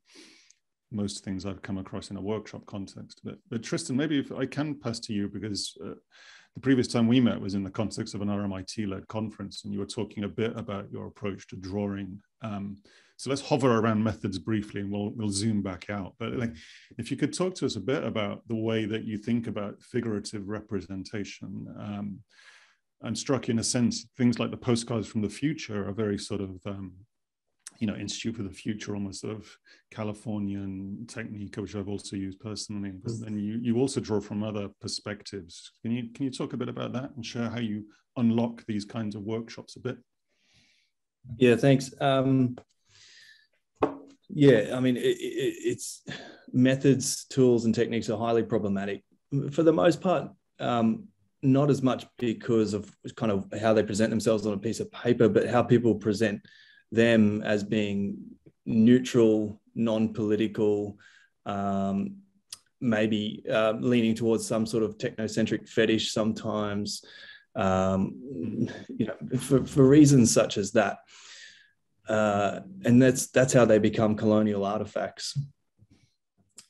most things I've come across in a workshop context. But Tristan, maybe if I can pass to you, because the previous time we met was in the context of an RMIT-led conference, and you were talking a bit about your approach to drawing. So let's hover around methods briefly, and we'll zoom back out. But like, if you could talk to us a bit about the way that you think about figurative representation. I'm struck, in a sense, things like the postcards from the future are very sort of, Institute for the Future, almost sort of Californian technique, which I've also used personally. But then you also draw from other perspectives. Can you talk a bit about that and share how you unlock these kinds of workshops a bit? Yeah, thanks. Yeah, I mean, it's methods, tools, and techniques are highly problematic for the most part. Not as much because of kind of how they present themselves on a piece of paper, but how people present them as being neutral, non-political, maybe leaning towards some sort of technocentric fetish sometimes, for reasons such as that. And that's how they become colonial artifacts.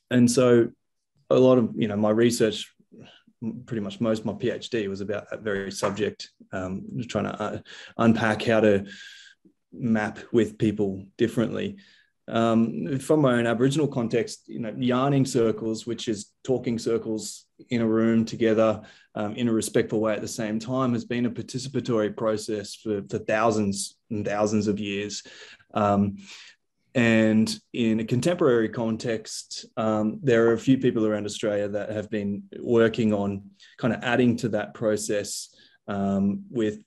And so a lot of, my research, pretty much most of my PhD was about that very subject, trying to unpack how to map with people differently. From my own Aboriginal context, yarning circles, which is talking circles in a room together in a respectful way at the same time, has been a participatory process for thousands and thousands of years. And in a contemporary context, there are a few people around Australia that have been working on kind of adding to that process with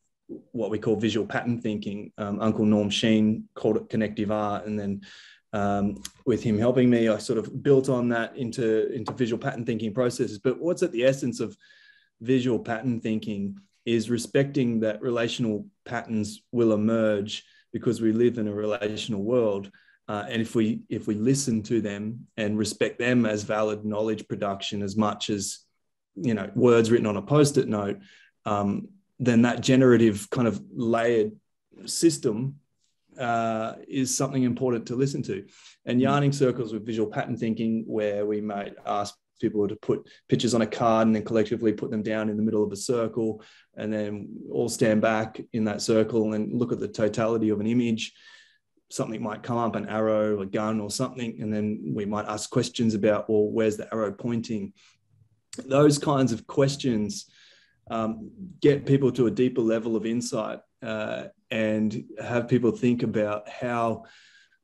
what we call visual pattern thinking. Uncle Norm Sheen called it connective art. And then with him helping me, I sort of built on that into visual pattern thinking processes. But what's at the essence of visual pattern thinking is respecting that relational patterns will emerge because we live in a relational world. And if we listen to them and respect them as valid knowledge production as much as, words written on a Post-it note, then that generative kind of layered system is something important to listen to. And yarning circles with visual pattern thinking, where we might ask people to put pictures on a card and then collectively put them down in the middle of a circle, and then all stand back in that circle and look at the totality of an image. Something might come up, an arrow, a gun or something, and then we might ask questions about, well, where's the arrow pointing? Those kinds of questions get people to a deeper level of insight and have people think about how,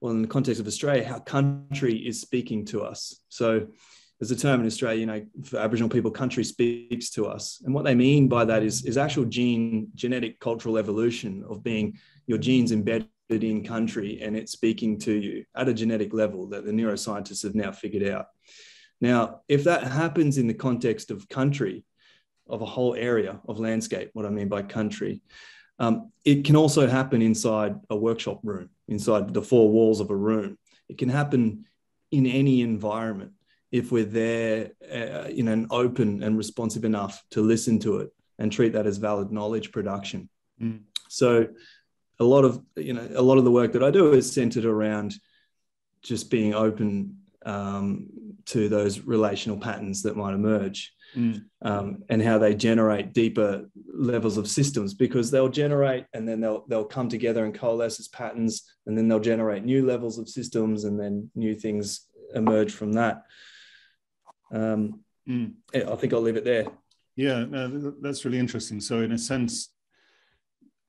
well, in the context of Australia, how country is speaking to us. So there's a term in Australia, for Aboriginal people, country speaks to us. And what they mean by that is actual genetic cultural evolution of being your genes embedded in country, and it's speaking to you at a genetic level that the neuroscientists have now figured out. Now, if that happens in the context of country, of a whole area of landscape, what I mean by country, it can also happen inside a workshop room, inside the four walls of a room. It can happen in any environment if we're there, and open and responsive enough to listen to it and treat that as valid knowledge production. So a lot of the work that I do is centered around just being open to those relational patterns that might emerge, and how they generate deeper levels of systems, because they'll generate and then they'll come together and coalesce as patterns, and then they'll generate new levels of systems, and then new things emerge from that. I think I'll leave it there. Yeah, no, that's really interesting. So in a sense,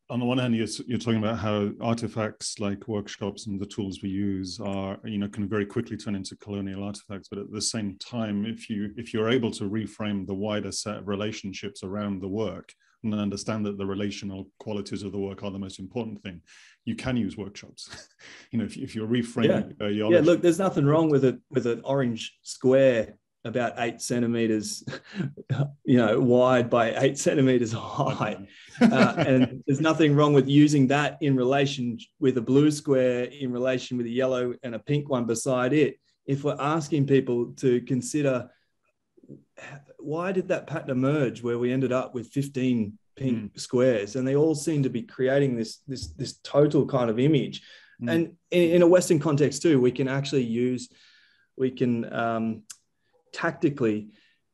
on the one hand, you're talking about how artifacts like workshops and the tools we use are, can very quickly turn into colonial artifacts. But at the same time, if you're able to reframe the wider set of relationships around the work, and understand that the relational qualities of the work are the most important thing, you can use workshops. You know, if you're reframing yeah, look, there's nothing wrong with an orange square about 8 centimeters, you know, wide by 8 centimeters high. And there's nothing wrong with using that in relation with a blue square, in relation with a yellow and a pink one beside it. If we're asking people to consider, why did that pattern emerge where we ended up with 15 pink squares, and they all seem to be creating this total kind of image. And in a Western context too, we can tactically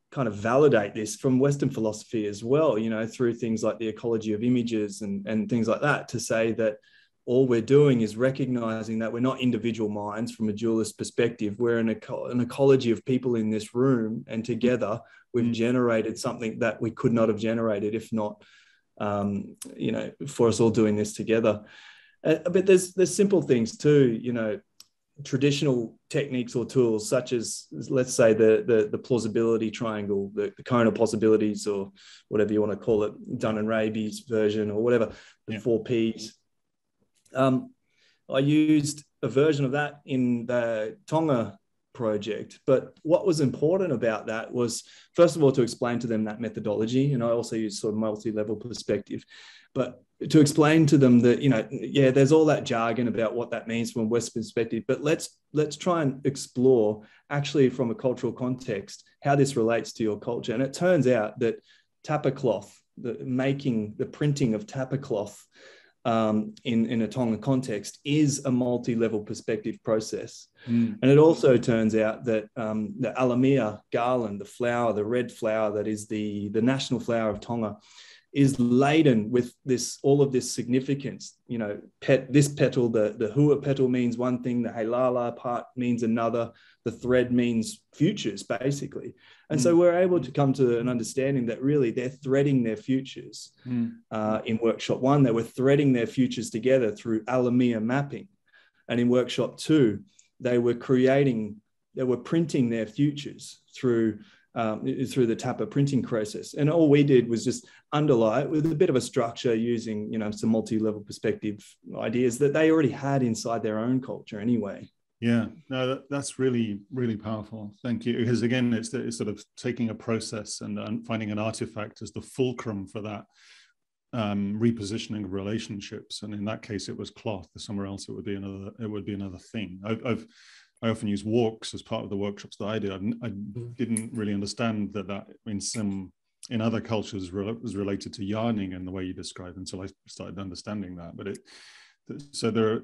kind of validate this from Western philosophy as well, you know, through things like the ecology of images and things like that, to say that all we're doing is recognizing that we're not individual minds from a dualist perspective. We're an ecology of people in this room, and together we've generated something that we could not have generated if not, you know, for us all doing this together. But there's simple things too, you know, traditional techniques or tools such as, let's say, the plausibility triangle, the kernel possibilities, or whatever you want to call it, Dunn and Raby's version or whatever, the 4 Ps. I used a version of that in the Tonga project, but what was important about that was, first of all, to explain to them that methodology, and I also used sort of multi-level perspective, but to explain to them that, you know, yeah, there's all that jargon about what that means from a Western perspective, but let's try and explore actually from a cultural context how this relates to your culture. And it turns out that tapa cloth, the printing of tapa cloth in a Tonga context is a multi-level perspective process. And it also turns out that the alamia garland, the flower, the red flower that is the national flower of Tonga, is laden with all of this significance. You know, this petal, the hua petal means one thing, the halala part means another, the thread means futures, basically. And so we're able to come to an understanding that really they're threading their futures. In workshop 1, they were threading their futures together through alamia mapping. And in workshop 2, they were printing their futures through the tapa printing process. And all we did was just underlie it with a bit of a structure using, you know, some multi-level perspective ideas that they already had inside their own culture anyway. Yeah, no, that's really, really powerful. Thank you. Because again, it's sort of taking a process and finding an artifact as the fulcrum for that repositioning of relationships. And in that case, it was cloth. Somewhere else, it would be another thing. I often use walks as part of the workshops that I did. I didn't really understand that in other cultures was related to yarning and the way you describe until I started understanding that. So there are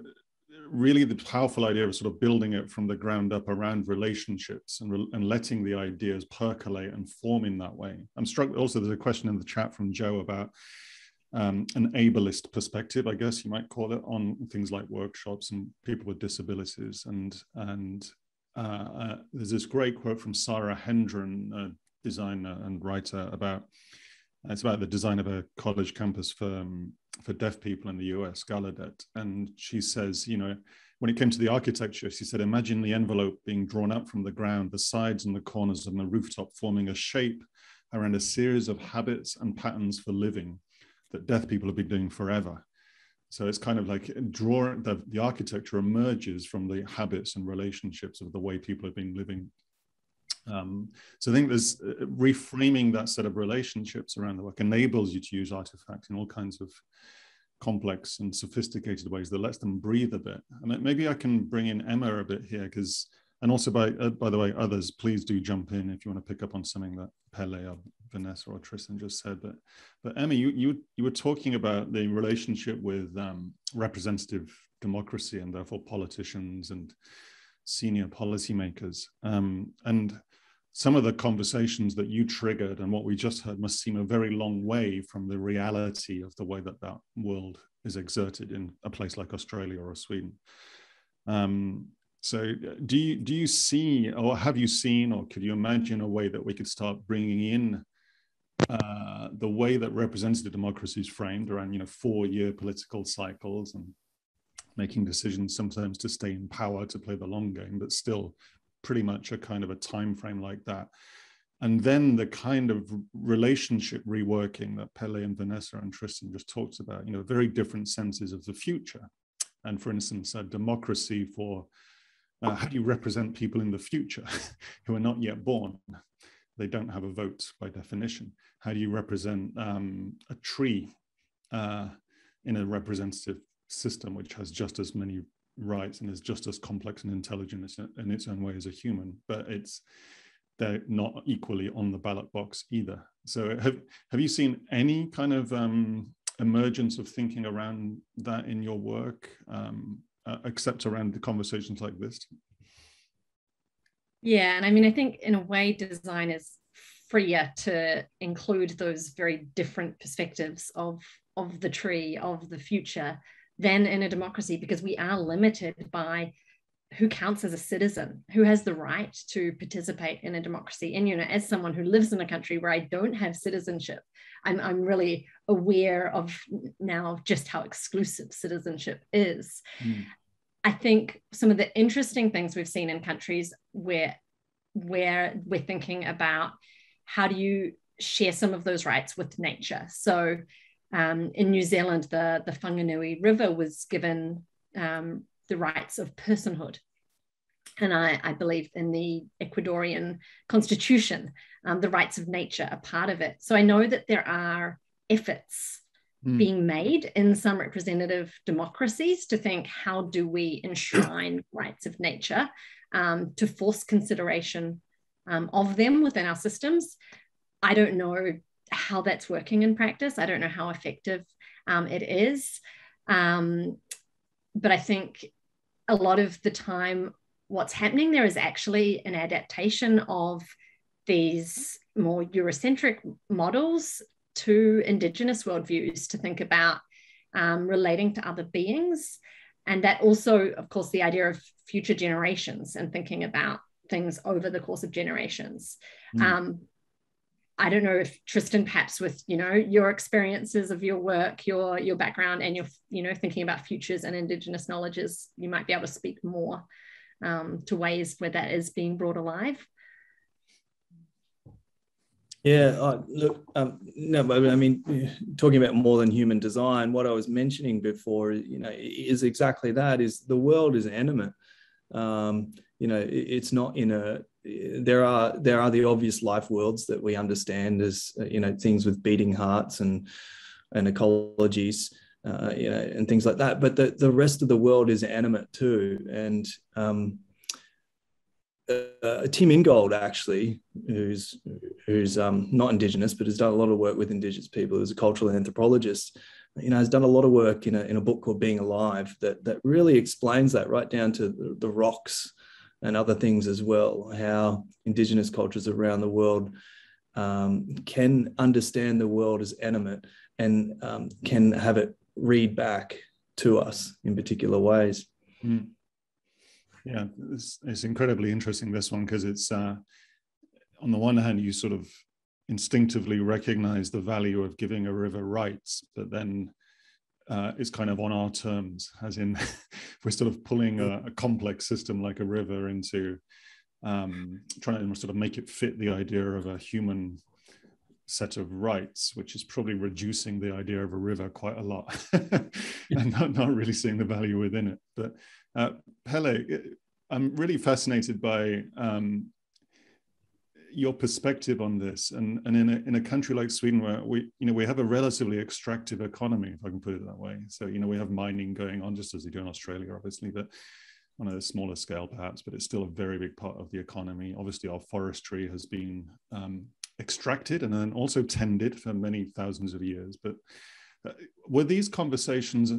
really the powerful idea of sort of building it from the ground up around relationships and letting the ideas percolate and form in that way. I'm struck also, there's a question in the chat from Joe about an ableist perspective, I guess you might call it, on things like workshops and people with disabilities. And there's this great quote from Sarah Hendren, a designer and writer, it's about the design of a college campus for deaf people in the US, Gallaudet. And she says, you know, when it came to the architecture, she said, imagine the envelope being drawn up from the ground, the sides and the corners and the rooftop forming a shape around a series of habits and patterns for living that deaf people have been doing forever. So it's kind of like the architecture emerges from the habits and relationships of the way people have been living. So I think there's reframing that set of relationships around the work enables you to use artifacts in all kinds of complex and sophisticated ways that lets them breathe a bit. And maybe I can bring in Emma a bit here, because, and also by the way, others, please do jump in if you want to pick up on something that Pelle or Vanessa or Tristan just said. But Emma, you were talking about the relationship with representative democracy and therefore politicians and senior policymakers. And some of the conversations that you triggered and what we just heard must seem a very long way from the reality of the way that world is exerted in a place like Australia or Sweden. So do you see, or have you seen, or could you imagine a way that we could start bringing in the way that representative democracy is framed around, 4-year political cycles and making decisions sometimes to stay in power, to play the long game, but still pretty much a kind of a time frame like that, And then the kind of relationship reworking that Pelle and Vanessa and Tristan just talked about, very different senses of the future. And for instance, a democracy for how do you represent people in the future who are not yet born? They don't have a vote by definition. How do you represent a tree in a representative system which has just as many rights and is just as complex and intelligent in its own way as a human, but they're not equally on the ballot box either. So have you seen any kind of emergence of thinking around that in your work, except around the conversations like this? Yeah, and I mean, I think in a way design is freer to include those very different perspectives of the tree, of the future, than in a democracy, because we are limited by who counts as a citizen, who has the right to participate in a democracy. And, as someone who lives in a country where I don't have citizenship, I'm really aware of now just how exclusive citizenship is. I think some of the interesting things we've seen in countries where we're thinking about how do you share some of those rights with nature. So in New Zealand, the Whanganui River was given the rights of personhood. And I believe in the Ecuadorian constitution, the rights of nature are part of it. So I know that there are efforts being made in some representative democracies to think, how do we enshrine rights of nature, to force consideration of them within our systems. I don't know how that's working in practice. I don't know how effective it is. But I think a lot of the time what's happening there is actually an adaptation of these more Eurocentric models to Indigenous worldviews to think about relating to other beings. And that also, of course, the idea of future generations and thinking about things over the course of generations. I don't know if Tristan, perhaps with, your experiences of your work, your background, and your, thinking about futures and Indigenous knowledges, you might be able to speak more to ways where that is being brought alive. Yeah, look, no, but I mean, talking about more than human design, what I was mentioning before, is exactly that, is the world is animate. It's not in a, there are the obvious life worlds that we understand as, things with beating hearts and ecologies, and things like that. But the rest of the world is animate too. And Tim Ingold, actually, who's not Indigenous, but has done a lot of work with Indigenous people, who's a cultural anthropologist, has done a lot of work in a book called Being Alive that really explains that, right down to the rocks and other things as well, how Indigenous cultures around the world can understand the world as animate and can have it read back to us in particular ways. Yeah, it's incredibly interesting, this one, because it's on the one hand, you sort of instinctively recognize the value of giving a river rights, but then it's kind of on our terms, as in we're sort of pulling a complex system like a river into trying to sort of make it fit the idea of a human set of rights, which is probably reducing the idea of a river quite a lot and not really seeing the value within it. But Pelle, I'm really fascinated by your perspective on this, and in a country like Sweden, where we have a relatively extractive economy, if I can put it that way. So we have mining going on, just as they do in Australia, obviously, but on a smaller scale perhaps, but it's still a very big part of the economy. Obviously, our forestry has been extracted and then also tended for many thousands of years. But were these conversations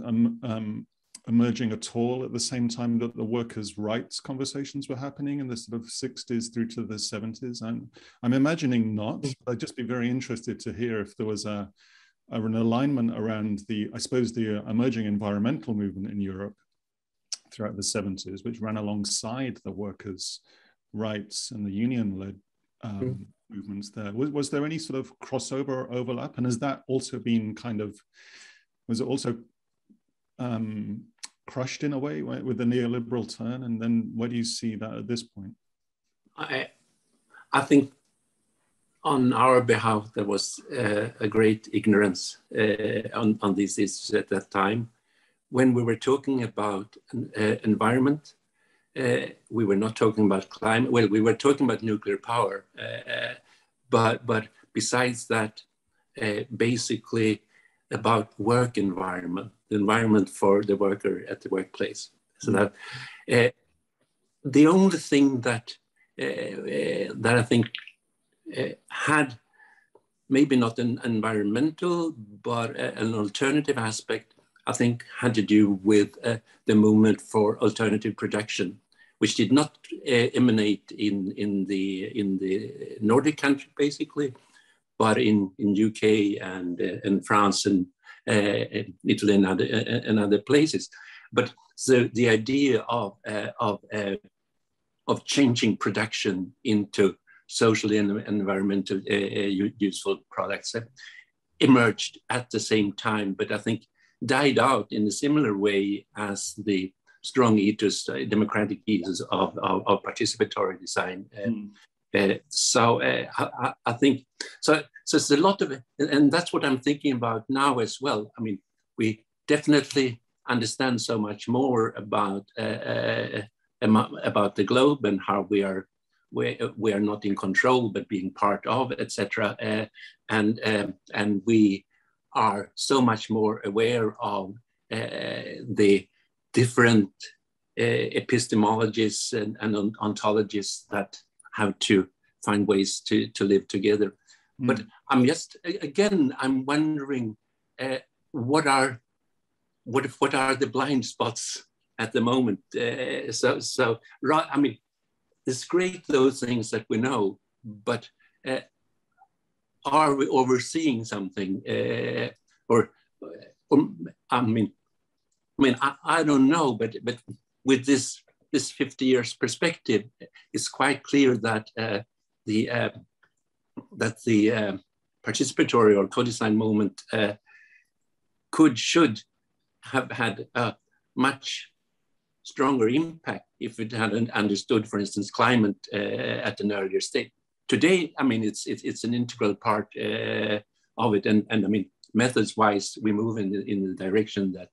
emerging at all at the same time that the workers' rights conversations were happening in the sort of 60s through to the 70s? I'm imagining not, but I'd just be very interested to hear if there was an alignment around the emerging environmental movement in Europe throughout the 70s, which ran alongside the workers' rights and the union-led movements there. Was there any sort of crossover or overlap? And has that also been was it also crushed in a way with the neoliberal turn? And then where do you see that at this point? I think on our behalf, there was a great ignorance on these issues at that time. When we were talking about environment, we were not talking about climate. Well, we were talking about nuclear power, but besides that, basically about work environment, the environment for the worker at the workplace. So that the only thing that I think had maybe not an environmental, but an alternative aspect, I think had to do with the movement for alternative production, which did not emanate in the Nordic country, basically, but in UK and in France and Italy and other places. But so the idea of changing production into socially and environmentally useful products emerged at the same time, but I think died out in a similar way as the strong ethos, democratic ethos of participatory design. So I think, so it's a lot of it, and that's what I'm thinking about now as well. I mean, we definitely understand so much more about the globe and how we are not in control, but being part of, etc. And we are so much more aware of the different epistemologies and ontologies that have to find ways to live together. But I'm wondering what are the blind spots at the moment? I mean, it's great those things that we know, but are we overseeing something? I don't know, but with this 50 years perspective, it's quite clear that the participatory or co-design movement should have had a much stronger impact if it hadn't understood, for instance, climate at an earlier stage. Today, I mean, it's an integral part of it, and I mean, methods-wise, we move in the direction that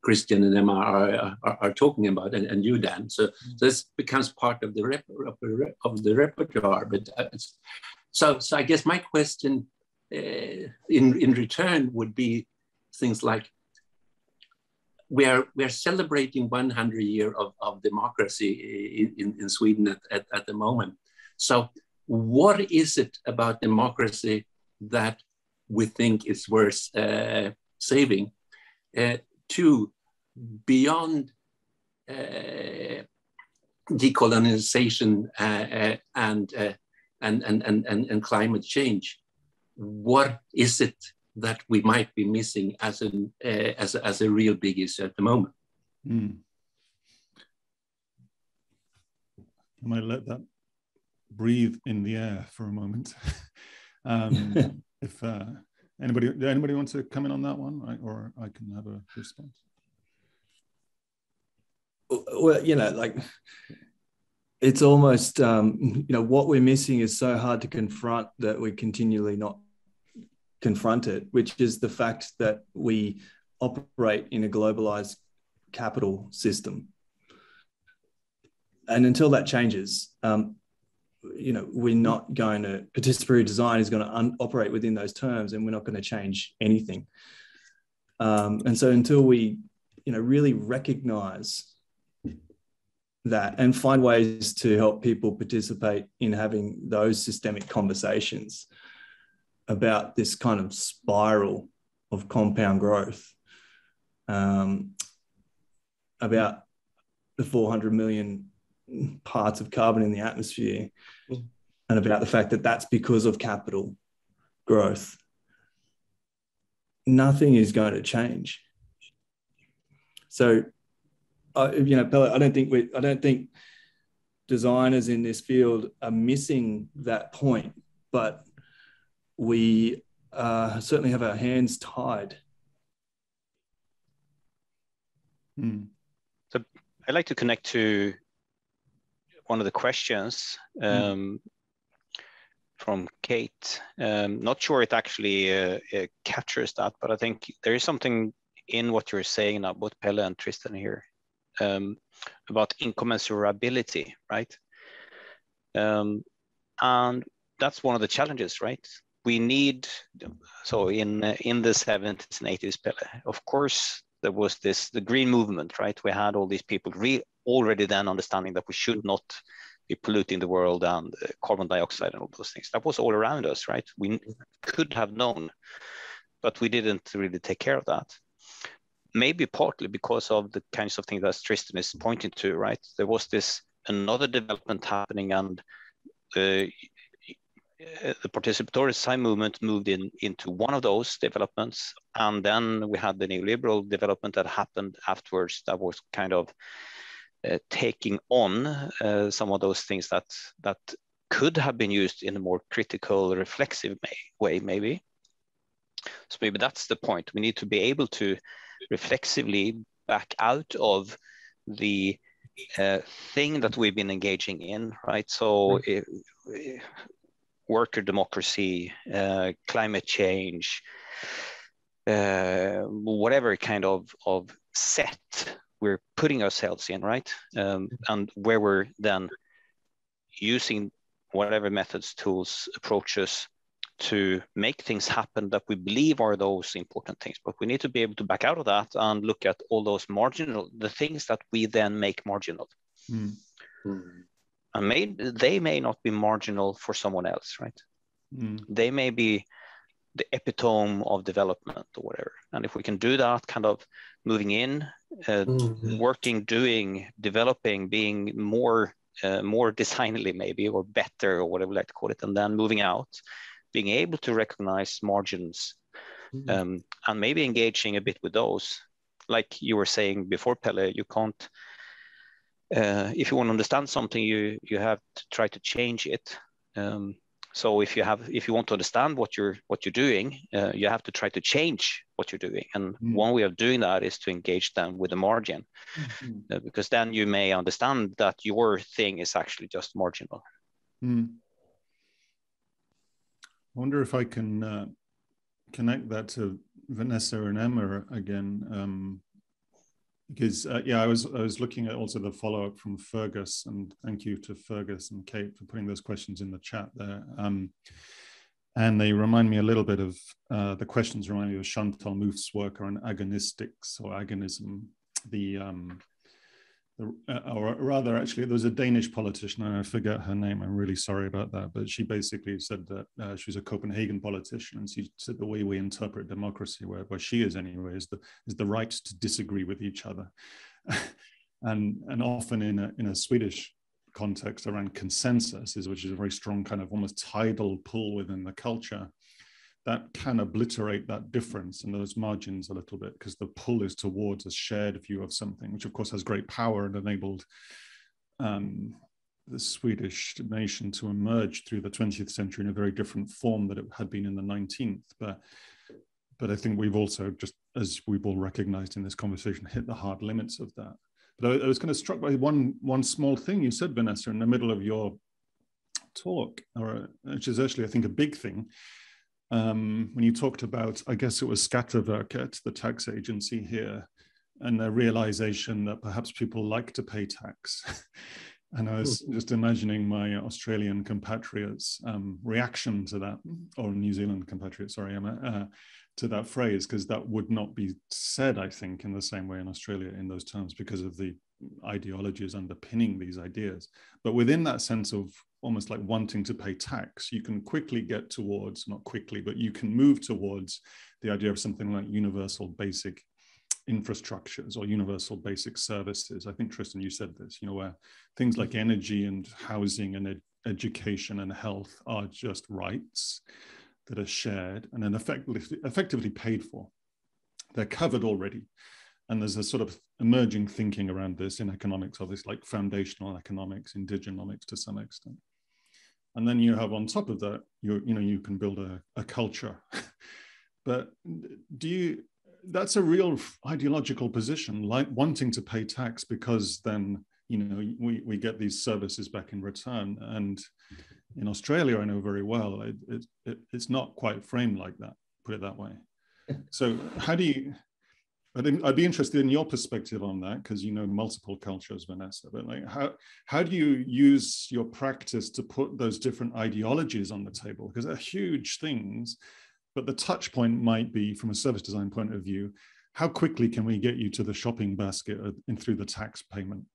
Christian and Emma are talking about, and you, Dan. So this becomes part of the repertoire. But so I guess my question in return would be things like, we are celebrating 100 years of democracy in Sweden at the moment. So what is it about democracy that we think is worth saving? Two, beyond decolonization and climate change, what is it that we might be missing as a real big issue at the moment? I might let that breathe in the air for a moment. If anybody wants to come in on that one, or I can have a response. Well, like it's almost, what we're missing is so hard to confront that we continually not confront it, which is the fact that we operate in a globalized capital system. And until that changes, we're not going to, participatory design is going to operate within those terms, and we're not going to change anything. And so until we, really recognize that and find ways to help people participate in having those systemic conversations about this kind of spiral of compound growth, about the 400 million parts of carbon in the atmosphere, and about the fact that that's because of capital growth, nothing is going to change. So, Pelle, I don't think designers in this field are missing that point, but we certainly have our hands tied. So I'd like to connect to one of the questions. from Kate. Not sure it actually captures that, but I think there is something in what you're saying now, both Pelle and Tristan here, about incommensurability, right? And that's one of the challenges, right? We need, so in the 70s and 80s, Pelle, of course, there was the green movement, right? We had all these people already then understanding that we should not be polluting the world and carbon dioxide and all those things. That was all around us, right? We could have known, but we didn't really take care of that. Maybe partly because of the kinds of things that Tristan is pointing to, right? There was another development happening, and the participatory design movement moved into one of those developments, and then we had the neoliberal development that happened afterwards that was kind of taking on some of those things that could have been used in a more critical, reflexive way, maybe. So maybe that's the point. We need to be able to reflexively back out of the thing that we've been engaging in, right? So worker democracy, climate change, whatever kind of set we're putting ourselves in, right? And where we're then using whatever methods, tools, approaches to make things happen that we believe are those important things. But we need to be able to back out of that and look at all those the things that we then make marginal. Mm. And they may not be marginal for someone else, right? Mm. They may be the epitome of development or whatever. And if we can do that, kind of moving in, working, doing, developing, being more designedly maybe, or better, or whatever you like to call it, and then moving out, being able to recognize margins, and maybe engaging a bit with those. Like you were saying before, Pelle, you can't, if you want to understand something, you have to try to change it. So if you want to understand what you're doing, you have to try to change what you're doing. And one way of doing that is to engage them with a margin, because then you may understand that your thing is actually just marginal. I wonder if I can connect that to Vanessa and Emma again, because I was looking at also the follow-up from Fergus, and thank you to Fergus and Kate for putting those questions in the chat there. And they remind me a little bit of, the questions remind me of Chantal Mouffe's work on agonistics or agonism. Or rather, actually, there was a Danish politician, and I forget her name, I'm really sorry about that, but she basically said that she was a Copenhagen politician, and she said the way we interpret democracy, where she is anyway, is the right to disagree with each other. and often in a Swedish context around consensus, which is a very strong kind of almost tidal pull within the culture, that can obliterate that difference and those margins a little bit, because the pull is towards a shared view of something, which of course has great power and enabled the Swedish nation to emerge through the 20th century in a very different form that it had been in the 19th. But I think we've also, just as we've all recognized in this conversation, hit the hard limits of that. But I was kind of struck by one small thing you said, Vanessa, in the middle of your talk, which is actually, I think, a big thing. When you talked about, I guess it was Skatteverket, the tax agency here, and the realization that perhaps people like to pay tax. And I was just imagining my Australian compatriots' reaction to that, or New Zealand compatriots, sorry, Emma, to that phrase, because that would not be said, I think, in the same way in Australia in those terms, because of the ideologies underpinning these ideas. But within that sense of almost like wanting to pay tax, you can quickly get towards, not quickly, but you can move towards the idea of something like universal basic infrastructures or universal basic services. I think, Tristan, you said this, where things like energy and housing and education and health are just rights that are shared and then effectively paid for. They're covered already. And there's a sort of emerging thinking around this in economics, obviously, like foundational economics, indigenomics to some extent. And then you have on top of that, you can build a culture. But that's a real ideological position, like wanting to pay tax because then, we get these services back in return. And in Australia, I know very well, it's not quite framed like that, put it that way. So how do you, I'd be interested in your perspective on that, because you know multiple cultures, Vanessa, but like how do you use your practice to put those different ideologies on the table? Because they're huge things, but the touch point might be, from a service design point of view, how quickly can we get you to the shopping basket and through the tax payment?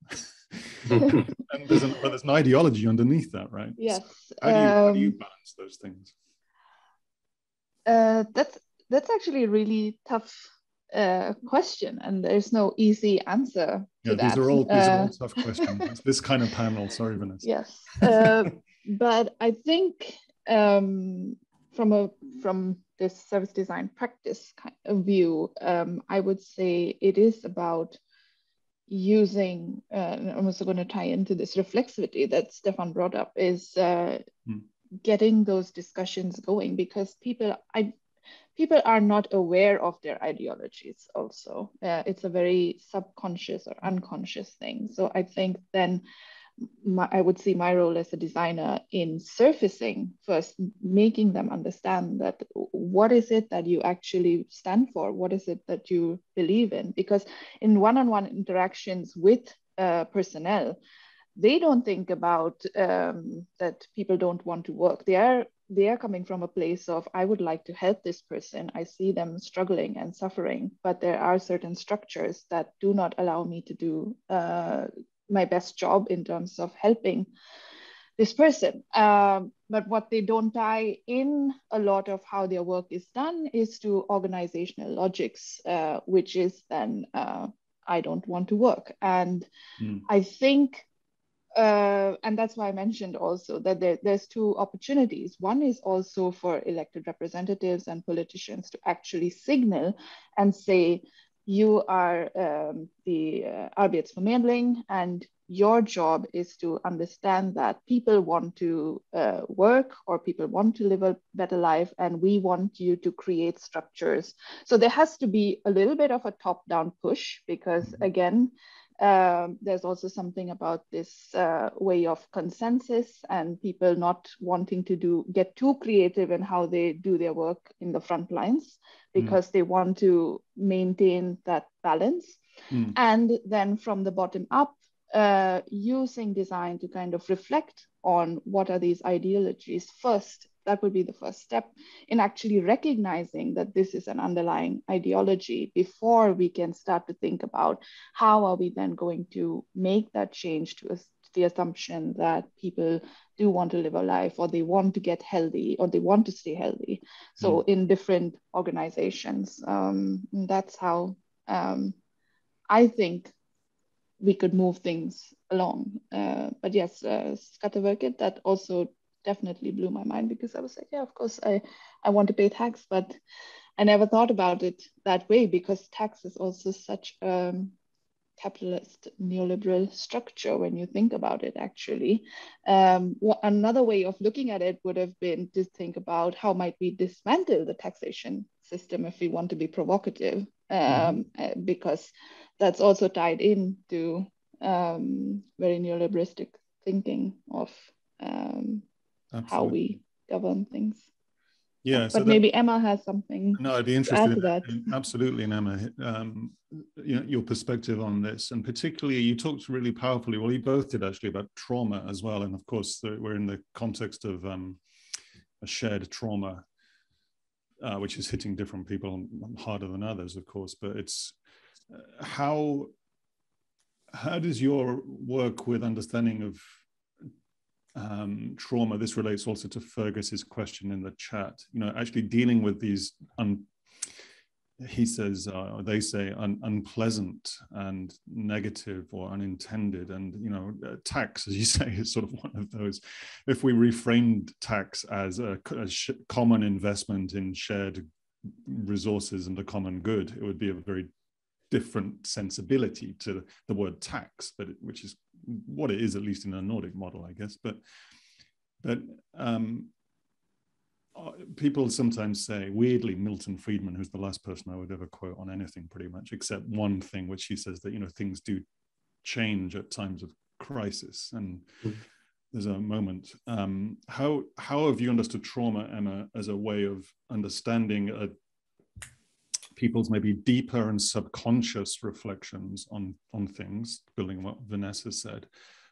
And there's an ideology underneath that, right? Yes. So how do you balance those things? That's actually a really tough question, and there's no easy answer to that. These are all tough questions. It's this kind of panel. Sorry, Vanessa. Yes, but I think from this service design practice kind of view, I would say it is about using, I'm also going to tie into this reflexivity that Stefan brought up, is getting those discussions going, because people are not aware of their ideologies also. It's a very subconscious or unconscious thing. So I think then I would see my role as a designer in surfacing first, making them understand that what is it that you actually stand for? What is it that you believe in? Because in one-on-one interactions with personnel, they don't think about that people don't want to work. They are coming from a place of, I would like to help this person. I see them struggling and suffering, but there are certain structures that do not allow me to do my best job in terms of helping this person. But what they don't tie in a lot of how their work is done is to organizational logics, which is then, I don't want to work. And I think, and that's why I mentioned also that there's two opportunities. One is also for elected representatives and politicians to actually signal and say, you are the Arbetsförmedling, and your job is to understand that people want to work, or people want to live a better life, and we want you to create structures. So there has to be a little bit of a top-down push, because again, there's also something about this way of consensus and people not wanting to get too creative in how they do their work in the front lines, because they want to maintain that balance. And then from the bottom up, using design to kind of reflect on what are these ideologies first. That would be the first step in actually recognizing that this is an underlying ideology before we can start to think about how are we then going to make that change to the assumption that people do want to live a life, or they want to get healthy, or they want to stay healthy. So in different organizations, that's how I think we could move things along. But yes, Skatteverket, that also definitely blew my mind, because I was like, yeah, of course I want to pay tax, but I never thought about it that way, because tax is also such a capitalist neoliberal structure when you think about it, actually. Another way of looking at it would have been to think about how might we dismantle the taxation system if we want to be provocative, because that's also tied into very neoliberalistic thinking of how we govern things. Yeah, but maybe Emma has something. No, I'd be interested in that. Absolutely, in Emma, your perspective on this, and particularly you talked really powerfully. Well, you both did actually about trauma as well, and of course we're in the context of a shared trauma, which is hitting different people harder than others, of course. But it's how does your work with understanding of trauma, this relates also to Fergus's question in the chat, actually dealing with these, he says, they say unpleasant and negative or unintended, and tax, as you say, is sort of one of those. If we reframed tax as a common investment in shared resources and a common good, it would be a very different sensibility to the word tax, but which is what it is, at least in a Nordic model, I guess. But people sometimes say, weirdly, Milton Friedman, who's the last person I would ever quote on anything pretty much, except one thing, which he says that things do change at times of crisis, and there's a moment. How have you understood trauma, Emma, as a way of understanding people's maybe deeper and subconscious reflections on things, building on what Vanessa said?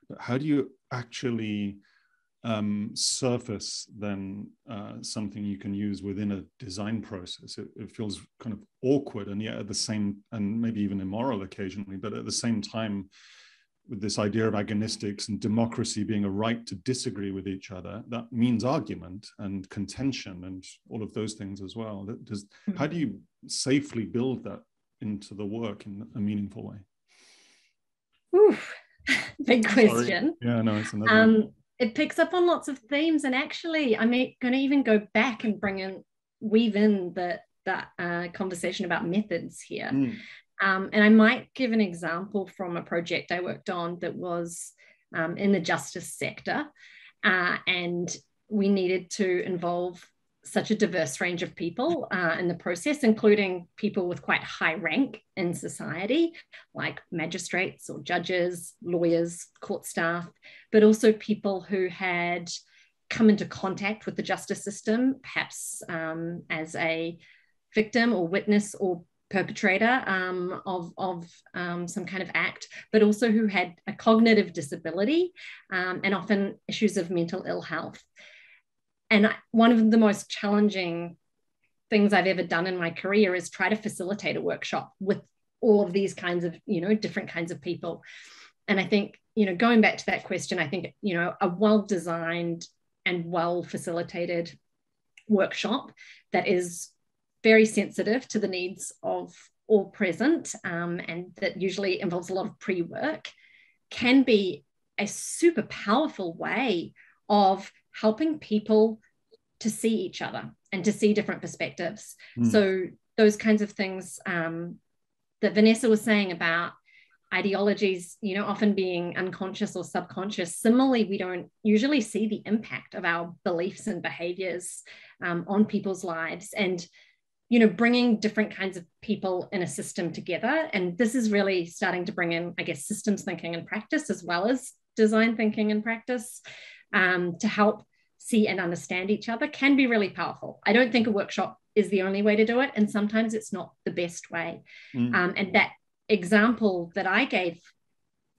But how do you actually surface then something you can use within a design process? It feels kind of awkward, and yet at the same, and maybe even immoral occasionally, but at the same time, with this idea of agonistics and democracy being a right to disagree with each other, that means argument and contention and all of those things as well. How do you safely build that into the work in a meaningful way? Oof, big question. Sorry. Yeah, no, it's another. It picks up on lots of themes, and actually, I'm going to even go back and weave in the conversation about methods here. And I might give an example from a project I worked on that was in the justice sector, and we needed to involve such a diverse range of people in the process, including people with quite high rank in society, like magistrates or judges, lawyers, court staff, but also people who had come into contact with the justice system, perhaps as a victim or witness or perpetrator of some kind of act, but also who had a cognitive disability and often issues of mental ill health. And one of the most challenging things I've ever done in my career is try to facilitate a workshop with all of these kinds of, different kinds of people. And I think, going back to that question, I think, a well-designed and well-facilitated workshop that is very sensitive to the needs of all present, and that usually involves a lot of pre-work, can be a super powerful way of helping people to see each other and to see different perspectives. So those kinds of things that Vanessa was saying about ideologies, often being unconscious or subconscious. Similarly, we don't usually see the impact of our beliefs and behaviors on people's lives, and bringing different kinds of people in a system together. And this is really starting to bring in, I guess, systems thinking and practice, as well as design thinking and practice, to help see and understand each other, can be really powerful. I don't think a workshop is the only way to do it, and sometimes it's not the best way. And that example that I gave,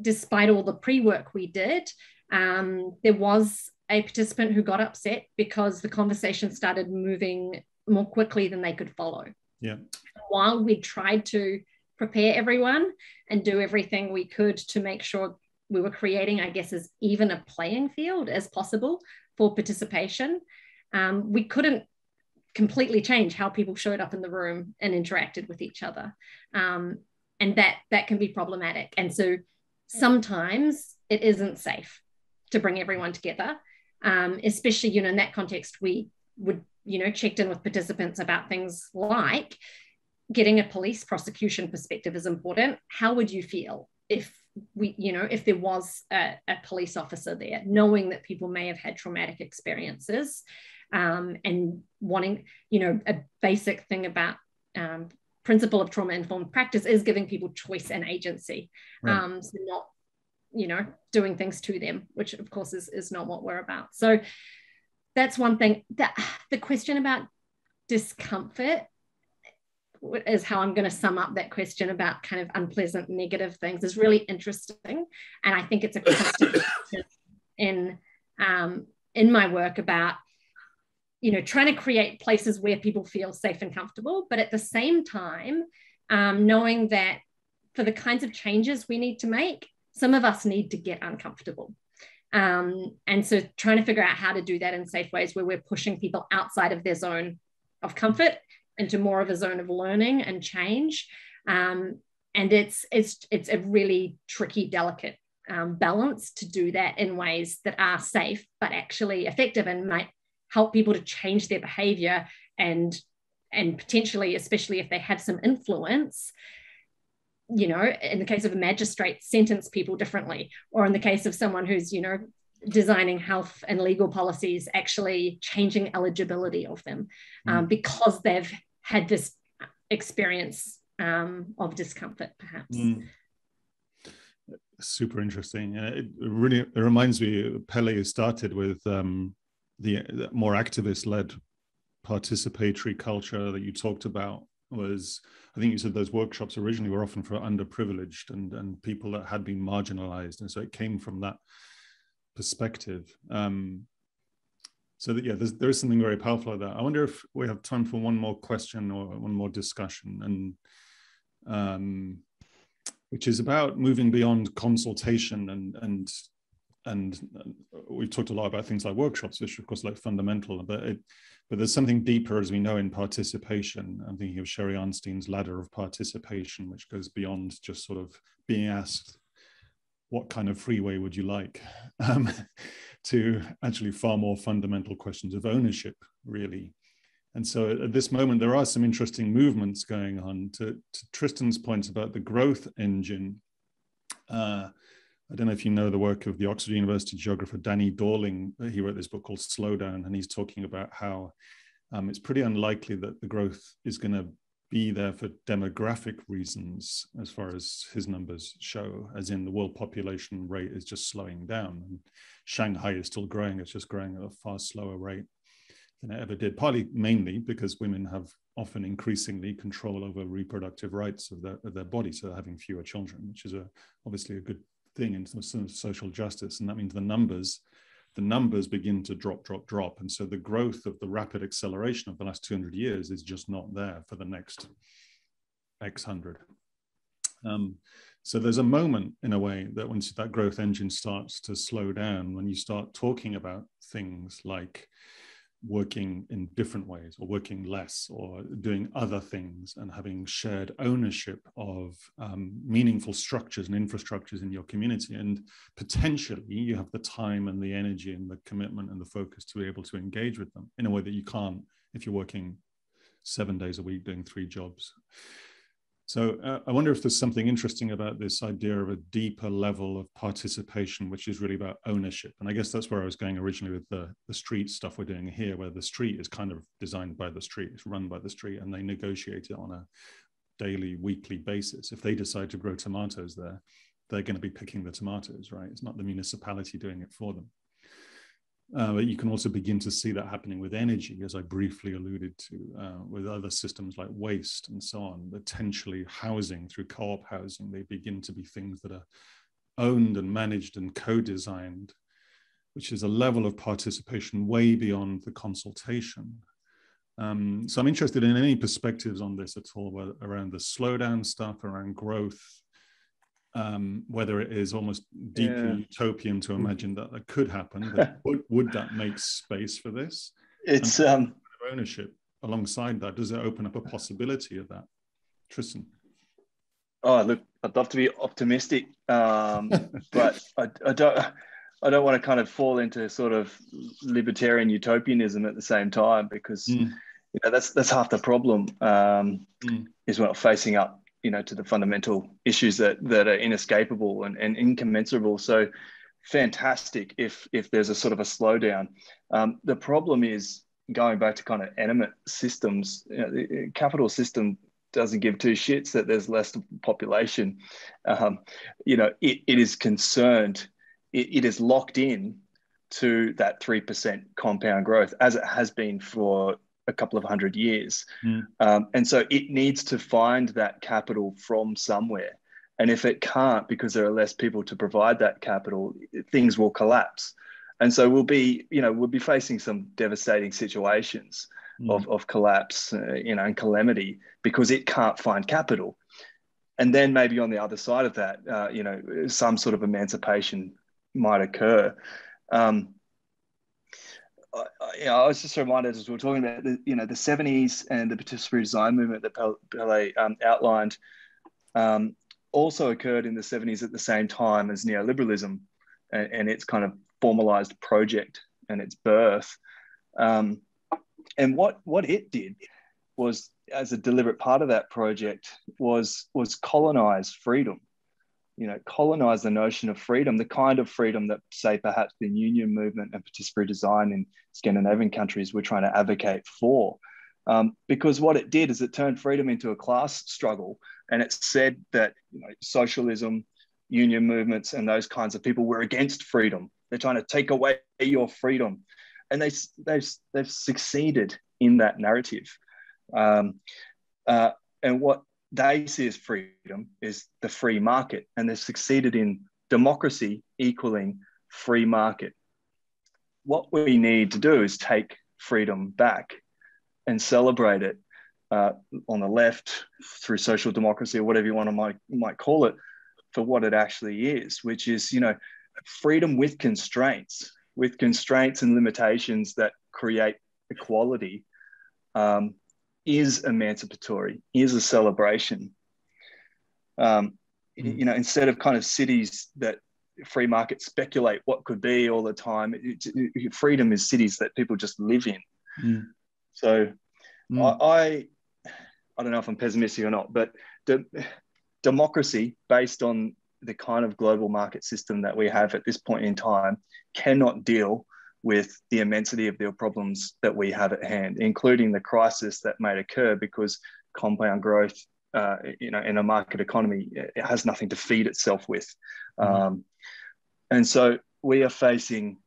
despite all the pre-work we did, there was a participant who got upset because the conversation started moving more quickly than they could follow. Yeah. While we tried to prepare everyone and do everything we could to make sure we were creating, I guess, as even a playing field as possible for participation, we couldn't completely change how people showed up in the room and interacted with each other. And that can be problematic. And so sometimes it isn't safe to bring everyone together, especially, in that context, we would, checked in with participants about things like getting a police prosecution perspective is important. How would you feel if if there was a police officer there, knowing that people may have had traumatic experiences, and wanting, a basic thing about principle of trauma-informed practice is giving people choice and agency. Right. So not, doing things to them, which of course is not what we're about. So that's one thing. The question about discomfort is how I'm going to sum up that question about kind of unpleasant, negative things, is really interesting. And I think it's a constant in my work about, trying to create places where people feel safe and comfortable, but at the same time, knowing that for the kinds of changes we need to make, some of us need to get uncomfortable. And so trying to figure out how to do that in safe ways where we're pushing people outside of their zone of comfort into more of a zone of learning and change. And it's a really tricky, delicate balance to do that in ways that are safe, but actually effective and might help people to change their behavior and potentially, especially if they have some influence, in the case of a magistrate, sentence people differently, or in the case of someone who's, designing health and legal policies, actually changing eligibility of them because they've had this experience of discomfort, perhaps. Super interesting. It reminds me, Pelle started with the more activist-led participatory culture that you talked about. Was, I think you said those workshops originally were often for underprivileged and people that had been marginalized, and so it came from that perspective. So that, yeah, there is something very powerful like that. I wonder if we have time for one more question or one more discussion, and which is about moving beyond consultation and we've talked a lot about things like workshops, which of course like fundamental, but there's something deeper, as we know, in participation. I'm thinking of Sherry Arnstein's ladder of participation, which goes beyond just sort of being asked, what kind of freeway would you like? To actually far more fundamental questions of ownership, really. And so at this moment, there are some interesting movements going on. To Tristan's points about the growth engine, I don't know if you know the work of the Oxford University geographer Danny Dorling. He wrote this book called Slow Down, and he's talking about how it's pretty unlikely that the growth is going to be there for demographic reasons, as far as his numbers show, as in the world population rate is just slowing down. And Shanghai is still growing, it's just growing at a far slower rate than it ever did, partly mainly because women have often increasingly control over reproductive rights of their body, so they're having fewer children, which is obviously a good thing in terms of social justice. And that means the numbers begin to drop. And so the growth of the rapid acceleration of the last 200 years is just not there for the next X hundred. So there's a moment, in a way, that once that growth engine starts to slow down, when you start talking about things like working in different ways or working less or doing other things and having shared ownership of meaningful structures and infrastructures in your community, and potentially you have the time and the energy and the commitment and the focus to be able to engage with them in a way that you can't if you're working 7 days a week doing 3 jobs. So I wonder if there's something interesting about this idea of a deeper level of participation, which is really about ownership. And I guess that's where I was going originally with the street stuff we're doing here, where the street is kind of designed by the street, it's run by the street, and they negotiate it on a daily, weekly basis. If they decide to grow tomatoes there, they're going to be picking the tomatoes, right? It's not the municipality doing it for them. But you can also begin to see that happening with energy, as I briefly alluded to, with other systems like waste and so on. Potentially housing, through co-op housing, they begin to be things that are owned and managed and co-designed, which is a level of participation way beyond the consultation. So I'm interested in any perspectives on this at all, around the slowdown stuff, around growth, whether it is almost deeply utopian to imagine that could happen, but would that make space for this? It's ownership alongside that. Does it open up a possibility of that? Tristan? Oh, look, I'd love to be optimistic, but I don't want to kind of fall into sort of libertarian utopianism at the same time, because you know, that's half the problem, is we're not facing up, you know, to the fundamental issues that are inescapable and incommensurable. So fantastic if there's a sort of a slowdown. The problem is, going back to kind of animate systems, you know, the capital system doesn't give two shits that there's less population. You know, it is concerned, it is locked in to that 3% compound growth, as it has been for a couple of 100 years. And so it needs to find that capital from somewhere. And if it can't, because there are less people to provide that capital, things will collapse. And so we'll be facing some devastating situations of collapse, you know, and calamity, because it can't find capital. And then maybe on the other side of that, you know, some sort of emancipation might occur. I was just reminded, as we were talking about the 70s and the participatory design movement that Pelle outlined, also occurred in the 70s at the same time as neoliberalism and its kind of formalized project and its birth. And what it did was, as a deliberate part of that project, was colonize freedom. You know, colonize the notion of freedom, the kind of freedom that, say, perhaps the union movement and participatory design in Scandinavian countries were trying to advocate for. Because what it did is it turned freedom into a class struggle, and it said that, you know, socialism union movements and those kinds of people were against freedom. They're trying to take away your freedom. And they've succeeded in that narrative. And what they see as freedom is the free market, and they've succeeded in democracy equaling free market. What we need to do is take freedom back and celebrate it on the left through social democracy, or whatever you might call it, for what it actually is, which is, you know, freedom with constraints and limitations that create equality, is emancipatory, is a celebration. You know, instead of kind of cities that free market speculate what could be all the time, freedom is cities that people just live in. So I don't know if I'm pessimistic or not, but democracy based on the kind of global market system that we have at this point in time cannot deal with the immensity of the problems that we have at hand, including the crisis that may occur because compound growth, you know, in a market economy, it has nothing to feed itself with. And so we are facing,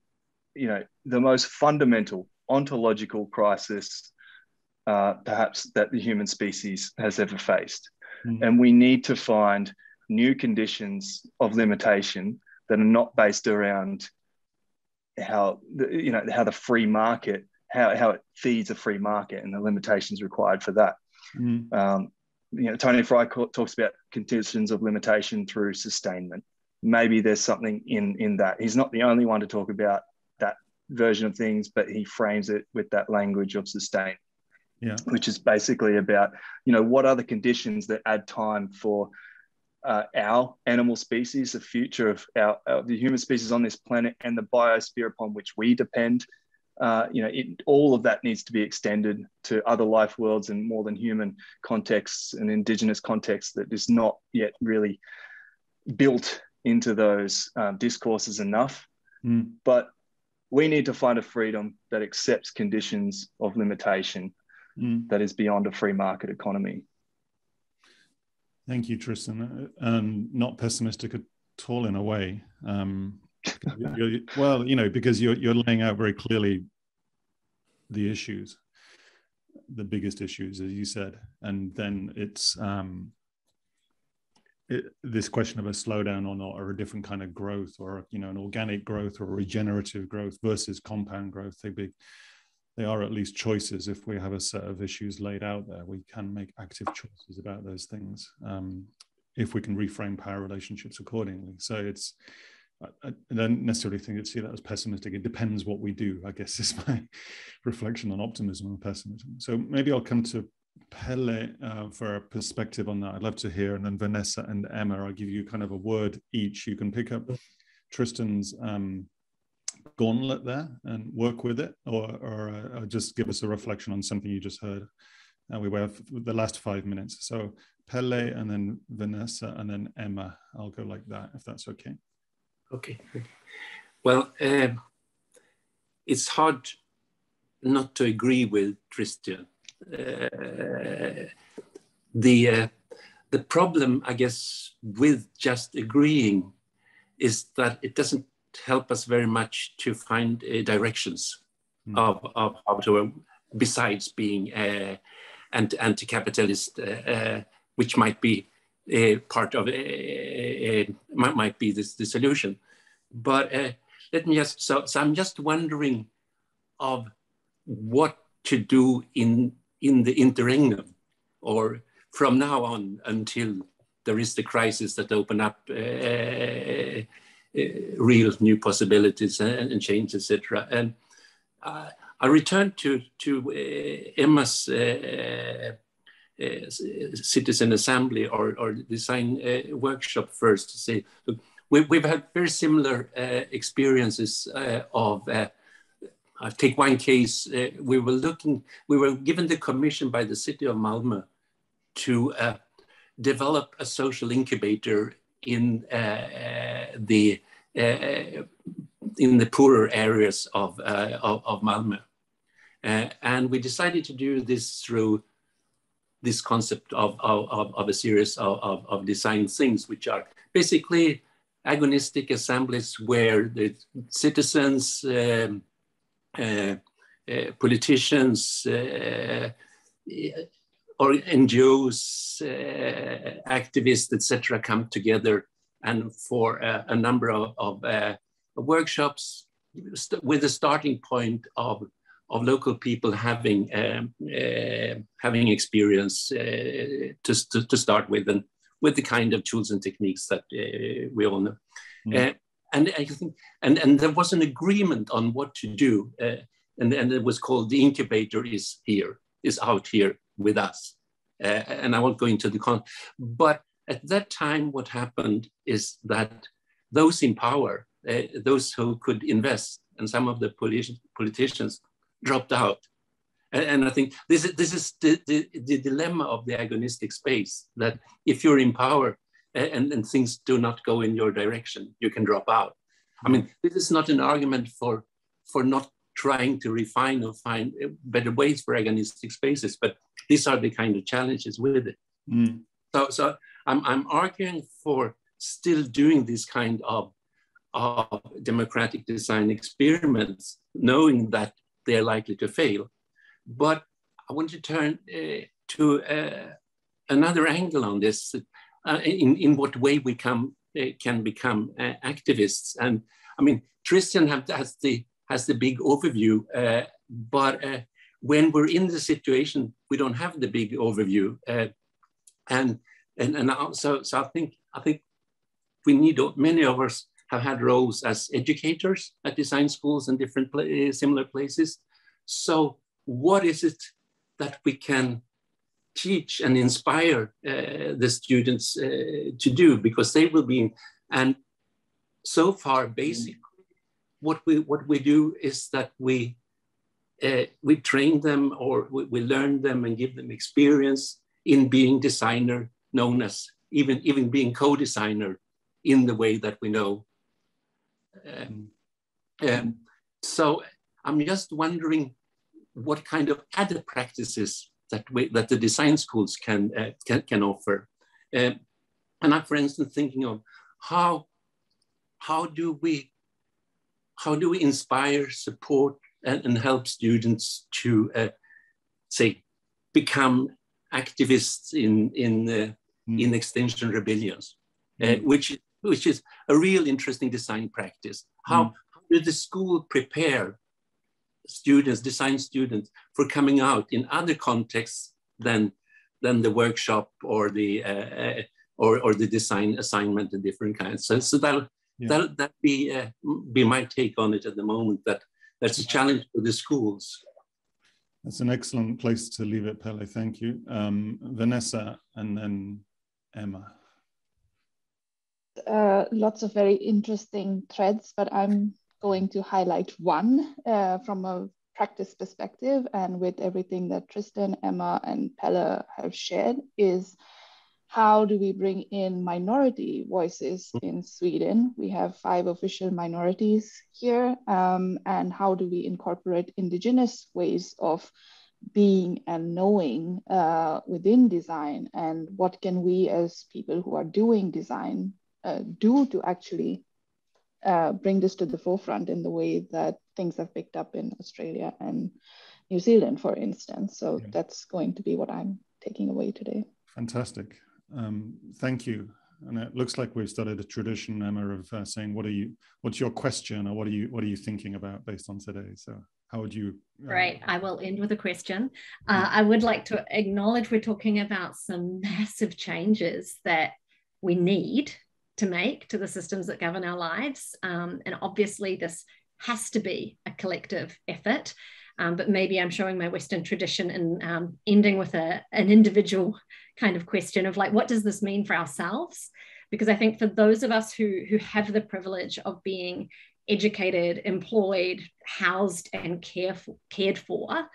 you know, the most fundamental ontological crisis perhaps that the human species has ever faced. And we need to find new conditions of limitation that are not based around how the free market, how it feeds a free market and the limitations required for that. You know, Tony Fry talks about conditions of limitation through sustainment. Maybe there's something in that. He's not the only one to talk about that version of things, but he frames it with that language of sustain, which is basically about, you know, what are the conditions that add time for our animal species, the future of the human species on this planet, and the biosphere upon which we depend. You know, all of that needs to be extended to other life worlds and more than human contexts and indigenous contexts that is not yet really built into those discourses enough. But we need to find a freedom that accepts conditions of limitation that is beyond a free market economy. Thank you, Tristan. Not pessimistic at all in a way. Well, you know, because you're laying out very clearly the issues, the biggest issues, as you said, and then it's this question of a slowdown or not, or a different kind of growth, or, you know, an organic growth or a regenerative growth versus compound growth. They are at least choices. If we have a set of issues laid out there, we can make active choices about those things if we can reframe power relationships accordingly. So I don't necessarily see that as pessimistic. It depends what we do, I guess, is my reflection on optimism and pessimism. So maybe I'll come to Pelle for a perspective on that. I'd love to hear, and then Vanessa and Emma, I'll give you kind of a word each. You can pick up Tristan's gauntlet there and work with it, or just give us a reflection on something you just heard. We have the last 5 minutes. So Pelle, and then Vanessa, and then Emma. I'll go like that, if that's okay. Okay. Well, it's hard not to agree with Tristan. The problem, I guess, with just agreeing is that it doesn't help us very much to find directions of how to, besides being anti-capitalist, which might be part of might be the solution. But let me just, so I'm just wondering of what to do in the interregnum, or from now on until there is the crisis that open up real new possibilities and change, etc. And I return to Emma's citizen assembly or design workshop first to say, look, we've had very similar experiences of. I'll take one case. We were given the commission by the city of Malmö to develop a social incubator in the poorer areas of Malmö, and we decided to do this through this concept of a series of design things, which are basically agonistic assemblies where the citizens, politicians, or NGOs, activists, etc., come together and for a number of workshops with the starting point of local people having experience to start with, and with the kind of tools and techniques that we all know. Mm. And I think, and there was an agreement on what to do, and it was called the incubator is out here with us. And I won't go into the but at that time, what happened is that those in power, those who could invest, and some of the politicians dropped out. And I think this is the dilemma of the agonistic space, that if you're in power and things do not go in your direction, you can drop out. I mean, this is not an argument for not trying to refine or find better ways for agonistic spaces, but these are the kind of challenges with it. Mm. So I'm arguing for still doing this kind of democratic design experiments, knowing that they're likely to fail. But I want to turn to another angle on this, in what way we can become activists. And I mean, Tristan has the big overview, but when we're in the situation, we don't have the big overview. So I think we need, many of us have had roles as educators at design schools and different similar places. So what is it that we can teach and inspire the students to do? Because they will be, and so far, basically, what we do is that we train them, or we learn them and give them experience in being designer, known as even being co-designer in the way that we know. So I'm just wondering what kind of other practices that the design schools can offer. And I'm, for instance, thinking of how do we inspire, support, and help students to say become activists in Extinction Rebellions, which is a real interesting design practice. How did the school prepare students, design students, for coming out in other contexts than the workshop or the design assignment of different kinds? So that'll be my take on it at the moment. That's a challenge for the schools. That's an excellent place to leave it, Pelle. Thank you, Vanessa, and then Emma. Lots of very interesting threads, but I'm going to highlight one from a practice perspective, and with everything that Tristan, Emma, and Pelle have shared, is how do we bring in minority voices in Sweden? We have 5 official minorities here, and how do we incorporate indigenous ways of being and knowing within design, and what can we as people who are doing design do to actually bring this to the forefront in the way that things have picked up in Australia and New Zealand, for instance. So that's going to be what I'm taking away today. Fantastic. Thank you. And it looks like we've started a tradition, Emma, of saying, what's your question, or what are you thinking about based on today? So how would you? Right, I will end with a question. I would like to acknowledge we're talking about some massive changes that we need to make to the systems that govern our lives. And obviously this has to be a collective effort, but maybe I'm showing my Western tradition and ending with an individual kind of question of like, what does this mean for ourselves? Because I think for those of us who have the privilege of being educated, employed, housed, and cared for,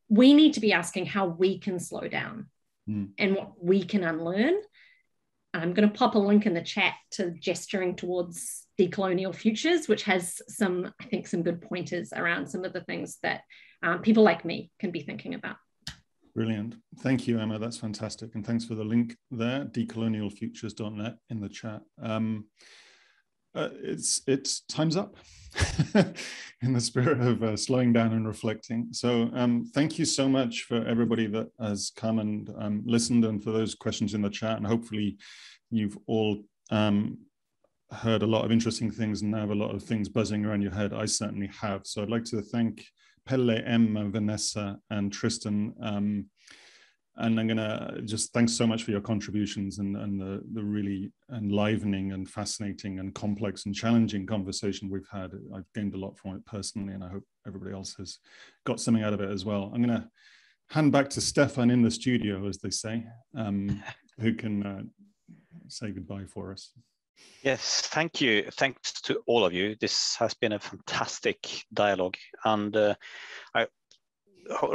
we need to be asking how we can slow down and what we can unlearn. I'm going to pop a link in the chat to Gesturing Towards Decolonial Futures, which has some good pointers around some of the things that people like me can be thinking about. Brilliant. Thank you, Emma. That's fantastic. And thanks for the link there, decolonialfutures.net, in the chat. it's time's up in the spirit of slowing down and reflecting. So thank you so much for everybody that has come and listened, and for those questions in the chat. And hopefully you've all heard a lot of interesting things and now have a lot of things buzzing around your head. I certainly have. So I'd like to thank Pelle Ehn, Vanessa, and Tristan. And I'm going to just thanks so much for your contributions and the really enlivening and fascinating and complex and challenging conversation we've had. I've gained a lot from it personally, and I hope everybody else has got something out of it as well. I'm going to hand back to Stefan in the studio, as they say, who can say goodbye for us. Yes, thank you. Thanks to all of you. This has been a fantastic dialogue, and I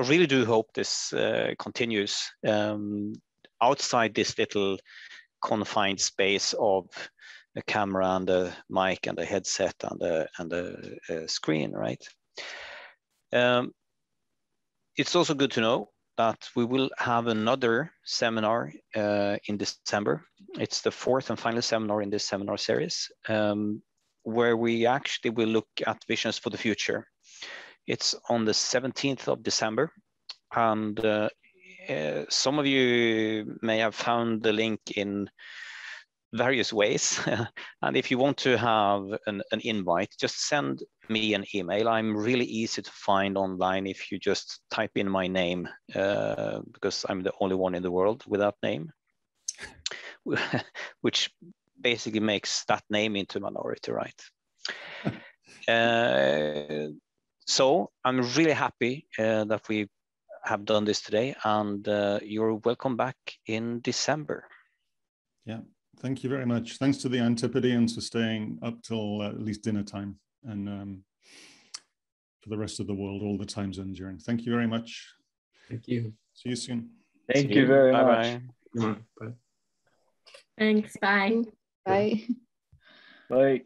really do hope this continues outside this little confined space of the camera and the mic and the headset and the screen, right? It's also good to know that we will have another seminar in December. It's the fourth and final seminar in this seminar series, where we actually will look at visions for the future. It's on the 17th of December, and some of you may have found the link in various ways. And if you want to have an invite, just send me an email. I'm really easy to find online if you just type in my name, because I'm the only one in the world with that name, which basically makes that name into minority, right? So I'm really happy that we have done this today, and you're welcome back in December. Yeah, thank you very much. Thanks to the Antipodeans for staying up till at least dinner time, and for the rest of the world, all the time zones you're in. Thank you very much. Thank you. See you soon. Thank you very much. Bye. Thanks. Bye. Bye. Bye.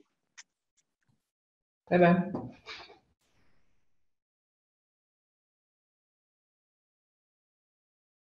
Bye-bye.